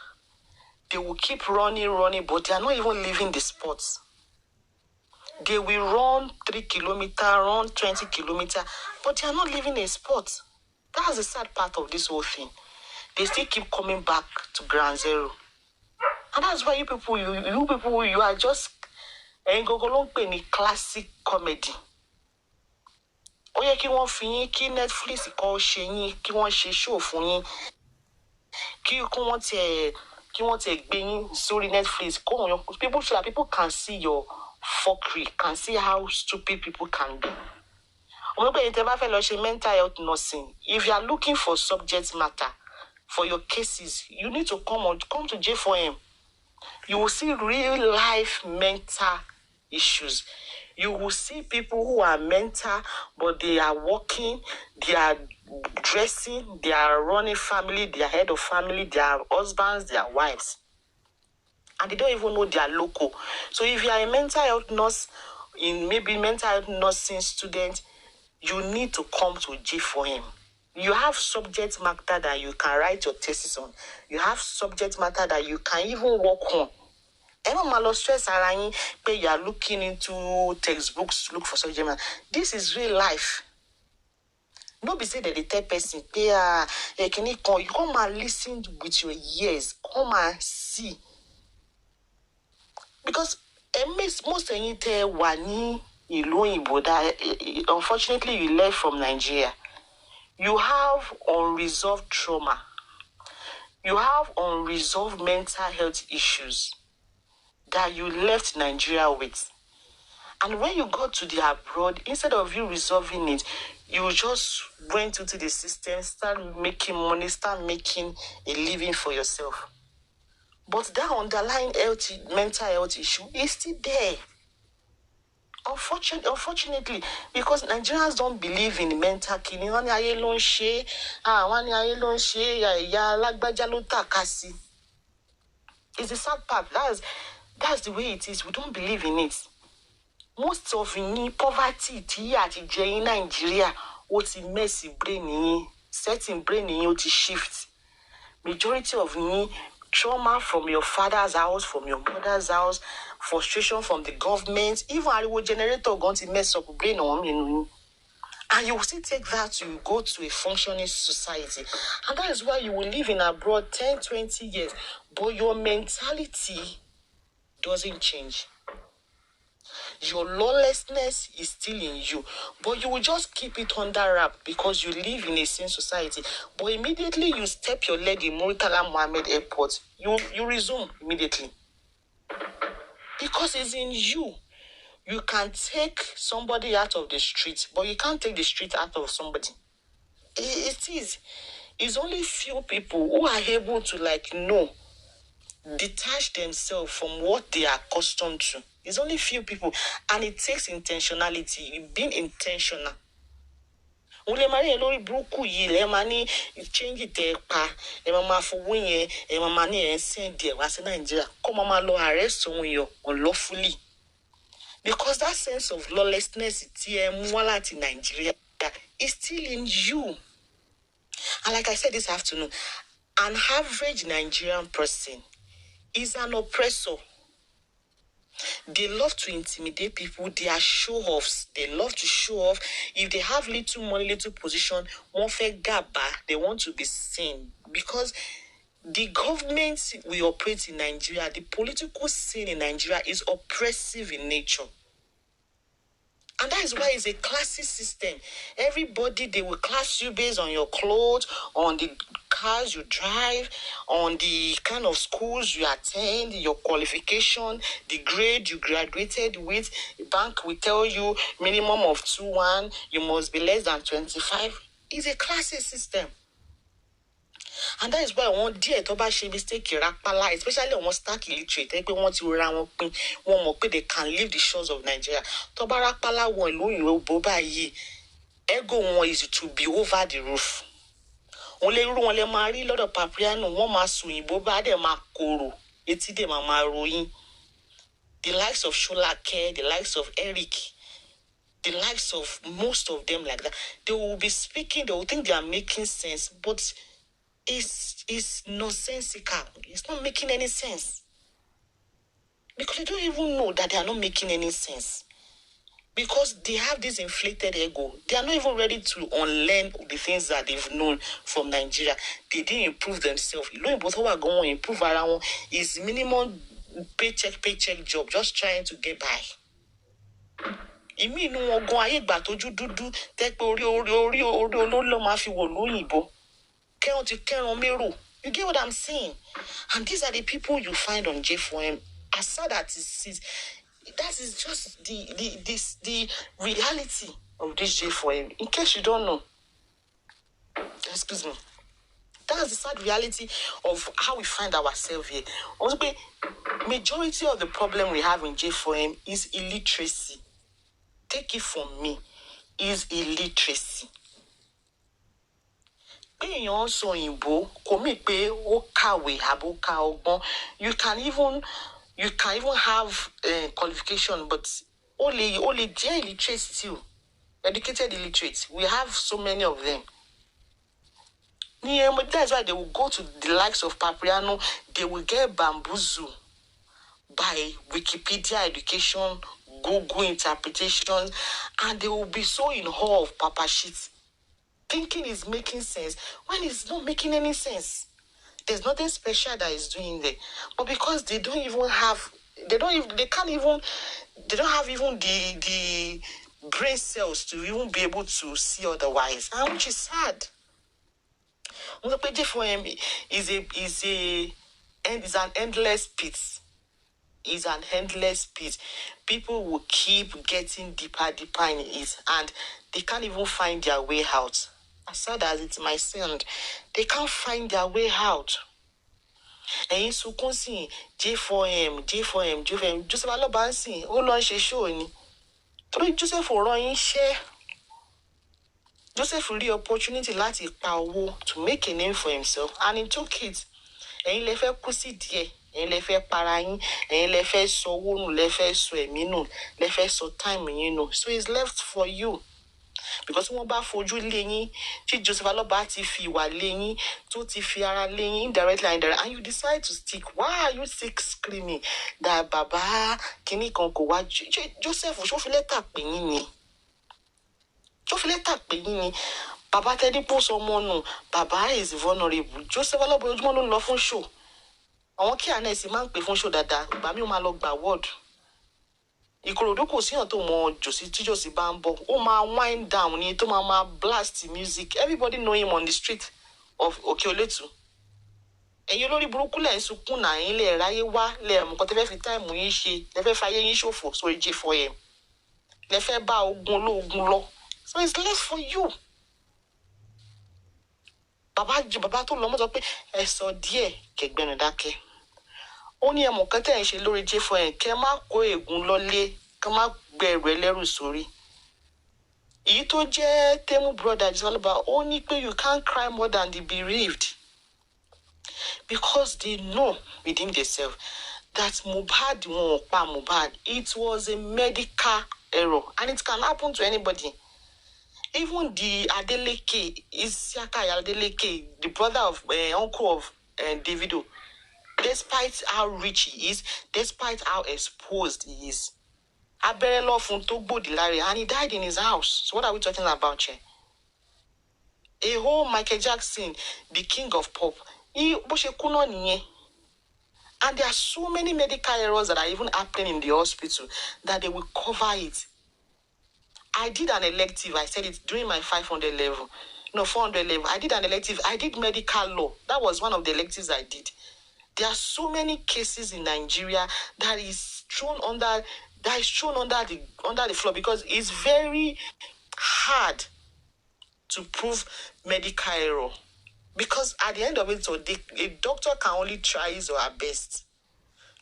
Speaker 5: They will keep running, but they are not even leaving the spots. They will run 3 kilometers, run 20 kilometers, but they are not leaving a spot. That's the sad part of this whole thing. They still keep coming back to ground zero. And that's why you people, you are just a classic comedy. Oye ki wọ́n fi yín kí Netflix kó ṣe yín kí wọ́n ṣe show fún yín kí wọ́n ti gbé yín sórí Netflix people so that people can see your fuckery, can see how stupid people can be. Mental health nursing. If you are looking for subject matter for your cases, you need to come to J4M. You will see real life mental issues. You will see people who are mental, but they are working, they are dressing, they are running family, they are head of family, they are husbands, they are wives. And they don't even know they are local. So if you are a mental health nurse, maybe mental health nursing student, you need to come to J4M. You have subject matter that you can write your thesis on. You have subject matter that you can even work on. Stress you are looking into textbooks to look for subject matter. This is real life. Not be say that the third person, you come and listen with your ears, come and see. Because most unfortunately you left from Nigeria. You have unresolved trauma. You have unresolved mental health issues that you left Nigeria with. And when you got to the abroad, instead of you resolving it, you just went into the system, start making money, start making a living for yourself. But that underlying mental health issue is still there. Unfortunately, because Nigerians don't believe in mental killing. It's the sad part. That's the way it is. We don't believe in it. Most of the poverty in Nigeria, what's in messy brain, setting brain to shift. Majority of trauma from your father's house, from your mother's house, frustration from the government, even a generator going to mess up brain on. And you will still take that to go to a functioning society. And that is why you will live in abroad 10, 20 years. But your mentality doesn't change. Your lawlessness is still in you. But you will just keep it under wrap because you live in a sane society. But immediately you step your leg in Muritala Mohammed Airport, you resume immediately. Because it's in you. You can take somebody out of the street, but you can't take the street out of somebody. It is. It's only few people who are able to detach themselves from what they are accustomed to. It's only few people, and it takes intentionality, being intentional. Change it unlawfully. Because that sense of lawlessness in Nigeria is still in you. And like I said this afternoon, an average Nigerian person is an oppressor. They love to intimidate people. They are show-offs. They love to show off. If they have little money, little position, they want to be seen. Because the government we operate in Nigeria, the political scene in Nigeria is oppressive in nature. And that is why it's a classist system. Everybody, they will class you based on your clothes, on the cars you drive, on the kind of schools you attend, your qualification, the grade you graduated with. The bank will tell you minimum of 2-1, you must be less than 25. It's a classist system. And that is why I want dear to buy mistake especially on stark illiterate. They want to run one more they can leave the shores of Nigeria. Tobarakpala won loan you boba ye. ego one is to be over the roof. Only one le marry lot of papriano, one mas swimbo bad ma koro, eti de mama roin. The likes of Sholake, the likes of Eric, the likes of most of them like that, they will be speaking, they will think they are making sense, but it's nonsensical. It's not making any sense. Because they don't even know that they are not making any sense. Because they have this inflated ego. They are not even ready to unlearn the things that they've known from Nigeria. They didn't improve themselves. You know, both who are going to improve around is minimum paycheck job, just trying to get by. Imi inú wọn gan ayé ìgbà tójú dúdú tẹ́ pé orí olóòlò máa fi wò lóyìnbó. Kẹ́hìn ti kẹ́ran mérò. You get what I'm saying? And these are the people you find on J4M. As sad as it is, that is just the reality of this J4M. In case you don't know, excuse me, that's the sad reality of how we find ourselves here. Also, majority of the problem we have in J4M is illiteracy. Take it from me, is illiteracy. You can even have qualification, but only illiterate still. Educated illiterates. We have so many of them. That's why they will go to the likes of Papriano, they will get bamboozled by Wikipedia education, Google interpretations, and they will be so in awe of Papa shit. Thinking is making sense when it's not making any sense. There's nothing special that is doing there. But because they don't have even the brain cells to even be able to see otherwise. And which is sad. J4M is an endless pit. Is an endless pit. People will keep getting deeper in it, and they can't even find their way out. As sad as it might sound, they can't find their way out. And in Sukunsi, J4M, Joseph Alobansi, ó lọ ṣe show ni. Torí Joseph ò rán yín ṣẹ́. Joseph really opportunity láti pa owó to make a name for himself, and he took it. Ẹ̀yin lẹ fẹ́ kú sí díẹ̀, ẹ̀yin lẹ fẹ́ para yín, ẹ̀yin lẹ fẹ́ sọ owó nù, lẹ fẹ́ sọ ẹ̀mí nù, lẹ fẹ́ sọ time yín nù. So it's left for you. Because wọ́n bá fojú lé yín, tí Joseph Aloba ti fi ìwà lé yín, tó ti fi ara lé yín indirectly, and you decide to stick. Why are you still screaming that Baba kìíní kan kò wá? Joseph ṣó fi lẹ́tà pè yín ni? Ṣó fi lẹ́tà pè yín ni? Baba tẹ́lí post ọmọ nù, Baba is vulnerable. Joseph Aloba ojúmọ́ ló ń lọ fún show. Àwọn kí àná ẹ̀sìn máa ń pè fún show dáadáa, ìgbà mi ò máa lọ gbà word. Ìkòròdú kò síyàn tó mọ Josi tí Josi bá ń bọ̀. Ó máa wind down ni tó máa blast music. Everybody know him on the street of Okeoletu. Ẹ̀yin olórí burúkú lẹ̀ ń sunkún náà yín lẹ̀ ráyé wá lẹ̀ mú nǹkan tẹ́ fẹ́ fi táìmù yín ṣe, lẹ fẹ́ fayé yín ṣòfò sórí J4M. Lẹ fẹ́ bá ogun ológun lọ. So it's left for you. Bàbá tó lọ mọ́ sọ pé ẹ sọ díẹ̀ kẹgbẹ́nu dákẹ́. Ó ní ẹmọ kan tẹ́ ń ṣe lórí J4M, kẹ́ má kó ègún lọ́lé, kẹ́ má gbẹ̀rù ẹlẹ́rù sórí. Èyí tó jẹ́ Temu brother Jalaba, ó ní pé you can't cry more than the bereaved. Because they know within themselves that Mohbad won't pa Mohbad. It was a medical error, and it can happen to anybody. Even the Adeleke, Isiaka Adeleke, the brother of uncle of Davido, despite how rich he is, despite how exposed he is, Aberelo Funtobo Dilare, and he died in his house. So what are we talking about here? A whole Michael Jackson, the king of pop, and there are so many medical errors that are even happening in the hospital that they will cover it. I did an elective, I said it during my 400 level. I did an elective. I did medical law. That was one of the electives I did. There are so many cases in Nigeria that is thrown under the floor because it's very hard to prove medical error. Because at the end of it, a doctor can only try his or her best.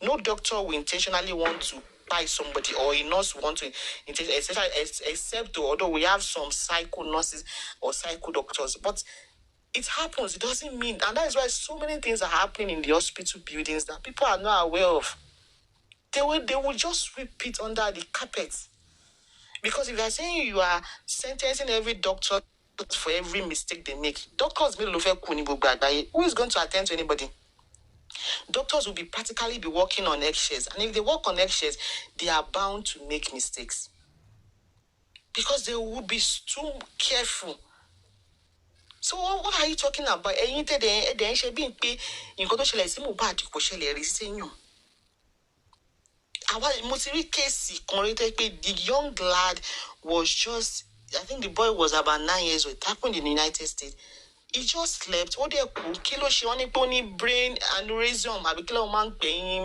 Speaker 5: No doctor will intentionally want to buy somebody or a nurse want to especially except although we have some psycho nurses or psycho doctors, but it happens. It doesn't mean, and that is why so many things are happening in the hospital buildings that people are not aware of. They will just sweep it under the carpet. Because if you are saying you are sentencing every doctor for every mistake they make, doctors who is going to attend to anybody? Doctors will practically be working on eggshells. And if they work on eggshells, they are bound to make mistakes. Because they will be too careful. So what are you talking about? The young lad was just, I think the boy was about 9 years old. It happened in the United States. He just slept. What they kilo she only brain aneurysm,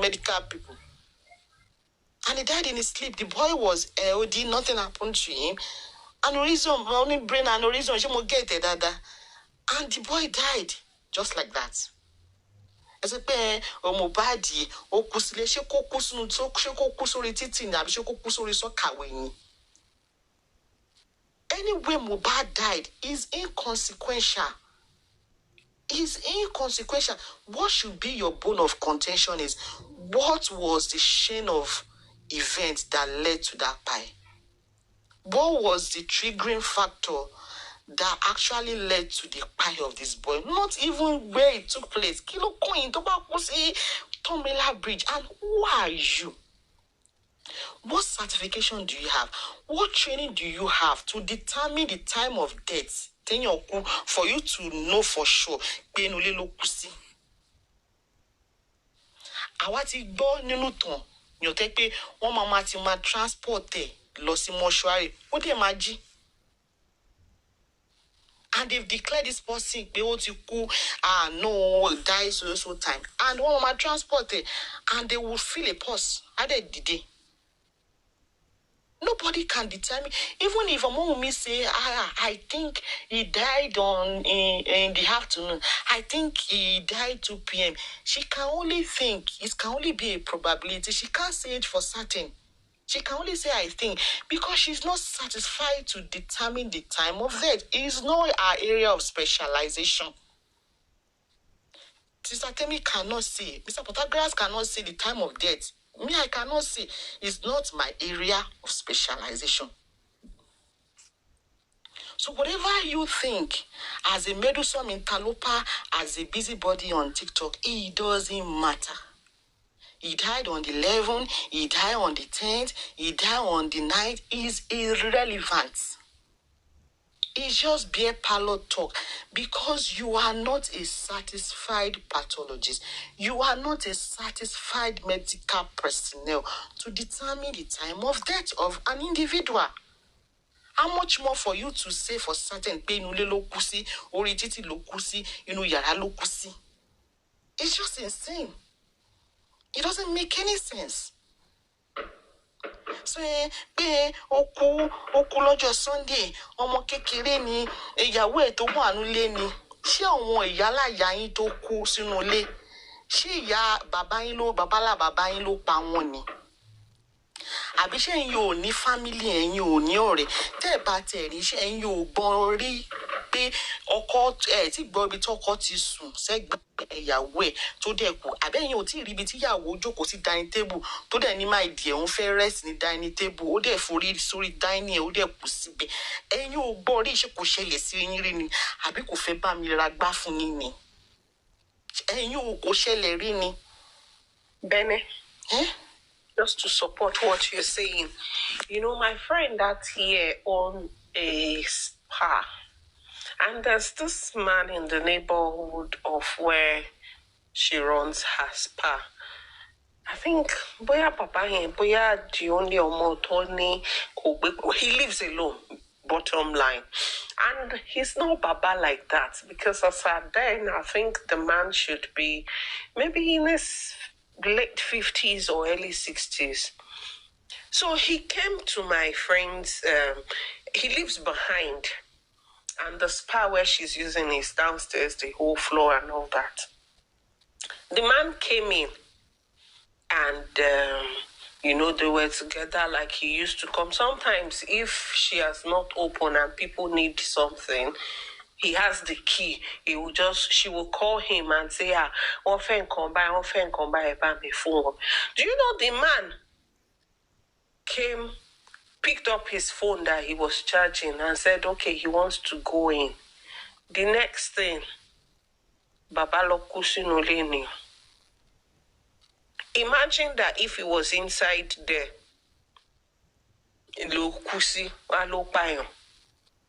Speaker 5: medical people. And he died in his sleep. The boy was LD, nothing happened to him. Aneurysm, only brain aneurysm, she will get it, dada. And the boy died just like that. As a pair, Mobadi, or Kusile, she kokusun, so kusuri titin, Abishoko kusuri so kawing. Anyway, Mobad died is inconsequential. Is inconsequential. What should be your bone of contention is what was the chain of events that led to that pie? What was the triggering factor that actually led to the pie of this boy? Not even where it took place. Kilo coin, Tomela Bridge. And who are you? What certification do you have? What training do you have to determine the time of death? For you to know for sure. Awati bo nínú ton, yo te pe wọ́n máa ti máa transport lọ sí mortuary. Ó dé máa jí. And they've declared this person pé ó ti kú, no, die so time. And wọ́n máa transport and they will feel a pulse. Ade. Nobody can determine. Even if a mom may say, I think he died in the afternoon. I think he died 2 p.m. She can only think. It can only be a probability. She can't say it for certain. She can only say, I think, because she's not satisfied to determine the time of death. It is not our area of specialization. Sister Temi cannot say. Mr. Pythagoras cannot say the time of death. Me, I cannot see. It's not my area of specialization. So whatever you think, as a meddlesome interloper, as a busybody on TikTok, it doesn't matter. He died on the 11th, he died on the 10th, he died on the 9th, is irrelevant. It's just bare parlor talk because you are not a satisfied pathologist. You are not a satisfied medical personnel to determine the time of death of an individual. How much more for you to say for certain pain lokusi or ititi lokusi, yara lokusi? It's just insane. It doesn't make any sense. So pé oku lọ́jọ́ Sunday ọmọ kékeré ni ìyàwó ẹ̀ tó wà nílé ni ṣé àwọn ìyálàyà yín tó kú sínú ilé ṣé ìyá bàbá yín ló pa wọ́n ni àbí ṣé ẹ̀yin ò ní family ẹ̀yin ò ní ọ̀rẹ́ tẹ́ ẹ bá tẹ̀ rí ṣé ẹ̀yin ò gbọ́n rí pé ọkọ ẹ̀ tí gbọ́ ibi tọ́kọ ti sùn sẹ́gbẹ̀ẹ́ ìyàwó ẹ̀ tó dẹ̀ kú àbí ẹ̀yin ò tí ì rí ibi tí ìyàwó jókòó sí dining table tó dẹ̀ ní máa dì ẹ̀hún fẹ́ rest ní dining table ó dẹ̀ forí sórí dining ẹ̀ ó dẹ̀ kú síbẹ̀ ẹ̀yin ò gbọ́ rí ṣé kò ṣẹlẹ̀ sí yín rí ni àbí kò fẹ́ bá mi ra gbá fún yín ni ẹ̀yin ò kò ṣẹlẹ̀ rí ni.
Speaker 2: Bene. Just to support what you're saying. My friend that's here on a spa. And there's this man in the neighborhood of where she runs her spa. I think boya papa boya the only Tony he lives alone, bottom line. And he's not baba like that because as at then I think the man should be maybe in his late 50s or early 60s. So he came to my friend's, he lives behind, and the spa where she's using is downstairs, the whole floor and all that. The man came in and You know, they were together like he used to come. Sometimes if she has not opened and people need something, he has the key. She will call him and say, often come by my phone. Do you know the man picked up his phone that he was charging and said, okay, he wants to go in. The next thing, Baba lo kú sínú ilé ni. Imagine that if he was inside there, lo kú sí, wá ló pààyàn.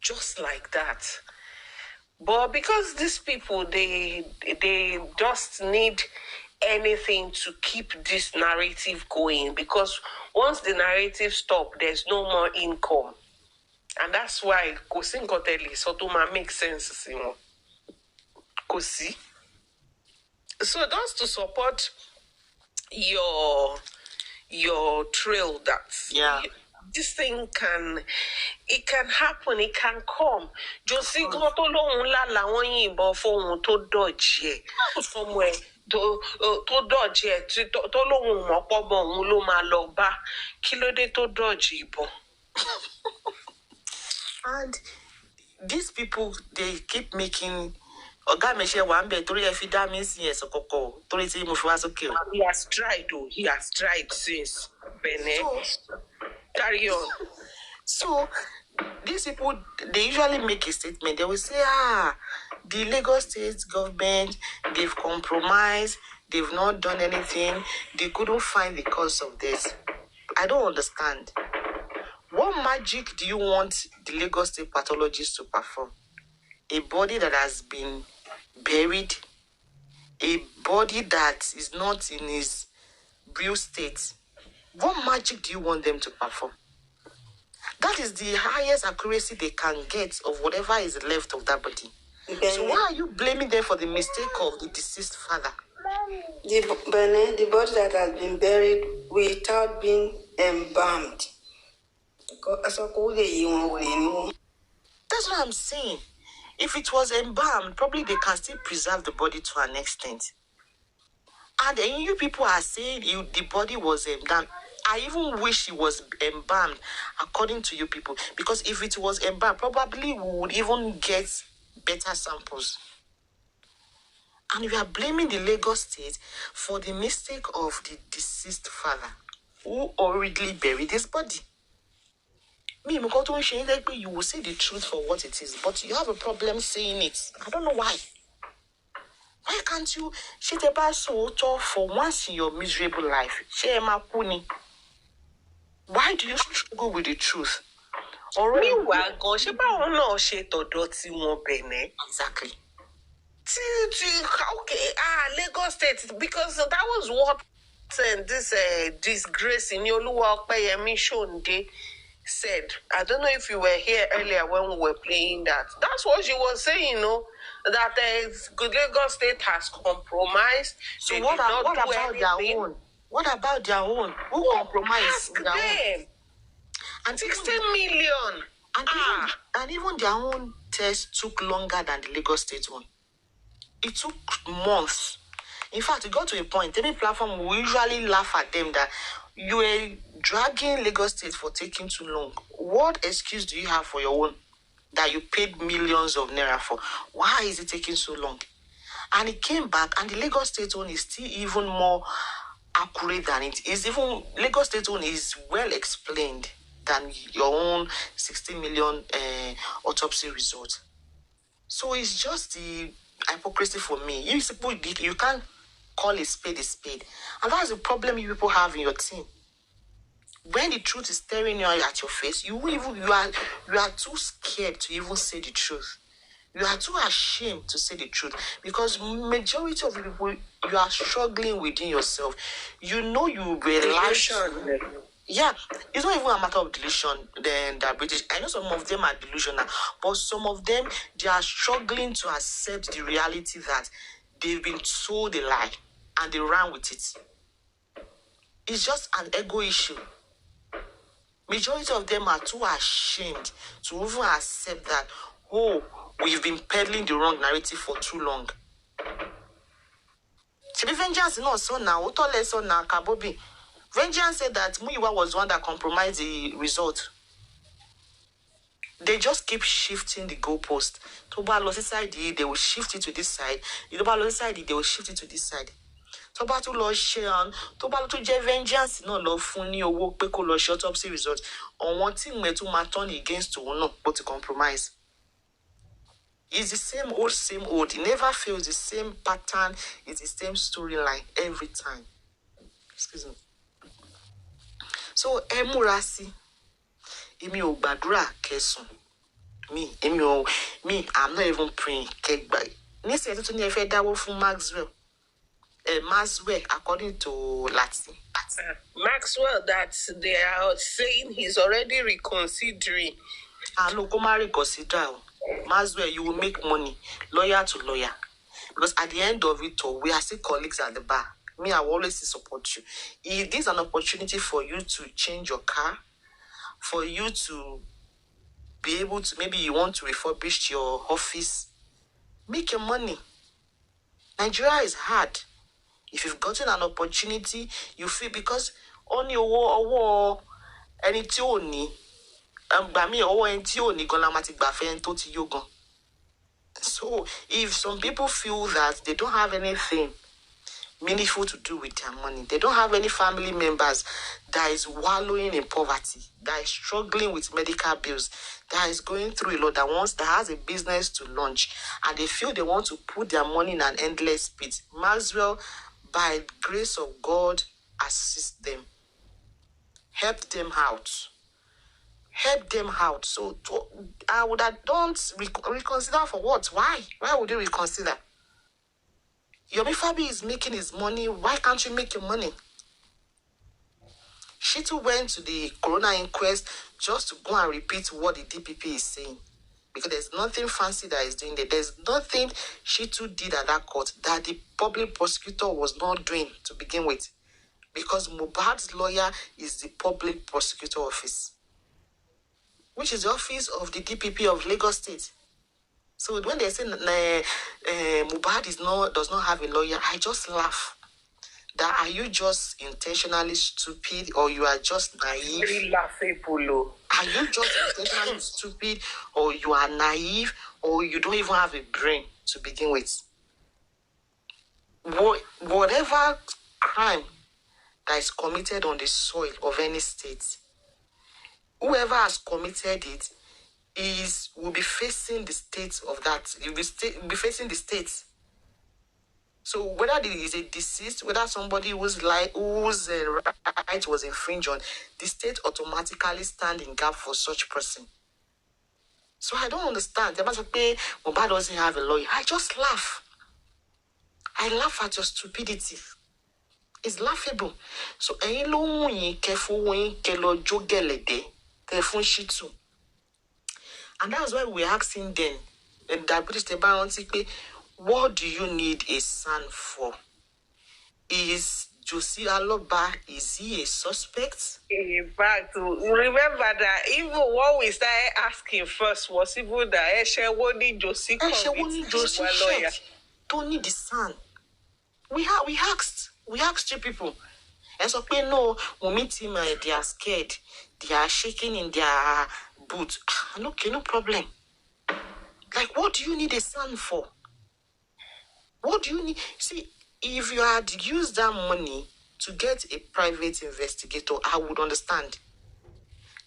Speaker 2: Just like that. But because these people, they just need anything to keep this narrative going, because once the narrative stops, there's no more income. And that's why Kosi Nkoteli Sotoma makes sense. Kosi. So just to support your trail that this thing can happen, it can come. Jossy got alone la lawon yinbon fohun to dodge somewhere to dodge to lohun mo po bo ohun lo ma lo ba kilode to dodge ibon.
Speaker 5: And these people, they keep making Oga Meshe Wambe Tori Efida means yes, Okoko, Tori Mushwasoke.
Speaker 2: He has tried, he has tried since Bene. Carry on.
Speaker 5: So these people, they usually make a statement. They will say, the Lagos State government, they've compromised, they've not done anything, they couldn't find the cause of this. I don't understand. What magic do you want the Lagos State pathologists to perform? A body that has been buried, a body that is not in his real state. What magic do you want them to perform? That is the highest accuracy they can get of whatever is left of that body. So why are you blaming them for the mistake of the deceased father?
Speaker 6: The body that has been buried without being embalmed. That's
Speaker 5: what I'm saying. If it was embalmed, probably they can still preserve the body to an extent. And then you people are saying the body was embalmed. I even wish it was embalmed, according to you people. Because if it was embalmed, probably we would even get better samples. And we are blaming the Lagos State for the mistake of the deceased father, who already buried his body. Me, you will say the truth for what it is, but you have a problem saying it. I don't know why. Why can't you shit about so for once in your miserable life? Why do you struggle with the truth?
Speaker 2: Meanwhile, exactly. Okay, Lagos State, because that was what this disgrace in Yoluwa Okpeyemi Shonde said. I don't know if you were here earlier when we were playing that. That's what she was saying, that Lagos State has compromised.
Speaker 5: So what about their own? What about their own? Who compromised?
Speaker 2: Ask them. And 16 million.
Speaker 5: And even their own test took longer than the Lagos State one. It took months. In fact, it got to a point. Every platform, we usually laugh at them that you were dragging Lagos State for taking too long. What excuse do you have for your own that you paid millions of naira for? Why is it taking so long? And it came back, and the Lagos State one is still even more accurate than it is. Even Lagos State one is well explained than your own 60 million autopsy result. So it's just the hypocrisy for me. You can't call a spade a spade. And that's the problem you people have in your team. When the truth is staring you at your face, you are too scared to even say the truth. You are too ashamed to say the truth, because majority of the people, you are struggling within yourself. You know you realize. Yeah, it's not even a matter of delusion. Then the British, I know some of them are delusional, but some of them, they are struggling to accept the reality that they've been told a lie and they ran with it. It's just an ego issue. Majority of them are too ashamed to even accept that, we've been peddling the wrong narrative for too long. Vengeance is not so now. Kabobi. Vengeance said that Muyiwa was the one that compromised the result. They just keep shifting the goalpost. Toba lost side, they will shift it to this side. Toba lost side, they will shift it to this side. Toba to lọ ṣe Toba to jẹ vengeance náà lọ fún ní owó pé kó lọ ṣe autopsy result. On one thing we to ma turn against òun náà but to compromise. It's the same old. It never fails. The same pattern. It's the same storyline every time. Excuse me. So emurasi. Emi ò gbàdúrà kẹsùn. Me, I'm not even praying. Nísìnyí tuntun ni ẹ fẹ́ dáwó fún Maxwell. Maxwell, according to Latin.
Speaker 2: Maxwell, that they are saying he's already reconsidering.
Speaker 5: No, come and reconsider. Maxwell, you will make money, lawyer to lawyer. Because at the end of it all, we are still colleagues at the bar. Me, I will always support you. If this is an opportunity for you to change your car, for you to be able to, maybe you want to refurbish your office, make your money. Nigeria is hard. If you've gotten an opportunity, you feel because only any tioni, so if some people feel that they don't have anything meaningful to do with their money, they don't have any family members that is wallowing in poverty, that is struggling with medical bills, that is going through a lot, that has a business to launch, and they feel they want to put their money in an endless pit, Maxwell, by the grace of God, assist them. Help them out. So I would have don't reconsider for what? Why? Why would you reconsider? Yomi Fabi is making his money. Why can't you make your money? She too went to the Corona inquest just to go and repeat what the DPP is saying. Because there's nothing fancy that is doing there. There's nothing she too did at that court that the public prosecutor was not doing to begin with. Because Mohbad's lawyer is the public prosecutor office, which is the office of the DPP of Lagos State. So when they say Mohbad does not have a lawyer, I just laugh. That are you just intentionally stupid or you are just naive?
Speaker 2: Very laughable.
Speaker 5: Are you just intentionally stupid or you are naive or you don't even have a brain to begin with? Whatever crime that is committed on the soil of any state, whoever has committed it will be facing the state of that. Will be facing the state. So whether there is a deceased, whether somebody whose right was infringed on, the state automatically stand in gap for such person. So I don't understand. The matter pay Mohbad doesn't have a lawyer. I just laugh. I laugh at your stupidity. It's laughable. So and that's why we're asking them, what do you need a son for? Is jossy aloba, is he a suspect?
Speaker 2: In fact, remember that even what we started asking first was even that jossy lawyer.
Speaker 5: Don't need the son. We asked you people. And so no, we meet him, they are scared. They are shaking in their boots. Okay, no problem. Like, what do you need a son for? What do you need? See, if you had used that money to get a private investigator, I would understand.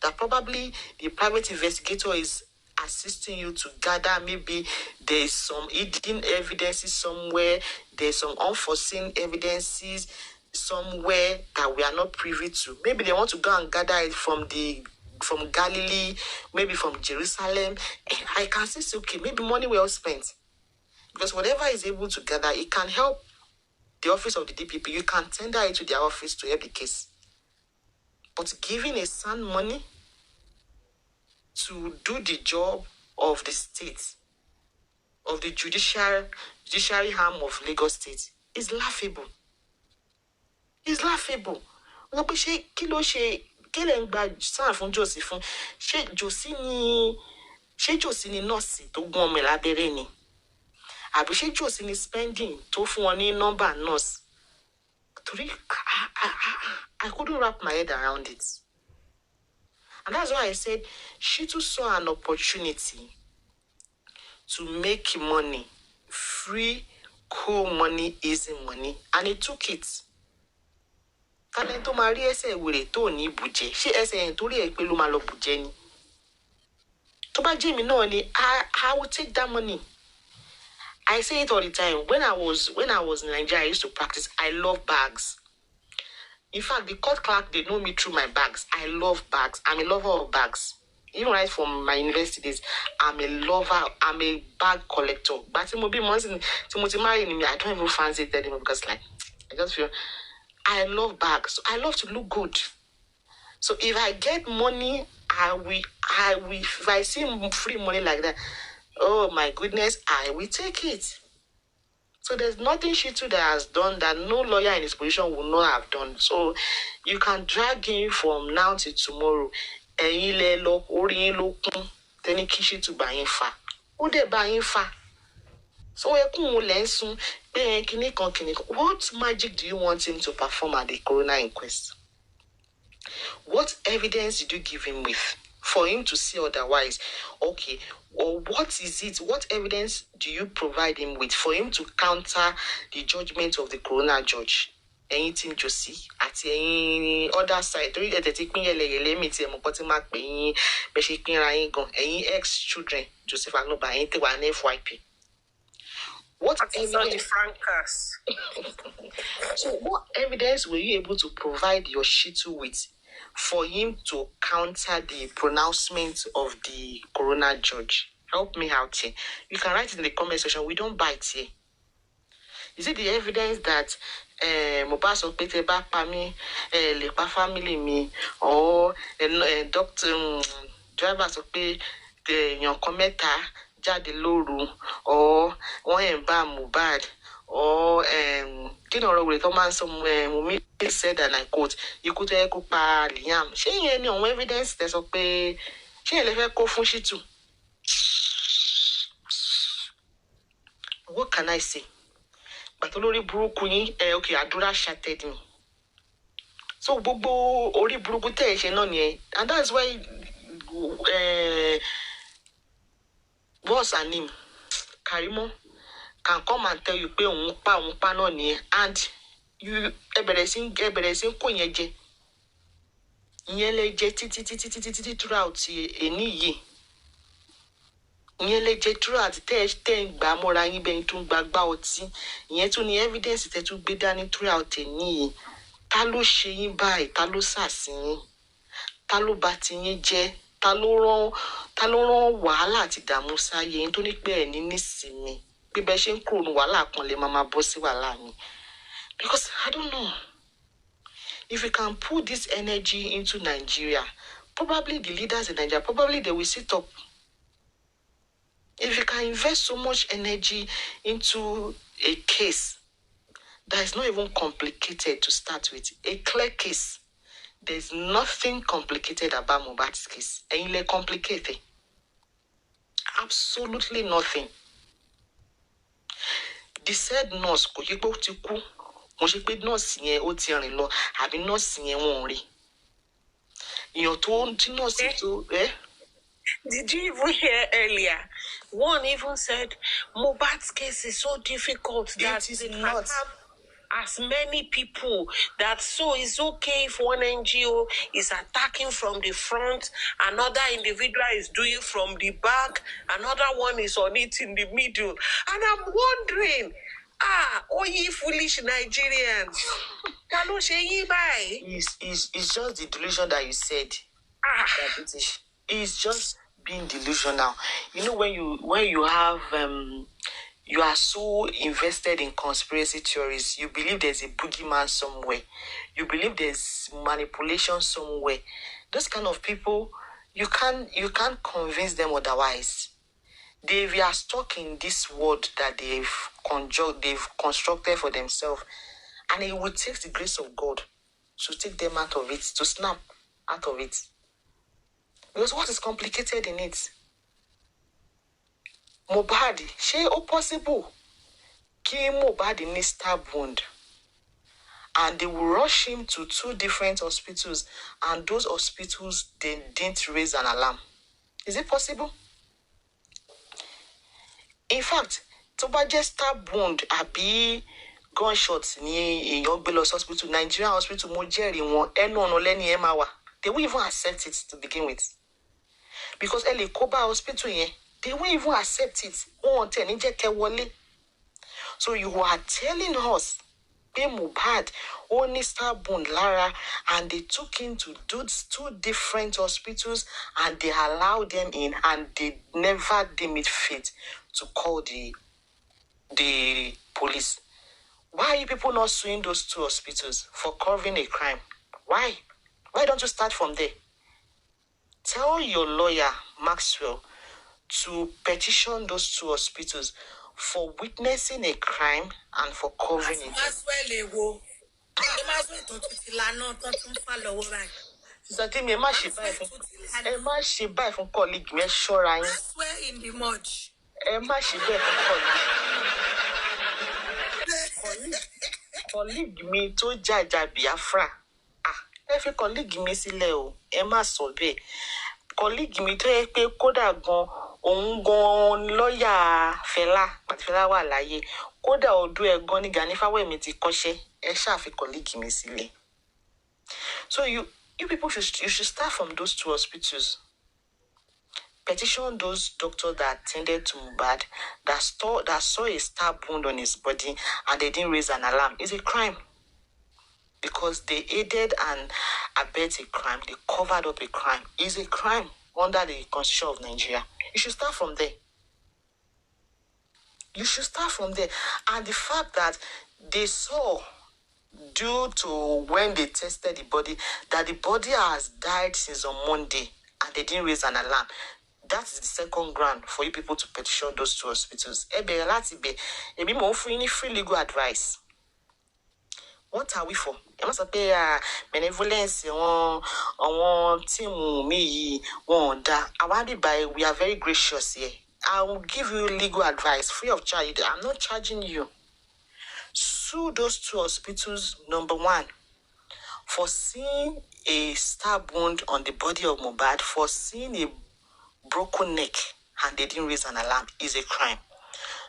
Speaker 5: That probably the private investigator is assisting you to gather, maybe there's some hidden evidences somewhere, there's some unforeseen evidences somewhere that we are not privy to. Maybe they want to go and gather it from Galilee, maybe from Jerusalem. I can say, okay, maybe money well spent. Because whatever is able to gather, it can help the office of the DPP. You can tender it to their office to help the case. But giving a son money to do the job of the state, of the judiciary arm of Lagos State, is laughable. It's laughable. Jossy nurse tó gún ọmọ lábẹ́rẹ́ ni. Àbí ṣé Jossy ni spending tó fún wọn ní number nurse. I couldn't wrap my head around it. And that's why I said she too saw an opportunity to make money, free, cool money, easy money, and he took it. Talento Maria say we to ni buje. She say torí ẹ pé ló máa lọ buje ni. Tó bá jẹ́ mi náà ni, I will take that money. I say it all the time. When I was in Nigeria, I used to practice. I love bags. In fact, the court clerk, they know me through my bags. I love bags. I'm a lover of bags. Even right from my university days, I'm a lover. I'm a bag collector. But I don't even fancy it anymore because, like, I just feel I love bags. I love to look good. So if I get money, I will. If I see free money like that, oh my goodness, I will take it. So there's nothing Shitu that has done that no lawyer in his position will not have done. So you can drag him from now till tomorrow. So what magic do you want him to perform at the coroner inquest? What evidence did you give him with for him to say otherwise? Okay, or what is it? What evidence do you provide him with for him to counter the judgment of the coroner judge? Anything jossy at any other side? Do you get ex-children, Joseph Anoba, anything one FYP? What evidence? So what evidence were you able to provide your Shitu with for him to counter the pronouncement of the coroner judge? Help me out here. You can write it in the comment section. We don't bite here. Is it the evidence that Mobaso Peteba Pami, Lepa family me, or doctor drivers of pay your commenter, Jadi Loru, or Mubad, or Mumi said, and I quote, you could echo pa Liam. She any evidence there's a pay. She never go for she too. What can I say? But Olori Burukuni, okay, Adura shattered me. So Bobo Ori Burukute, and that's why what's her name? Karimo can come and tell you pay unpa no ni, and you eberesin konyeje. Nyele je titi throughout eni yi. Nyele je throughout ten gba mora yin be tun gbagba oti. Yen tun ni evidence te tun gbe dani throughout eni yi. Ta ló ṣe yín báyìí, ta ló ṣàsìn, ta ló bà ti yín jẹ́, ta ló rán wàhálà àti ìdààmú sáyé yín tó ní pé ẹ̀ ní nísìmí. Bí bẹ́ẹ̀ ṣe ń kúrò ní wàhálà kan lè máa bọ́ sí wàhálà mi. Because I don't know. If we can put this energy into Nigeria, probably the leaders in Nigeria, probably they will sit up. If you can invest so much energy into a case that is not even complicated to start with, a clear case, there's nothing complicated about Mohbad's case. And it's complicated. Absolutely nothing. The said nurse, kò yẹ pé ó ti kú. Mo ṣe pé nurse yẹn ó ti rìn lọ, àbí nurse yẹn wọ́n rí. Èèyàn tó tí nurse tó
Speaker 2: Did you even hear earlier? One even said Mohbad's case is so difficult that
Speaker 5: is
Speaker 2: they
Speaker 5: not.
Speaker 2: can have as many people that so it's okay if one NGO is attacking from the front, another individual is doing from the back, another one is on it in the middle. And I'm wondering, you foolish Nigerians.
Speaker 5: It's just the delusion that you said. It's just being delusional. You know, when you have you are so invested in conspiracy theories, you believe there's a boogeyman somewhere, you believe there's manipulation somewhere. Those kind of people, you can't convince them otherwise. They are stuck in this world that they've constructed for themselves, and it will take the grace of God to take them out of it, to snap out of it. Because what is complicated in it? Mohbad, ṣé ó possible kí Mohbad ní stab wound and they will rush him to 2 different hospitals, and those hospitals, they didn't raise an alarm. Is it possible? In fact, tó bá jẹ́ stab wound àbí gunshots ní èèyàn gbé lọ hospital, Nigerian hospital, mo jẹ́rìí wọn, ẹnu ọ̀nà lẹ́ni ẹ máa wà. They won't even accept it to begin with. Because ẹ lè kó bá hospital yẹn, they won't even accept it. Wọ́n tẹ̀ ní jẹ́ kẹ́ wọlé. So you are telling us pé Mohbad only stab wound lára, and they took him to 2 different hospitals, and they allowed them in, and they never deemed it fit to call the police. Why are you people not suing those 2 hospitals for covering a crime? Why? Why don't you start from there? Tell your lawyer, Maxwell, to petition those 2 hospitals for witnessing a crime and for covering it. Sister Timi, ẹ má ṣe báyìí fún colleague mi, ẹ ṣọ́ra yín.
Speaker 3: In the mud.
Speaker 5: Ẹ má ṣe bẹ́ẹ̀ fún colleague mi tó jàjà Biafra. Ẹ fi colleague mi sílẹ̀ o, ẹ má sọ bẹ́ẹ̀. Colleague mi tó yẹ pé kódà gan òun gan lọ́yà Fẹlá, pàtí Fẹlá wà láyé, kódà ọdún ẹ̀ gan ní Gani Fáwẹ́mi ti kọ́ṣẹ́, ẹ ṣáà fi colleague mi sílẹ̀. So you people should start from those 2 hospitals. Petition those doctors that attended to Mohbad, that saw a stab wound on his body, and they didn't raise an alarm. It's a crime. Because they aided and abetted a crime. They covered up a crime. It's a crime under the Constitution of Nigeria. You should start from there. You should start from there. And the fact that they saw, due to when they tested the body, that the body has died since on Monday, and they didn't raise an alarm. That is the second ground for you people to petition those 2 hospitals. Ebi mo fún yín ní free legal advice. What are we for? Ẹ má sọ pé benevolence àwọn team mi yìí wọ́n dá. Àwa bí by, we are very gracious here. I will give you legal advice free of charge. I'm not charging you. Sue those 2 hospitals, number 1, for seeing a stab wound on the body of Mohbad, for seeing a broken neck, and they didn't raise an alarm, is a crime.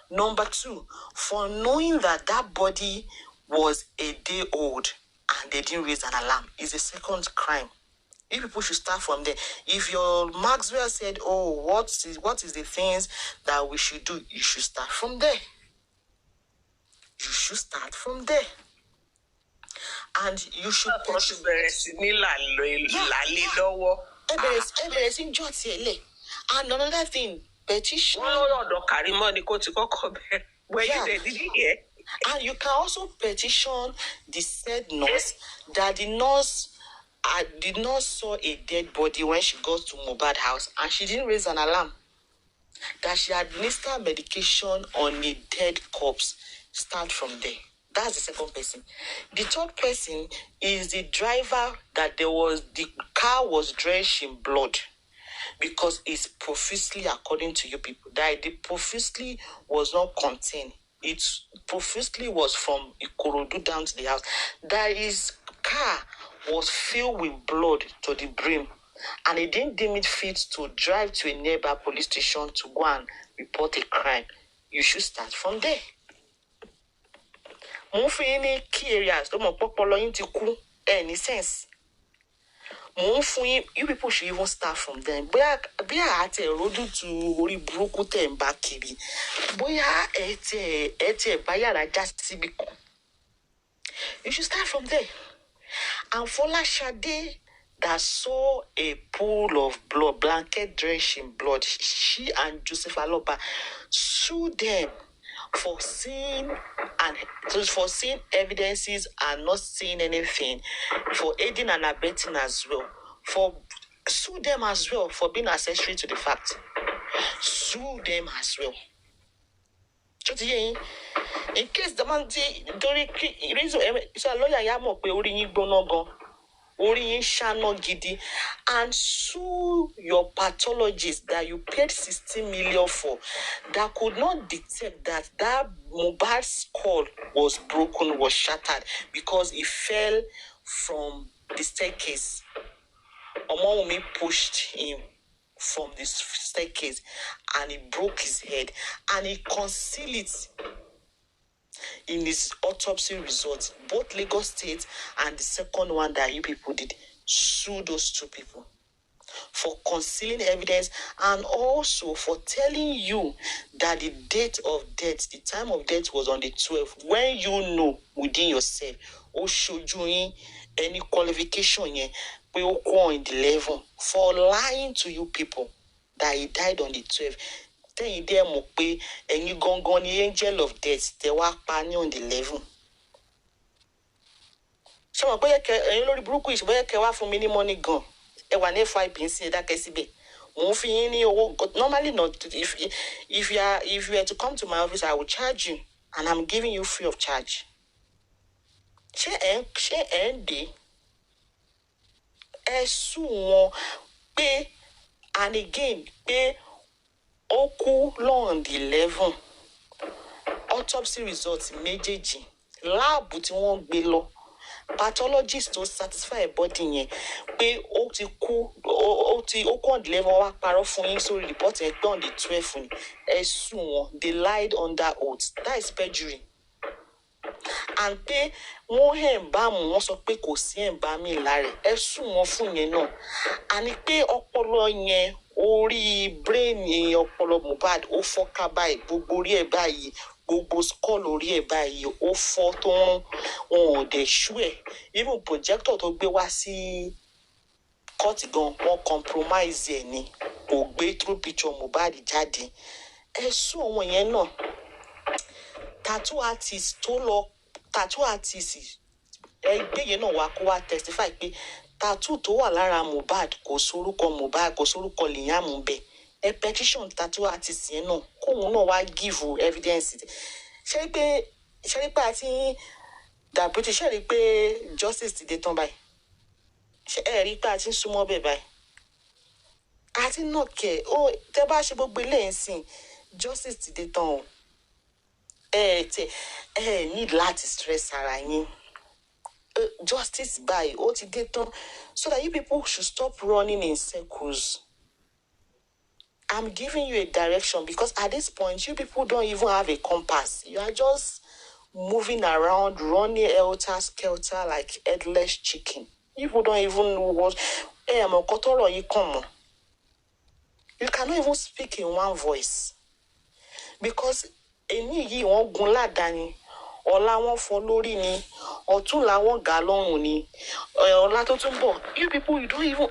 Speaker 5: Number 2, for knowing that body was a day old and they didn't raise an alarm, is a second crime. You people should start from there. If your Maxwell said, oh, what is the things that we should do, you should start from there. You should start from there. And you should... And another thing, petition... And you can also petition the said nurse that the nurse did not saw a dead body when she got to Mohbad house, and she didn't raise an alarm. That she administered medication on a dead corpse. Start from there. That's the second person. The third person is the driver that the car was drenched in blood, because it's profusely, according to you people, that the profusely was not contained. It profusely was from Ikorodu down to the house. That his car was filled with blood to the brim, and he didn't deem it fit to drive to a nearby police station to go and report a crime. You should start from there. Move in any key areas, don't more any sense. You people should even start from them. Boya at a road to Ori Bruku ten Bakiri. Boya ete bayara just sibiko. You should start from there. And for Shade that saw a pool of blood, blanket drenched in blood, she and Joseph Aloba sued them for seeing evidences and not seeing anything, for aiding and abetting as well, for sue them as well for being accessory to the fact. Sue them as well. In case the man reason so lawyer ya mo pe ori yin gbona gan. Orí Shano Gidi, and sue your pathologist that you paid 60 million for, that could not detect that Mohbad's skull was broken, was shattered, because it fell from the staircase. Omowumi pushed him from the staircase and he broke his head, and he concealed it in his autopsy results. Both Lagos State and the second one that you people did, sue those two people for concealing evidence, and also for telling you that the date of death, the time of death was on the 12th, when you know within yourself, or showed you any qualification here, we will call in the 11th, for lying to you people that he died on the 12th. Then you dare mope, and you gone the angel of death, they were panning on the 11th. So my boy, you know the brook is where Kewa for many money gone. Normally not. If you are to come to my office, I will charge you, and I'm giving you free of charge. And again, pay Oku long the 11 autopsy results méjèèjì lab tí wọ́n gbé lọ. Pathologist to satisfy a body yẹn pé ó ti kú on the level wa parọ́ fún yín sórí report ẹ pé on the 12th ni ẹ sùn wọn, they lied under oath. That is perjury. And pé wọ́n ẹ̀ǹbámu wọ́n sọ pé kò sí ẹ̀ǹbámi lára ẹ sùn wọn fún yẹn náà. Àní pé ọpọlọ yẹn orí brain ọpọlọ Mohbad ó fọ́ká báyìí, gbogbo orí ẹ̀ báyìí, gbogbo skull orí ẹ̀ báyìí ó fọ́ tó ń wọn ò dẹ̀ ṣú ẹ̀. Even projector tó gbé wá sí court gan wọ́n compromise ẹ̀ ni, kò gbé through picture Mohbad jáde. Ẹ sún àwọn yẹn náà. Tattoo artist ẹgbẹ́ yẹn náà wá kó wá testify pé tattoo tó wà lára Mohbad kò sórúkọ Mohbad, kò sórúkọ Liam ńbẹ̀. Ẹ petition tattoo artist yẹn náà kóun náà wá give evidence. Ṣé pé àti dàbútì ṣe rí pé justice ti dé tán báyìí? Ṣé ẹ rí pé àti ń súnmọ́ bẹ́ẹ̀ báyìí? Àti náà kẹ̀ ó tẹ́ bá ṣe gbogbo ilé ẹ̀ sìn justice ti dé tán o. Need láti stress ara yín. Justice by ó ti dé tán, so that you people should stop running in circles. I'm giving you a direction, because at this point you people don't even have a compass. You are just moving around, running helter-skelter like headless chicken. You people don't even know what. You cannot even speak in one voice, because eni yi won gun ládàá ọ̀la wọn fọ́ lórí ni, ọ̀tún làwọn gà lọ́rùn ni, ọ̀la tó tún bọ̀. You people, you don't even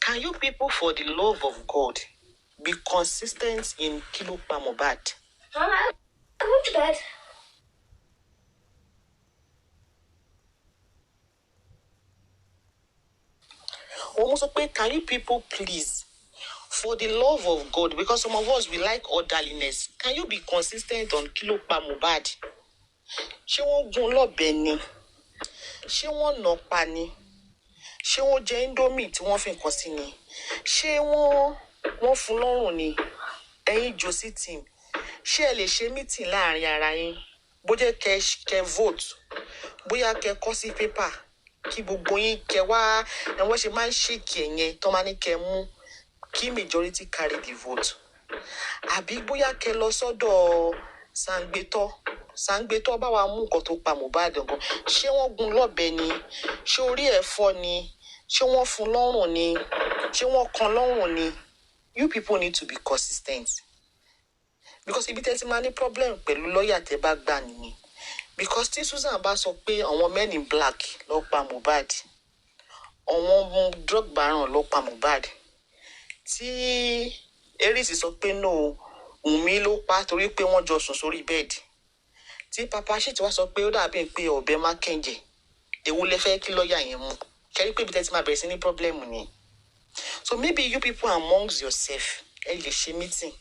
Speaker 5: can you people, for the love of God, be consistent in kilo pa Mohbad?
Speaker 7: Mama, I went to bed.
Speaker 5: Can you people please, for the love of God, because some of us, we like orderliness, can you be consistent on kilo pa Mohbad? Ṣé wọ́n gún lọ́bẹ ni? Ṣé wọ́n nà pa ni? Ṣé wọ́n jẹ indomie tí wọ́n fi nǹkan sí ni? Ṣé wọ́n fún lọ́rùn ni? Ẹ̀yin jossy team, ṣé ẹ lè ṣe meeting láàrin ara yín? Bó jẹ́ kẹ́ vote, bóyá kẹ́ kọ sí paper, kí gbogbo yín kẹ́ wá, ẹ wọ́n ṣe máa ń ṣèkì ẹ̀yẹn tó máa ní kẹ́ mú, kí majority carry the vote. Àbí bóyá kẹ́ lọ sọ́dọ̀ Sàngbétọ́ bá wa mú nǹkan tó pa Mohbad gan. Ṣé wọ́n gún lọ́bẹ ni? Ṣé orí ẹ̀ fọ́ ni? Ṣé wọ́n fún lọ́rùn ni? Ṣé wọ́n kan lọ́rùn ni? You people need to be consistent. Because ibi tẹ́ ti máa ní problem pẹ̀lú lawyer tẹ́ bá gbà nìyẹn. Because tí Susan bá sọ pé àwọn men in black ló pa Mohbad, àwọn drug baron ló pa Mohbad, tí Eris sọ pé no, Wùnmí ló pa torí pé wọ́n jọ sùn sórí bẹ́ẹ̀dì, tí Papa Shit wá sọ pé ó dàbí pé ọ̀bẹ má kẹ́ǹjẹ̀, èwo lẹ fẹ́ kí lọ́ọ̀yà yẹn mú? Kẹ́rí pé ibi tẹ́ ti máa bẹ̀rẹ̀ sí ní problem ni. So maybe you people amongst yourself, ẹ lè ṣe meeting.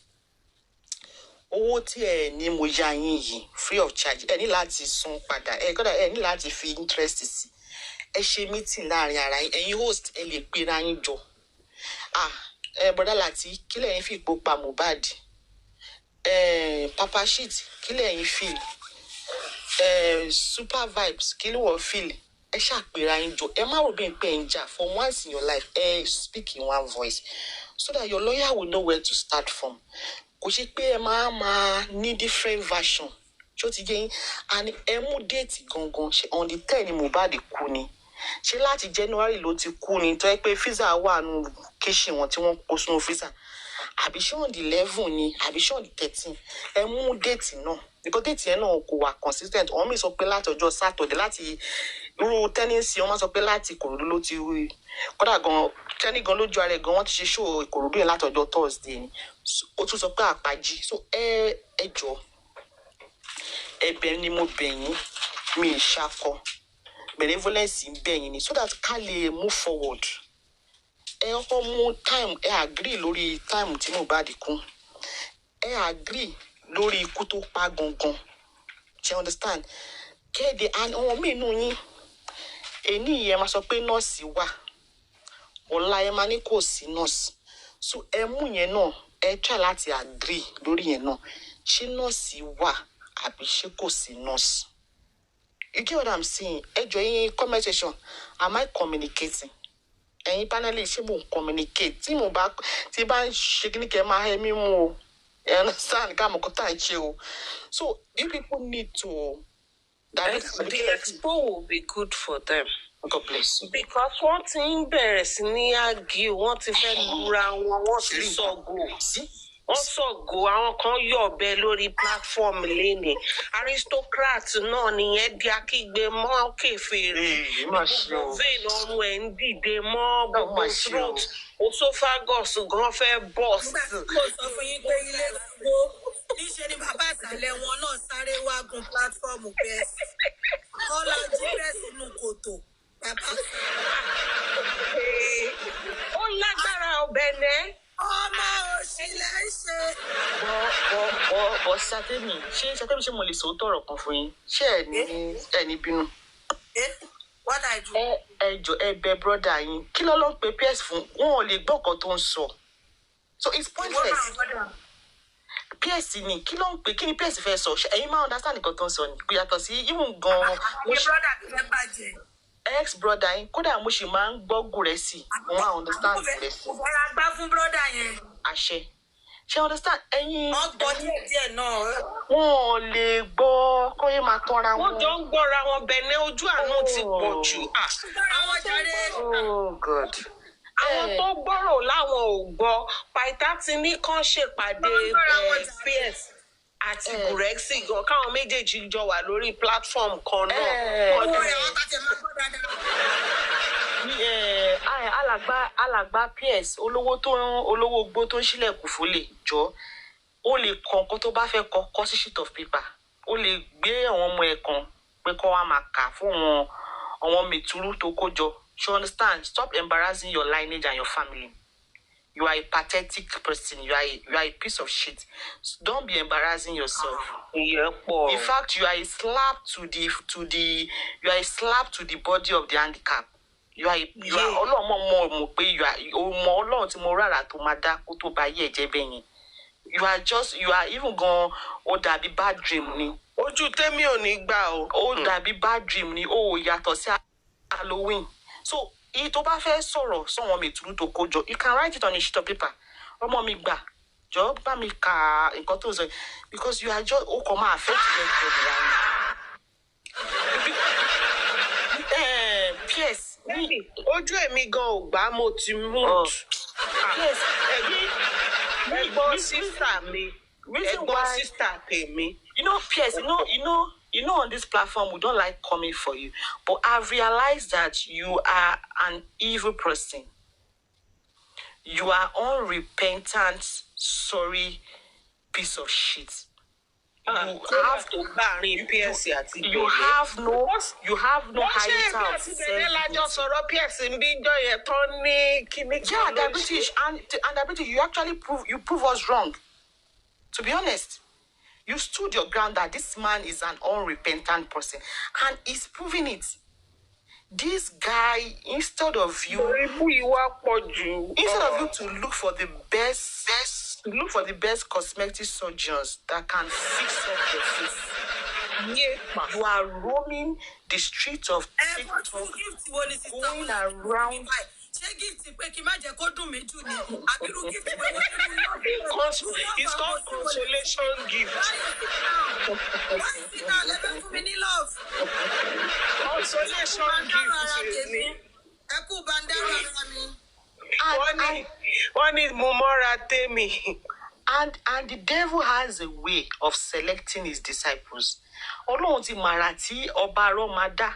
Speaker 5: Owó tí ẹ ní mo yá yín yìí free of charge, ẹ ní láti san padà, ẹ ní láti fi interest sí. ẹ ṣe meeting láàrin ara yín, ẹ̀yin host ẹ lè pera yín jọ. Bọ́dá láti kí lẹ́yìn fi ipò pa Mohbad. Papa shit kí lẹ́yìn feel. Super vibes kí ló wọ́n feel. Ẹ ṣàpèrà yín jọ. Ẹ má rò bí pé ń jà. For once in your life, speak in one voice so that your lawyer will know where to start from. Kò ṣe pé ẹ máa ní different version. Ṣó ti jẹ́ yín, and ẹ mú déètì gangan ṣe on the 10 ni Mohbad kú ni. Ṣé láti January ló ti kú ni tó yẹ pé freezer wà nù kitchen wọn tí wọ́n kó sínú freezer. Àbí ṣé on the 11 ni, àbí ṣé on the 13. Ẹ mú déètì náà. Because déètì yẹn náà kò wà consistent. Wọ́n mi sọ pé láti ọjọ́ Saturday láti irú tẹ́nísì wọ́n máa sọ pé láti Ìkòròdú ló ti rí. Kódà gan tẹ́ní gan lójú ara ẹ̀ gan wọ́n ti ṣe show Ìkòròdú yẹn láti ọjọ́ Thursday ni. Ó tún sọ pé àpájí. So ẹ jọ̀ọ́. Ẹ̀bẹ̀ ni mo bẹ̀ yín, mi ṣakọ. Benevolence ń bẹ̀ yín ni so that ká lè move forward. Ẹ kọ́kọ́ mú time, ẹ agree lórí time tí Mohbad kú. Ẹ agree lórí ikú tó pa gangan. You understand? Kéde àwọn míì nù yín. Èní yẹn máa sọ pé nọ́ọ̀sì wà. Ọ̀la ẹ máa ní kò sí nọ́ọ̀sì. So ẹ mú yẹn náà, ẹ try láti agree lórí yẹn náà. Ṣé nọ́ọ̀sì wà àbí ṣé kò sí nọ́ọ̀sì? You get what I'm saying? Ẹ jọ̀ọ́ yín comment section. Am I communicating? Ẹ̀yin panelists ṣé mo communicate? Tí bá ń ṣe kí ni kẹ́ máa hẹ́ mímú o. You understand? Ká mọ̀ kó tá à ń ṣe o. So you people need to.
Speaker 2: The expo will be good for them.
Speaker 5: God bless you.
Speaker 2: Because wọ́n ti ń bẹ̀rẹ̀ sí ní argue, wọ́n ti fẹ́ lura wọn, wọ́n ti sọ̀gò. Wọ́n sọ̀gò, àwọn kan yọ̀ ọ̀bẹ lórí platform lẹ́nìí. Aristocrat náà nìyẹn di akígbe mọ́ kèfèrí. Gbogbo vein ọrùn ẹ̀ ń dìde mọ́ gbogbo throat. Esophagus gan fẹ́ burst.
Speaker 6: Nígbà tí mo sọ fún yín pé ilé ìgbó níṣẹ́ ni bàbá ìsàlẹ̀ wọn náà sáré wá gun pílátífọ́ọ̀mù bẹ́ẹ̀. Kọ́lá jí bẹ́ẹ̀ sínú kòtò. Bàbá
Speaker 2: ó lágbára ọbẹ̀ náà.
Speaker 6: ọmọ òṣìlẹ̀ ń ṣe.
Speaker 5: Bọ́ Sátẹ́mì, ṣé mo lè sòótọ́ ọ̀rọ̀ kan fún yín? Ṣé ẹ ní bínú?
Speaker 6: What I do?
Speaker 5: Ẹ jọ̀ọ́ ẹ bẹ̀ brọ́dà yín. Kí ló ń pe PS fún? Wọn ò lè gbọ́ nǹkan tó ń sọ. So it's pointless. PS ni kí ló ń pè kí ni PS fẹ́ sọ? Ẹ̀yin máa understand nǹkan tó ń sọ ni. Kò yàtọ̀ sí even gan-an.
Speaker 6: Àwọn brọ́dà mi fẹ́ bàjẹ́.
Speaker 5: Ex-brother yín kódà mo sì máa ń gbọ́ Gúrẹ́sì. Mo máa understand Gúrẹ́sì.
Speaker 6: Mo fẹ́ ra gbá fún brọ́dà yẹn.
Speaker 5: Àṣẹ. Ṣé understand? Ẹ̀yin.
Speaker 6: Wọ́n gbọ́ díẹ̀ náà.
Speaker 5: Wọn ò lè gbọ́ kó yé máa tọ́ra wọn.
Speaker 2: Wọ́n jọ ń gbọ́ra wọn bẹ̀ẹ́ ojú àánú ti pọ̀ jù.
Speaker 6: Àwọn jàre.
Speaker 5: Oh God.
Speaker 2: Àwọn tó gbọ́rọ̀ láwọn ò gbọ́. Pàìtá ti ní kán ṣèpàdé PS àti Gúrẹ́sì gan káwọn méjèèjì jọ wà lórí platform kan náà.
Speaker 5: Alàgbà PS olówó gbó tó ń ṣílẹ̀kùn fólè jọ ó lè kọ nǹkan tó bá fẹ́ kọ sí sheet of paper ó lè gbé àwọn ọmọ ẹ̀ kan pé kọ́ wa máa kà fún àwọn mẹ̀túrú tó kó jọ. You understand? Stop embarrassing your lineage and your family. You are a pathetic person. You are a piece of shit. Don't be embarrassing yourself. In fact, you are a slap to the body of the handicap. You are Ọlọ́run pé you are Ọlọ́run tí mo rárá tó máa dá kó tó bá yé ẹ̀jẹ̀ bẹ́yìn. You are even gone ó dàbí bad dream ni.
Speaker 2: Ojú tèmi ò ní gbà o.
Speaker 5: Ó dàbí bad dream ni. Ó yàtọ̀ sí Halloween. So èyí tó bá fẹ́ sọ̀rọ̀ sọ̀wọ́n mi tùrú tó kó jọ, you can write it on a sheet of paper. Ọmọ mi gbà jọ bá mi ka nǹkan tó sọ because you are just ó kàn máa affect everybody around. PS
Speaker 2: ojú èmi gan ò gbà mo ti mood.
Speaker 5: PS
Speaker 2: ẹ̀gbọ́n sísà mi ẹ̀gbọ́n sísà tèmi.
Speaker 5: You know, PS, you know, on this platform, we don't like coming for you. But I've realized that you are an evil person. You are unrepentant, sorry piece of shit. You have to you have no higher self. Yeah, they're British, and they're British. You actually prove us wrong. To be honest. You stood your ground that this man is an unrepentant person. And he's proving it. this guy, instead of you to look for the best cosmetic surgeons that can fix up your face, you are roaming the streets of TikTok, going around.
Speaker 2: It's called consolation gift. Consolation gift. One is Mumora Temi.
Speaker 5: And the devil has a way of selecting his disciples. Ọlọ́run ti màrà tí ọba arọ́ máa dá.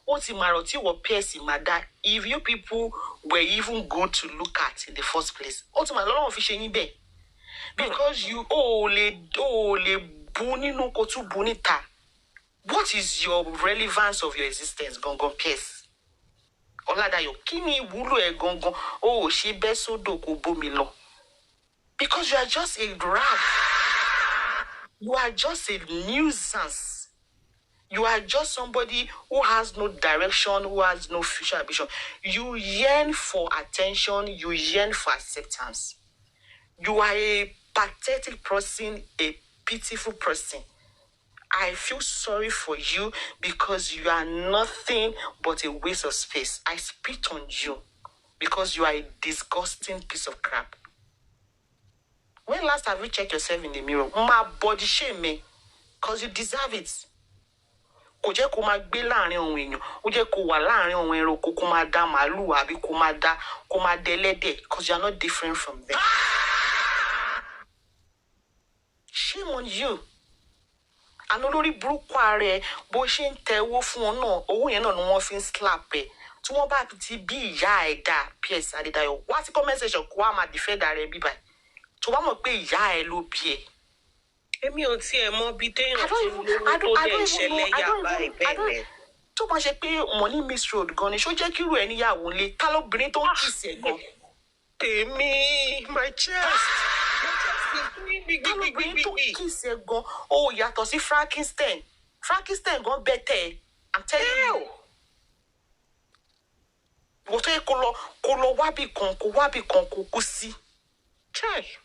Speaker 5: Ó ti màrà tí wọ́n pẹ́ẹ́sì máa dá. If you people were even good to look at in the first place, ó ti màrà lọ́run fi ṣe yín bẹ́ẹ̀. Because you lè bu nínú kó tún bu níta. What is your relevance of your existence, gangan pẹ́ẹ́sì? Ọládàyọ̀, kí ni ìwúlò ẹ̀ gangan? Ó ṣe bẹ́ sódò kó bómi lọ. Because you are just a rag. You are just a nuisance. You are just somebody who has no direction, who has no future ambition. You yearn for attention. You yearn for acceptance. You are a pathetic person, a pitiful person. I feel sorry for you because you are nothing but a waste of space. I spit on you because you are a disgusting piece of crap. When last have you checked yourself in the mirror? My body shame me, because you deserve it. Kò jẹ́ kó máa gbé láàrin àwọn èèyàn, ó jẹ́ kó wà láàrin àwọn ẹranko kó máa dá màálù àbí kó máa dẹlẹ́dẹ̀, because you are not different from them. Shame on you. Àná lórí burúkú ààrẹ bó ṣe ń tẹ owó fún ọ náà, owó yẹn náà ni wọ́n fi ń slap ẹ̀. Tí wọ́n bá ti bí ìyá ẹ̀ dá PS Adédayọ̀, wá sí comment section kó wá máa defend ààrẹ bíbá ẹ̀. Tó bá mọ̀ pé ìyá ẹ̀ ló bí ẹ.
Speaker 2: Èmi ò tiẹ̀ mọ bí téèyàn ti lówó tó dẹ̀ ìṣẹ̀lẹ̀ yàbá ìbẹ̀rẹ̀.
Speaker 5: Tó bá ṣe pé money miss road gan ni, ṣó jẹ́ kí irú ẹ̀ níyàwó lé ká lóbìnrin tó ń kìsì ẹ̀ gan.
Speaker 2: Tèmi, my chest.
Speaker 5: Ká lóbìnrin tó ń kìsì ẹ̀ gan, ó yàtọ̀ sí Frankenstein. Frankenstein gan bẹ́tẹ̀ ẹ̀. I'm telling you. Wọ́n tó yẹ kó lọ wábì kan kó kú sí.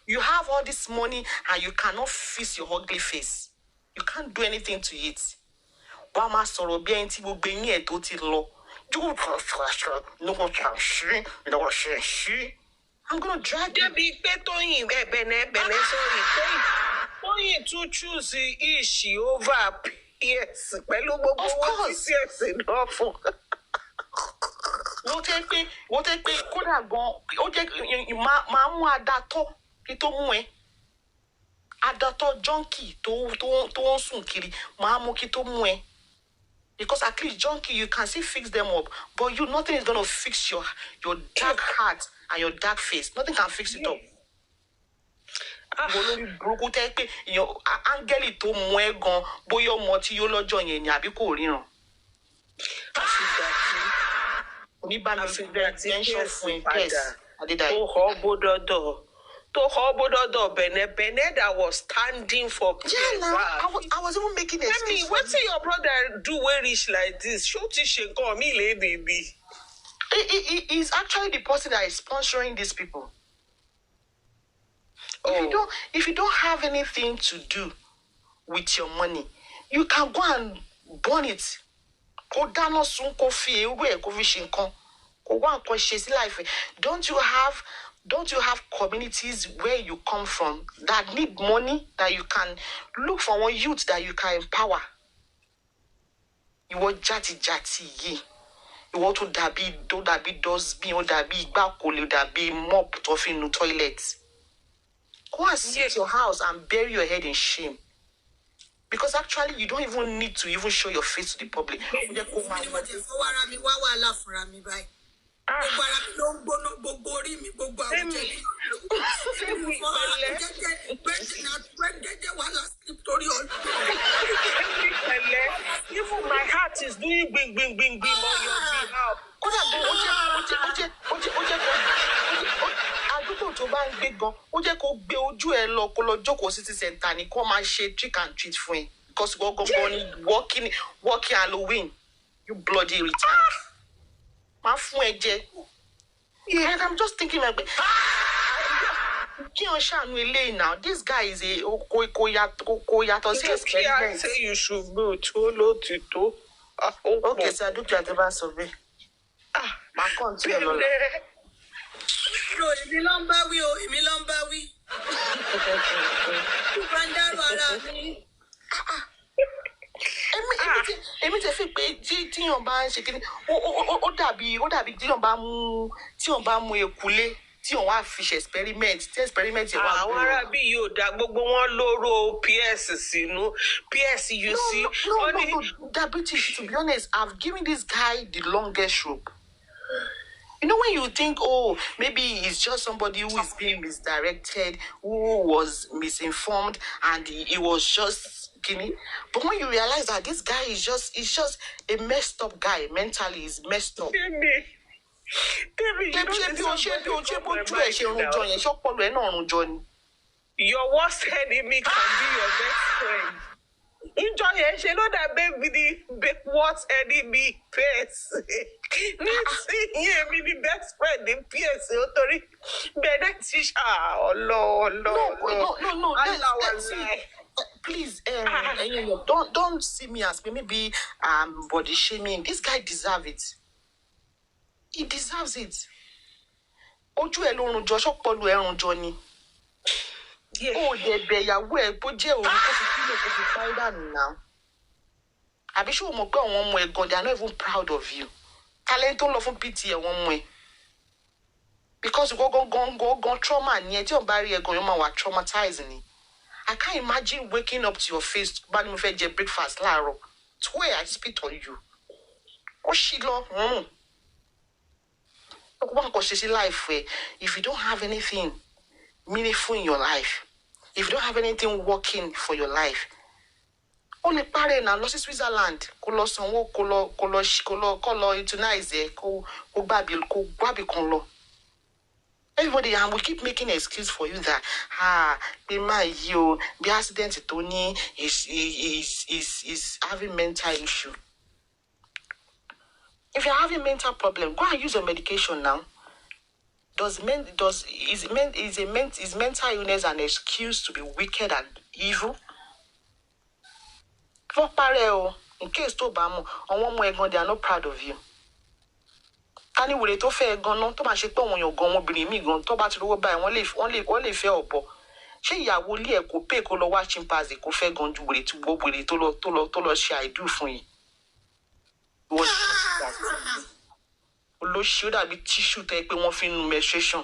Speaker 5: You have all this money and you cannot fix your ugly face. You can't do anything to it. Wàá máa sọ̀rọ̀ bí ẹni tí gbogbo eyín ẹ̀ tó ti lọ. I'm gonna drag you.
Speaker 2: Débi pé Tóyìn bẹ̀nẹ̀ sọ̀rọ̀ Tóyìn tún choose Ishi over PS pẹ̀lú gbogbo owó tí PS náà fún.
Speaker 5: Wọ́n tẹ́ pé kódà gan, ó jẹ́ máa mú adatọ́ kí tó mú ẹ. Adatọ́ junkie tó ń sùn kiri, máa mú kí tó mú ẹ. Because at least junkie, you can still fix them up. But nothing is going to fix your dark heart and your dark face. Nothing can fix it up. Olórí burúkú tẹ́ pé áńgẹ́lì tó mú ẹ gan, bóyá ọmọ tí yóò lọ́jọ́ yẹn ni àbí kò ríran. Oníbàmí fi attention fún PS Adédayọ̀.
Speaker 2: To Hobododo Bene that was standing for PS.
Speaker 5: Yeah, now I was even making excuses.
Speaker 2: I mean, what say your brother do when rich like this? Shoot it, call me baby.
Speaker 5: He is actually the person that is sponsoring these people. If you don't have anything to do with your money, you can go and burn it. Kó dáná sun kó fi ewé ẹ̀ kó fi ṣe nǹkan. Kó wá nǹkan ṣe sí life. Don't you have communities where you come from that need money, that you can look for one youth that you can empower? Ìwọ jàtijàti yìí. Ìwọ tó dàbí dustbin, ó dàbí ìgbàkólé, ó dàbí mop tó fi nu toilet. Go and sit your house and bury your head in shame. Because actually, you don't even need to even show your face to the public.
Speaker 2: Even my heart is doing bing on your behalf.
Speaker 5: Àdúgbò tó bá ń gbé gan, ó jẹ́ kó gbé ojú ẹ lọ kó lọ jókòó city center ni kó máa ṣe trick and treat fún ẹ. Because gbọ́ngbọ́n ni walking Halloween. You bloody retard. máa fún ẹ jẹ. Yeah, I'm just thinking like, now. This guy is a koyato
Speaker 2: I say you should go to
Speaker 5: okay, so I do that about survey. My country.
Speaker 6: No, èmi ló ń bá wí o, èmi ló ń bá wí. Bá ń dárò ara mi.
Speaker 5: Èmi tẹ fi pé tíyàn bá ń ṣe kíní ó dàbí tíyàn bá mú ekulé tíyàn wá fi ṣe experiment yẹn wá.
Speaker 2: Àwọn arábí yóò dá gbogbo wọn lóró PS sínú PS you see.
Speaker 5: No, diabetes, to be honest, I've given this guy the longest rope. You know, when you think, oh, maybe it's just somebody who is being misdirected, who was misinformed, and he was just kidding. But when you realize that this guy is just a messed up guy, mentally he's messed up.
Speaker 2: Your worst enemy can be your best friend. Enjoy it. She know that baby the worst enemy PS. Me the best friend in PS. Teacher. Oh no.
Speaker 5: Please, don't see me as maybe body shaming. This guy deserves it. He deserves it. Ojú ẹ lórun jọ ṣọpọlọ ẹrun jọ ni. Oh, the beyawo e bo je o ko fi kilo ko fi find now. Àbí ṣé o mọ̀ pé àwọn ọmọ ẹ gan, they are not even proud of you. Talent tó lọ fún PT ẹ wọ́n mọ̀ ẹ. Because go trauma ni ẹ tí o bá rí ẹ gan yo ma wà traumatized ni. I can't imagine waking up to your face bá ní mo fẹ́ jẹ breakfast láàárọ̀. Swear I spit on you. Ó ṣì lọ. If you don't have anything meaningful in your life, if you don't have anything working for your life, only parent now lost Switzerland, kolo sanwo kolo itunize ko gbabi kon lo. Everybody, and we keep making an excuse for you that be my you the accident Tony is having mental issue. If you're having mental problem, go and use your medication now. Is mental illness an excuse to be wicked and evil? For pareo, in case to bamu, on one way they are not proud of you. Any way to fair gun, to my ship on your gun will bring me gun, to battle over by one leaf fair up. She ya will ye ko pay ko watching pass the ko fair gun to go with it to she I do for you. Lo should have be tissue take one film menstruation.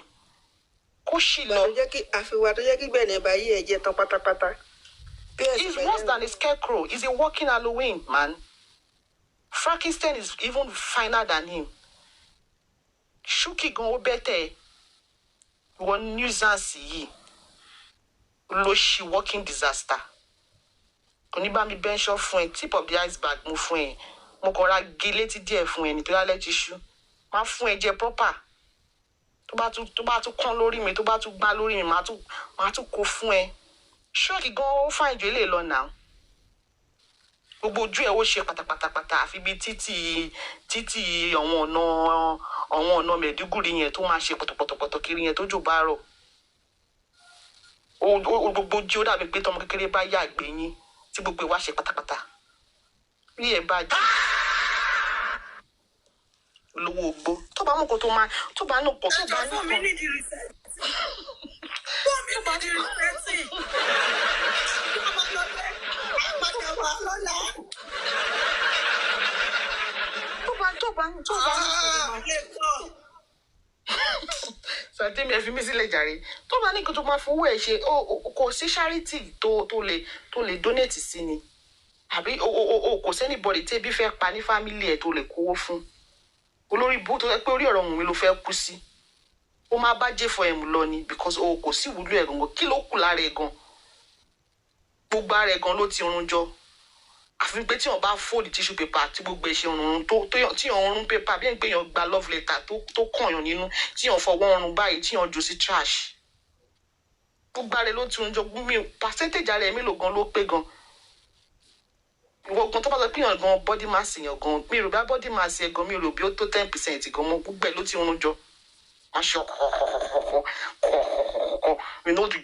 Speaker 5: It's worse than a scarecrow. It's a walking Halloween, man. Frankenstein is even finer than him. Shuki go better. One nuisance ye. Lo she walking disaster. Koniba mi bench off fun tip of the iceberg move fun. Mo kora gileti die fun eni to let issue. Ma fun eje proper. To ba tu kon lórí mi, to ba tu gba lórí mi, ma tu ko fun e. Sure ki go find you lo now. Gbogbo ojú ẹ ó ṣe pátápátá àfi bí títí àwọn ọ̀nà Mẹ̀dúgùrí yẹn tó máa ṣe pọ̀tọ̀pọ̀tọ̀ kiri yẹn tó jò bá rọ̀. Gbogbo ojú ó dàbí pé tọmọ kékeré bá yà gbé yín tí gbogbo ẹ wá ṣe pátápátá. Bí ẹ bá jẹ́ olówó ogbó tó bá mú kó tó máa tó bá nù pọ̀ tó bá nù pọ̀.
Speaker 6: Fún mi ní di research. Fún mi ní di research.
Speaker 5: Tó bá Sàtẹ́mi ẹ fi mí sílẹ̀ jàre. Tó bá ní kó tó máa fowó ẹ̀ ṣe kò sí charity tó lè donate sí ni. Àbí kò sẹ́nibọ̀dì tí ebi fẹ́ pa ní family ẹ̀ tó lè kówó fún. Olórí bó tó pé orí ọ̀rọ̀ òun mi ló fẹ́ kú sí. Ó máa bá jẹ́ for ẹ̀mú lọ ni because kò sí ìwúlò ẹ̀ gangan. Kí ló kù lára ẹ̀ gan? Gbogbo ara ẹ̀ gan ló ti run jọ. Àfi pé tí wọ́n bá fold tissue paper tí gbogbo ẹ̀ ṣe run tí wọ́n run paper bí ẹni pé èèyàn gba love letter tó kànyàn nínú tí wọ́n fọwọ́ run báyìí tí wọ́n jù sí trash. Gbogbo ara ẹ̀ ló ti run jọ. Percentage ara ẹ̀ mélòó gan ló pé gan? Ogun tó bá sọ pé yàn gan body mass yàn gan mi rò bá body mass yẹn gan mi rò bí ó tó 10% gan mọ́ gbogbo ẹ̀ ló ti rún jọ. We know the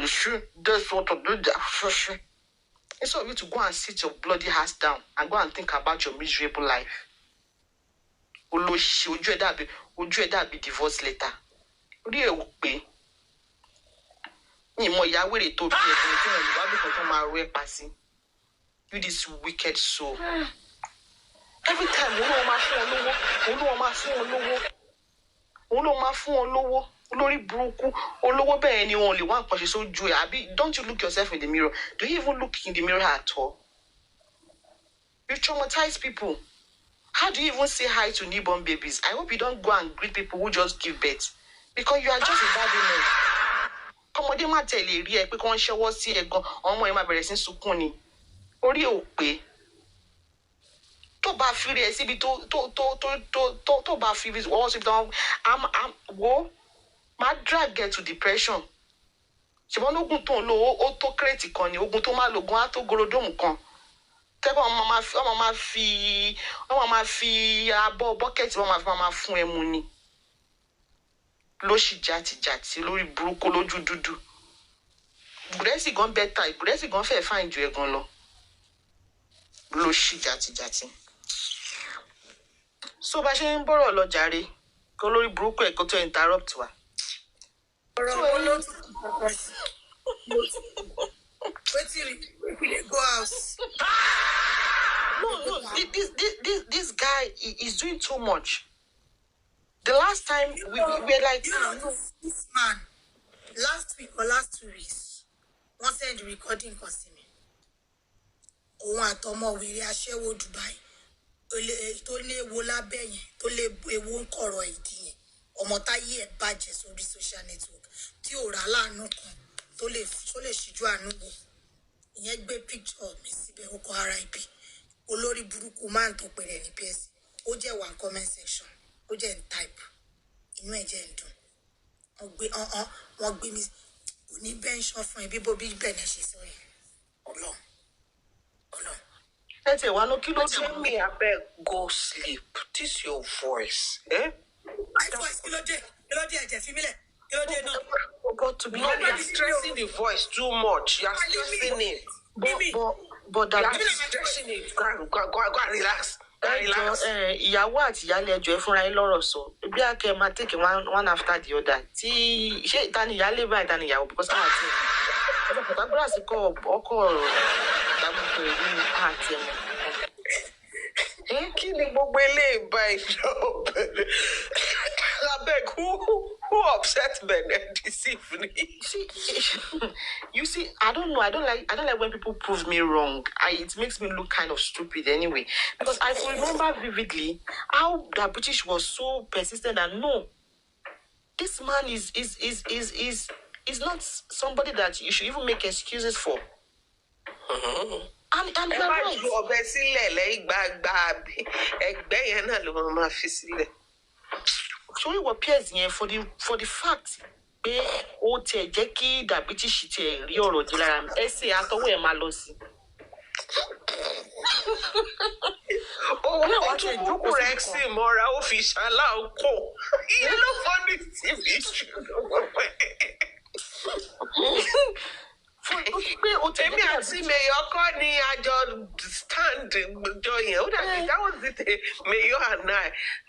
Speaker 5: issue, that's what to do that. Instead of you to go and sit your bloody ass down and go and think about your miserable life. Olóṣì ojú ẹ̀ dàbí divorce letter. Orí ẹ̀ wò pé ní ìmọ̀ ìyá wèrè tó bí ẹ̀kùnrin tí wọ́n lè wá bí kankan máa rú ẹ̀ pa sí. You this wicked soul. Every time olówó máa fún wọn lówó. Olórí burúkú olówó bẹ́ẹ̀ ni wọn lè wá nǹkan ṣe sójú ẹ̀ àbí don't you look yourself in the mirror? Do you even look in the mirror at all? You traumatize people. How do you even say hi to newborn babies? I hope you don't go and greet people who just give birth because you are just a bad woman. Kọ́mọdé má tẹ̀lé rí ẹ pé kí wọ́n ṣẹ́wọ́ sí ẹ gan ọmọ ẹ má bẹ̀rẹ̀ sí sunkún ni. Orí ò pé tó bá fi rí ẹ síbi tó bá fi ọwọ́ síbi tó wo máa drag get to depression. Ṣùgbọ́n lógún tó ń lo ó tó kírètì kan ni ogun tó máa lo ogun á tó gorodomu kan. Tẹ́bọ̀ ọmọ máa fi abọ́ bọ́kẹ́tì wọ́n máa fún ẹ mu ni. Lóṣì jàtìjàtì lórí burúkú lójú dúdú. Gùrẹ́sì gan bẹ́tà Gùrẹ́sì gan fẹ́ẹ́ fáìn ju ẹ gan lọ. Lóṣì jàtìjàtì. So bá ṣe ń bọ̀rọ̀ lọ jàre kó lórí burúkú ẹ̀ kó tó interrupt wa.
Speaker 6: Go house.
Speaker 5: No, this guy is doing too much. The last time we were like,
Speaker 6: This man, last week or last 2 weeks, wọ́n send recording kan sí mi. Òun àtọmọ wèrè aṣẹ́wó Dubai. Tó lé ewo lábẹ́ yẹn, tó lé ewo ń kọ̀rọ̀ ìdí yẹn. Ọmọ táyé ẹ̀ bàjẹ́ sórí social network. Tí ò rà láàánú kan, tó lè ṣíjú àánú wò. Ìyẹn gbé picture mi síbẹ̀ ó kọ RIP. Olórí burúkú máa ń tó pèrè ní PS. Ó jẹ́ one comment section. Ó jẹ́ ń type. Inú ẹ̀ jẹ́ ń dùn. Wọ́n gbé mi kò ní bẹ́ńṣọ́ fún ẹ bí bó bí bẹ̀rẹ̀ ṣe sọ yẹn. Ọlọ́run.
Speaker 5: ẹ tẹ̀ wá ló kí ló
Speaker 2: Tell me, abeg, go sleep. This your voice, eh?
Speaker 6: My voice, kí ló dé ẹ̀jẹ̀ fi mílẹ̀. Kí ló dé náà?
Speaker 5: But to be
Speaker 2: No, you're
Speaker 5: honest,
Speaker 2: stressing the voice too much. You're stressing it.
Speaker 5: but that
Speaker 2: You're stressing it. Go and relax. Relax.
Speaker 5: Ìyàwó àti ìyálé ẹjọ́ ẹ fúnra yín lọ́rọ̀ sọ bí akẹ́ máa take one after the other tí ṣé ìtani ìyálé báyìí ìtani ìyàwó because àwọn àti Pythagoras kọ ọkọ ọ̀rọ̀ ìdàgbàsókè ìlú ní àti ẹ̀mọ́.
Speaker 2: Kí ni gbogbo eléyìí báyìí náà? Abeg, who upset Bennett this evening?
Speaker 5: You see, I don't know. I don't like when people prove me wrong. It makes me look kind of stupid anyway. Because I remember vividly how the British was so persistent and no, this man is not somebody that you should even make excuses for. And you're right.
Speaker 2: Ju ọbẹ̀ sílẹ̀ lẹ́yìn gbàgbà ẹgbẹ́ yẹn náà ló máa fi sílẹ̀.
Speaker 5: Sorry, what appears here for the fact pé ó tiẹ̀ jẹ́ kí the British tiẹ̀ rí ọ̀rọ̀ di lára mi. Ẹ ṣe àtọwọ́ ẹ̀ máa lọ sí.
Speaker 2: Ó tún kúkú rẹ̀ sí mọ́ra ó fi ṣaláǹkó. Ìyẹn ló fọ́ ní TV Èmi àti Mayor kọ́ ni àjọ stand jọ yẹn. Ó dàbí that was it, Mayor and I.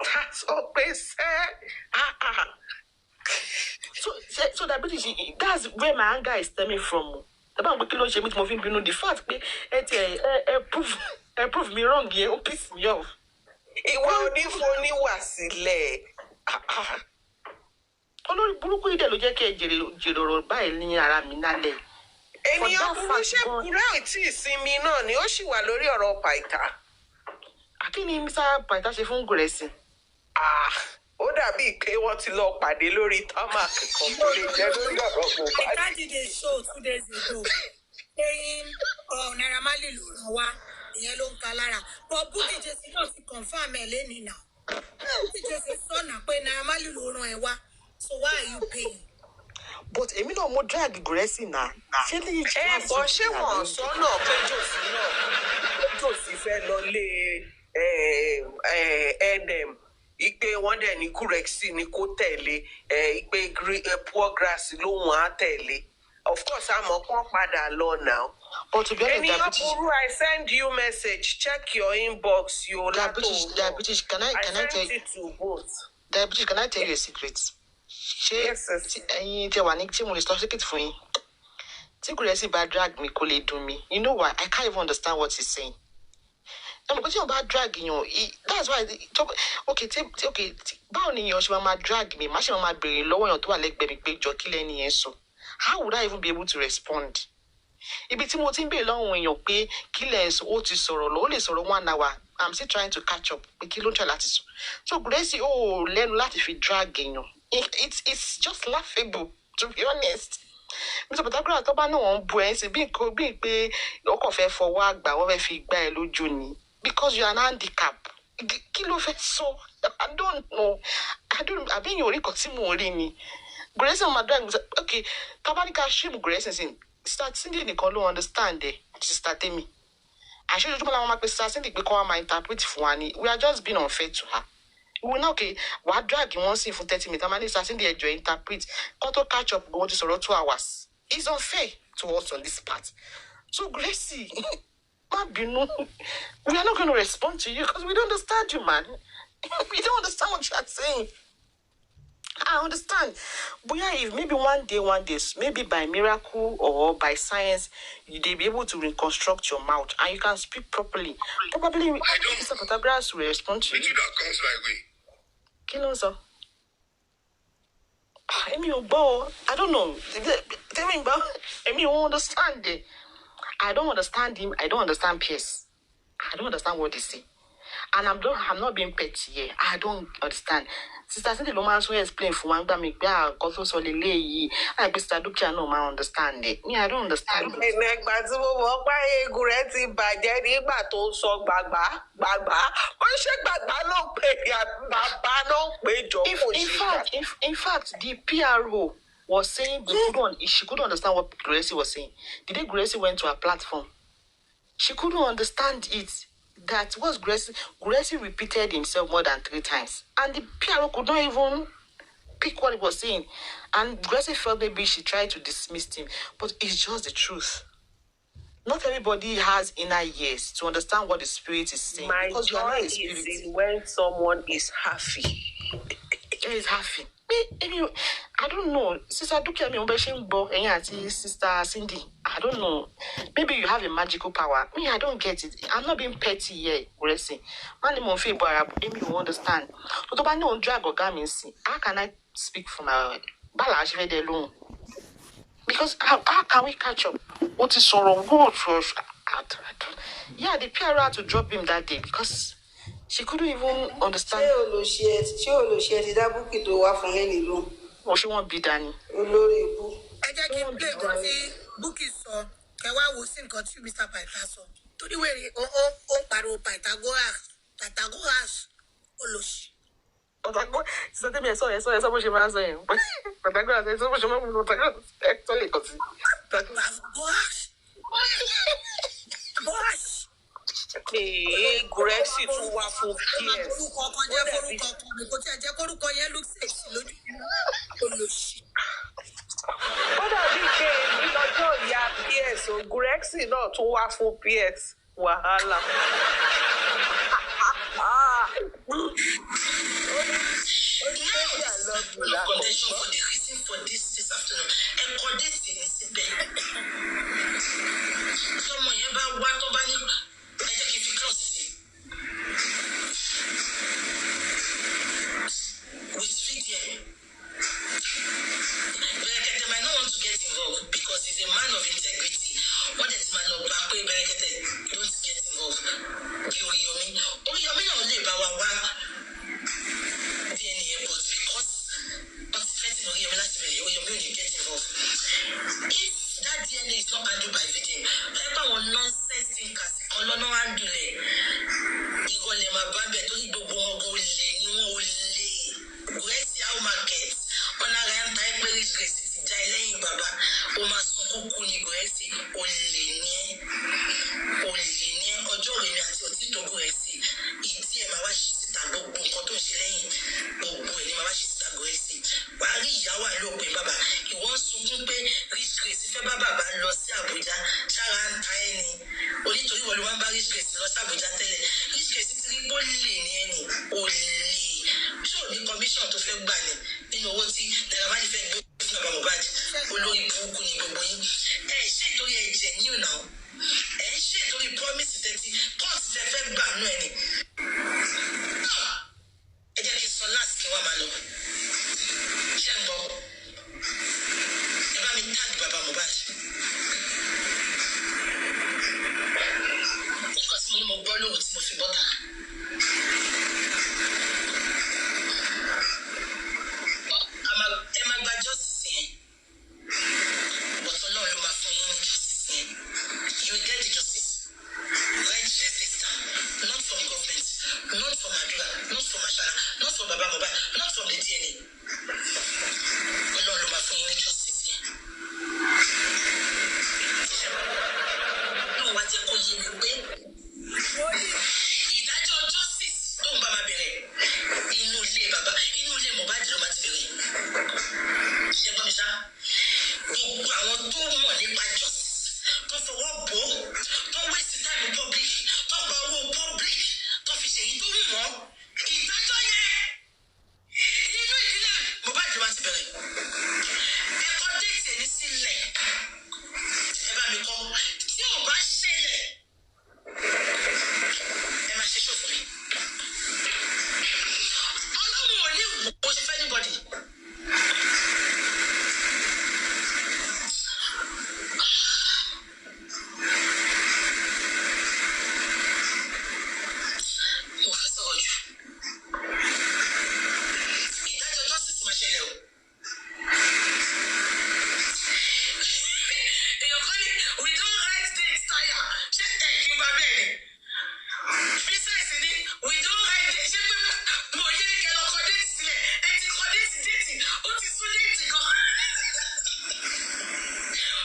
Speaker 2: That's all pé sẹ́.
Speaker 5: So that British, that's where my anger is stemming from. About what kilo ṣe mi tí mo fi ń bínú the fact pé ẹ prove me wrong yẹn ó piss me off.
Speaker 2: Ìwọ onífowóníwà sílẹ̀.
Speaker 5: Olórí burúkú ìdẹ̀ ló jẹ́ kí ẹ jèrè ọ̀rọ̀ báyìí ní ara mi nálẹ̀.
Speaker 2: Ènìyàn burú ṣẹ́kùrẹ́ àìtí ìsinmi náà ni ó sì wà lórí ọ̀rọ̀ Pytha.
Speaker 5: Kí ni Mr. Pytha ṣe fún Gùrẹ́sì?
Speaker 2: Ó dàbí pé wọ́n ti lọ pàdé lórí tarmac kan tó lè jẹ́ lórí ọ̀rọ̀ Mohbad.
Speaker 6: Pytha did a show 2 days ago saying Naira Marley ló ràn wá ìyẹn ló ń ka lára. But Bukky Jesse náà ti confirm ẹ̀ lẹ́nìí náà. Bukky Jesse sọ̀nà pé Naira Marley ló ràn ẹ̀ wá. So why are you paying?
Speaker 5: But èmi náà mo drag Gùrẹ́sì náà. Ṣé ní ìjọba
Speaker 2: bọ̀ ṣé wọ́n sọ náà pé fẹ́ lọ lé NM. Ipe wọ́n dẹ̀ ní Gurexi ní kó tẹ̀lé. Ipe poor grass ló wọ́n á tẹ̀lé. Of course, I'm a padà lọ now.
Speaker 5: But to be honest,
Speaker 2: I send you message. Check your inbox.
Speaker 5: Diabetes, can I tell you?
Speaker 2: It to both.
Speaker 5: Diabetes, can I tell you a secret?
Speaker 2: Yes.
Speaker 5: You drag me, do me. You know why? I can't even understand what he's saying. No, because you're about dragging you. That's why. Okay. Bound in your mama drag me. My mama be low on your leg, baby, big jockey, any so. How would I even be able to respond? If it's more be long when you pay killers, what is sorrow, only sorrow 1 hour. I'm still trying to catch up. So Gracie, learn Latin dragging you. It's just laughable, to be honest. Mr. Pythagoras, I no one boys being pay your coffee for work by over fee by Lujuni because you are an handicap. Kilo so I don't know. I've been your record Simorini. Grace on my drag was okay. Tabanica shim Grace and start singing the color understand it. Sister Temi. I should do my start singing because my interpret for one. We are just being unfair to her. We know okay, what drag you want to see for 30 minutes? I'm only starting the enjoy interpret. Got to catch up, go to sort of 2 hours. It's unfair to us on this part. So Gracie, we are not going to respond to you because we don't understand you, man. We don't understand what you are saying. I understand. But yeah, if maybe one day, maybe by miracle or by science, they'll be able to reconstruct your mouth and you can speak properly. Probably Mr. Pythagoras will respond to you.
Speaker 1: That comes my way.
Speaker 5: Kill sir. I don't know. Tell me about I won't understand it. I don't understand him. I don't understand PS. I don't understand what they say. And I'm not being petty here. I don't understand. Sister Cindy Lomas will explain for one time. I also lay. I no man understand it. Me, I don't understand. In fact, the PRO was saying she couldn't understand what Gracie was saying. The day Gracie went to her platform, she couldn't understand it. That was Gracie repeated himself more than 3 times. And the PRO could not even pick what he was saying. And Gracie felt maybe she tried to dismiss him. But it's just the truth. Not everybody has inner ears to understand what the spirit is saying.
Speaker 2: My joy is in when someone is happy.
Speaker 5: Is happy. I don't know. Sister Dukia, Sister Cindy. I don't know. Maybe you have a magical power. Me, I don't get it. I'm not being petty here, Gracie. Man, you won't understand. But if I know drag or garments, how can I speak for my balash alone? Because how can we catch up? What is sorrow? Yeah, the PR had to drop him that day because she couldn't even understand. Oh, she won't be Danny.
Speaker 6: Mr. Pythagoras. To the way Pythagoras.
Speaker 2: Gurexi tún wá fún PS. Ó dàbí pé lọ́jọ́ ìyá PS o Gurexi náà tún wá fún PS wàhálà.
Speaker 3: Condition for the reason for this afternoon. And condition is someone ever what over him. I take it close. With video. They might not want to get involved because he's a man of integrity. What is man of back way don't get involved. Yomi only about DNA, but because get involved. If that DNA is not handled by video, everyone nonsense thinkers, Olono handle it. Igolema Bambe to the Bobo Gracie how market. On a ram type where is Gracie Jailen Baba, Oma Sokuni Gracie, Oline, Ojo, Grace fẹ́ bá bàbá lọ sí Àbújá ṣára ń ta ẹni onítorí wọ́n ló wá ń bá Rich Grace lọ sí Àbújá tẹ́lẹ̀ Rich Grace ti rí bólè ní ẹni olè ṣé ò ní commission tó fẹ́ gbà ní nínú owó tí Naira Marley fẹ́ gbé fún bàbá Mohbad olórí burúkú ni gbogbo yín ẹ ṣé ìtorí ẹ̀jẹ̀ ní ọ̀nà ẹ ṣé ìtorí promise tẹ́tí court tẹ́ fẹ́ gbà nú ẹni ẹ jẹ́ kí n sọ last kí wọ́n máa lọ ṣé ń bọ̀ ẹ bá mi tag bàbá Mohbad nǹkan tí mo ní mo gbọ́ lóhùn tí mo fi bọ́ta ẹ máa gba justice yẹn bọ̀tọ̀ náà ló máa fún yín ní justice yẹn you get the justice right justice down not from government not from Adura not from Ashara not from bàbá Mohbad not from the DNA ọlọ́run ló máa fún yín ní justice yẹn. ló wá jẹ́ kó yé mi pé ìdájọ́ justice tó ń bá máa bẹ̀rẹ̀ inú ilé Mohbad ló máa ti bẹ̀rẹ̀. ṣé gbọ́n mi sá gbogbo àwọn tó mọ̀ nípa justice tó fọwọ́ bò ó tó waste time public tó gba owó public tó fi ṣèyí tó wù wọ́n ìdájọ́ yẹn inú ìdílé Mohbad ló máa ti bẹ̀rẹ̀. ẹ̀kọ́ déètì ẹni sílẹ̀ ẹ bá mi kọ́ tí ò bá ṣẹlẹ̀ ẹ máa ṣe ṣòfò mi. ọlọ́run ò ní wo ṣe fẹ́ anybody. mo fẹ́ sọ̀rọ̀ jù. ìdájọ́ justice máa ṣẹlẹ̀ o. èèyàn kan ní we don't write dates tire ṣé ẹ̀ kí n bá bẹ́ẹ̀ ni. besides ni we don't write dates ṣé pé mo yé ní kẹlẹ́ ọkọ̀ déètì sílẹ̀ ẹ ti kọ déètì ó ti sún déètì gan.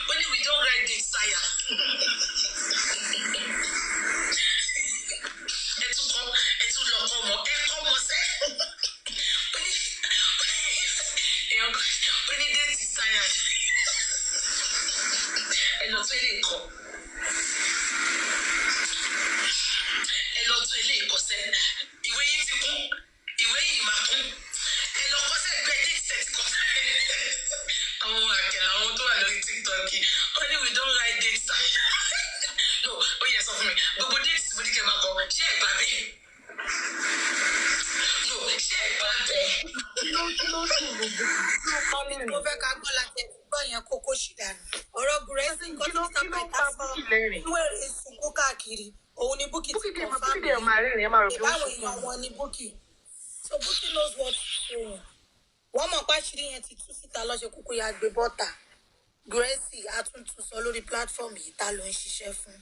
Speaker 3: ó ní we don't write dates tire. ẹ tún lọ kọ́ mọ́ ẹ kọ́ mọ́ sẹ́. èèyàn kan ó ní déètì tire ẹ lọ tún ilé ìkọ́ ẹ lọ tún ilé ìkọ́sẹ́ ìwé yìí ti kún ìwé yìí máa kún ẹ lọ kọ́sẹ́ gbẹ déètì tẹ̀sí kọ́ àwọn àkẹ́lẹ̀ àwọn tó wà lórí TikTok ó ní we don't write dates time no ó yẹ sọ fún mi gbogbo déètì tí mo ní kẹ́ máa kọ ṣé ẹ gbà bẹ́ẹ̀ no ṣé ẹ gbà bẹ́ẹ̀.
Speaker 6: mo fẹ́ ká gbọ́ láti ẹ̀gbọ́n yẹn kókó ṣì dànù ọ̀rọ̀ Gúrẹ́sì nǹkan tí Mr. Pytha sọ wíwèrè sunkún káàkiri òun ni Bukky ti kọ̀ fáàmì ìbáwò èèyàn wọn ni Bukky so Bukky knows what to do wọ́n mọ̀ páṣírí yẹn ti tú síta lọ́sẹ̀ kúkú ya gbé bọ́tà Gúrẹ́sì àtúntún sọ lórí platform yìí ta ló ń ṣiṣẹ́ fún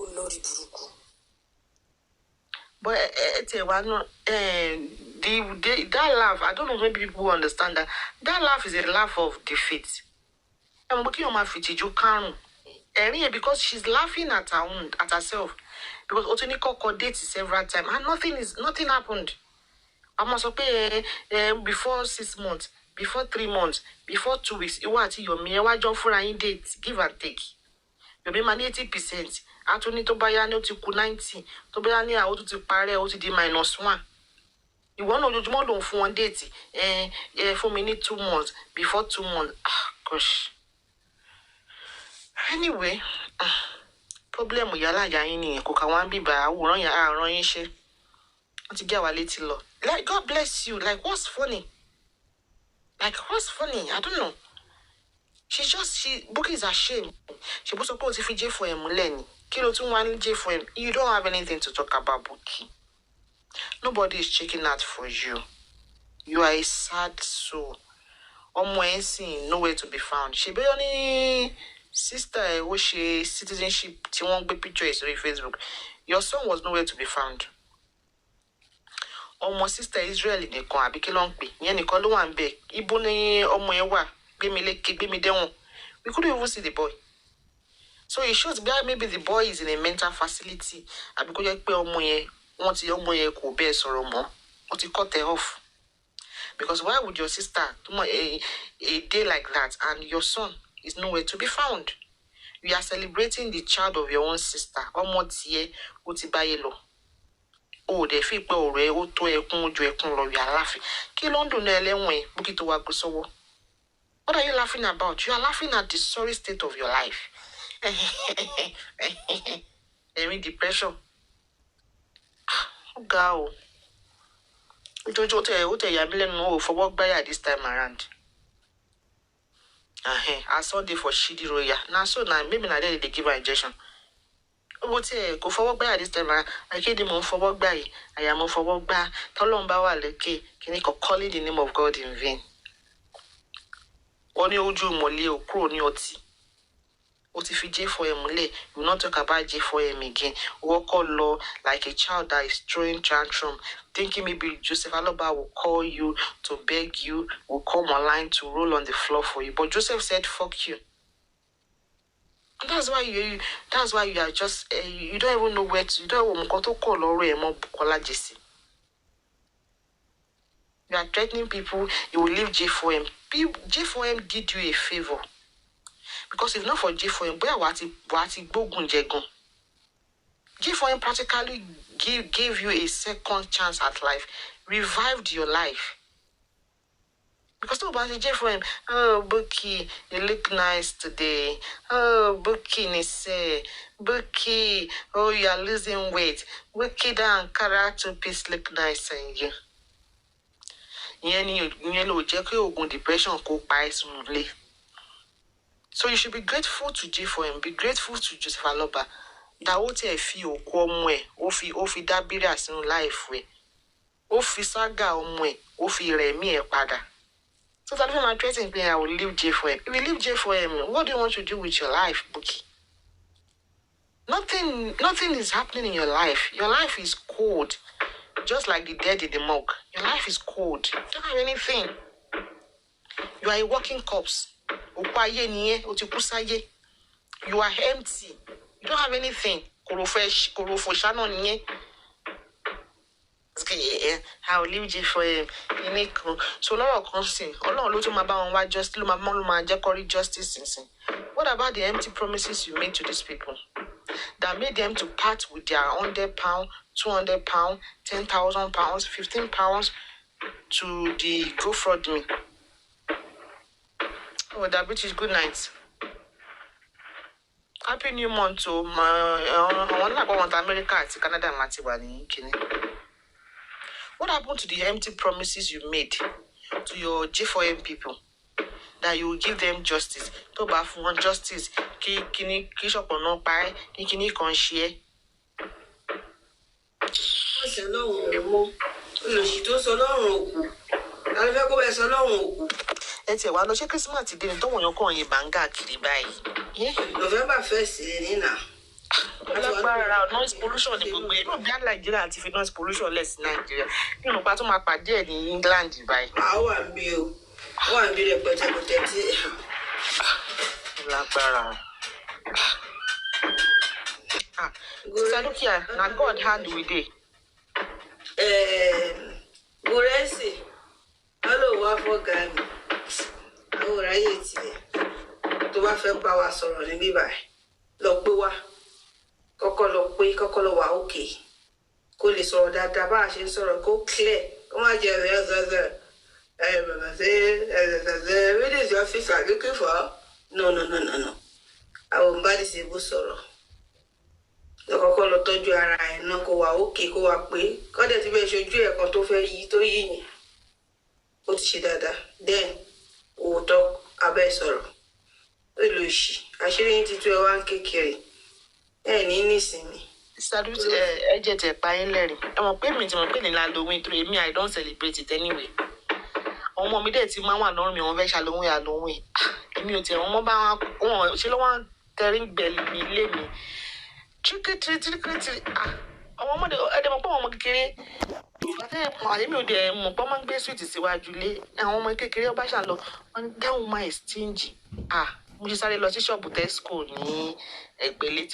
Speaker 6: olórí burúkú.
Speaker 5: But that laugh, I don't know, maybe people understand that. That laugh is a laugh of defeat. I'm looking on my fitiju Karen. Because she's laughing at her own, at herself. Because Otuniko called date several times and nothing happened. I must pay before 6 months, before 3 months, before 2 weeks. You want your me, why don't for any date, give and take. You be man 80%. Atuni to buy any to 90. To buy any out to pare out to the -1. You want to do more than for 1 date. For me need 2 months. Before 2 months. Ah, gosh. Anyway, problem yala ya ini ko ka wan bi ba aworan ya aran yin se. Wọ́n ti gé wa létí lọ. Like God bless you. Like what's funny? I don't know. Bukky is ashamed. She was supposed to fi for him Lenny. Kilo tún wá ní for him. You don't have anything to talk about Bukky. Nobody is checking out for you. You are a sad soul. Ọmọ ẹ̀ sìn nowhere to be found. She be only sister who she citizenship tí wọ́n gbé picture is on Facebook. Your son was nowhere to be found. Ọmọ sister Israel nìkan àbí kí ló ń pè. Ìyẹn nìkan ló wà ńbẹ̀. Ibo ni ọmọ ẹ̀ wà. Gbé mi lékè, gbé mi dẹ́wọ̀n. We couldn't even see the boy. So it shows that maybe the boy is in a mental facility. Àbí kó jẹ́ pé ọmọ yẹn, wọ́n ti ọmọ yẹn kò bẹ́ẹ̀ sọ̀rọ̀ mọ́. Wọ́n ti cut her off. Because why would your sister a day like that and your son is nowhere to be found? You are celebrating the child of your own sister. Oh, they feel you are laughing. What are you laughing about? You are laughing at the sorry state of your life. I mean, depression. Go. For work by this time around. I saw they for shitty roya. Now, so now maybe now they give her injection. Go for work by this time around. I can't even for work by. I am for work by. Tolomba leke. Can you calling the name of God in vain? Only Uju Moli or Crony Oti. What if you J4M lay? You will not talk about J4M again. Walk all law like a child that is throwing tantrum, thinking maybe Joseph Aloba will call you to beg you, will come online to roll on the floor for you. But Joseph said, "Fuck you." And that's why you are just you don't even know where to. You don't even to call or Bukola Jesse. You are threatening people. You will leave J4M. J4M did you a favor. Because if not for J4M, J4M practically gave you a second chance at life, revived your life. Because nobody J4M, oh Buki, you look nice today. Oh Buki Nise, Buki, oh you are losing weight. Buki down character piece look nice on you. Depression So you should be grateful to J4M, be grateful to Joseph Aloba. That what I feel come ofi dabiri in life we. Ofi saga ofi remi pada. So that when I'm threatening me, I will leave J4M. If you leave J4M, what do you want to do with your life, Buki? Nothing is happening in your life. Your life is cold. Just like the dead in the morgue. Your life is cold. You don't have anything. You are a walking corpse. You are empty. You don't have anything. I will leave J4M. So Laura comes in. Justice. What about the empty promises you made to these people that made them to part with their £100, £200, £10,000, £15 to the GoFundMe? Oh, that British good night. Happy New Month to I want America to Canada and What happened to the empty promises you made to your J4M people that you will give them justice? To want justice, kini shop or no pie, kini can share. One Christmas today, don't want your coin banga kiri by.
Speaker 6: November 1st,
Speaker 5: noise pollution in Nigeria, if it noise pollution less Nigeria. You know, but my padre in England by.
Speaker 6: I want you. One be the better.
Speaker 5: Sister, look here. Now God hand with it.
Speaker 6: Guresi. Hello, what for Gami? Oh, right. To my friend power sorrow in Bibai. Look, Kokolo wa okay. Go so that the bash in sorrow go clear. Come on, the what is your office are looking for? No. I will buy this able sorrow. The Kokolo told you I no go okay, go up way. God that you should do a contour ye to ye. What she dada. Then we'll talk about sorrow. Lucy, I should need to a 1K carry.
Speaker 5: Salute Ejete Painleri. I'm a payment on penny Halloween to me. I don't celebrate it anyway. On mommy, that's Mamma Normie on Vesh alone. Immute on mobile. Oh, she don't want telling belly me, let me. Trick. Oh, mother, I don't want to carry. I knew the Mopamang best with is why Julie and woman carry a bachelor on down my stingy. We started lost shop with school. A belly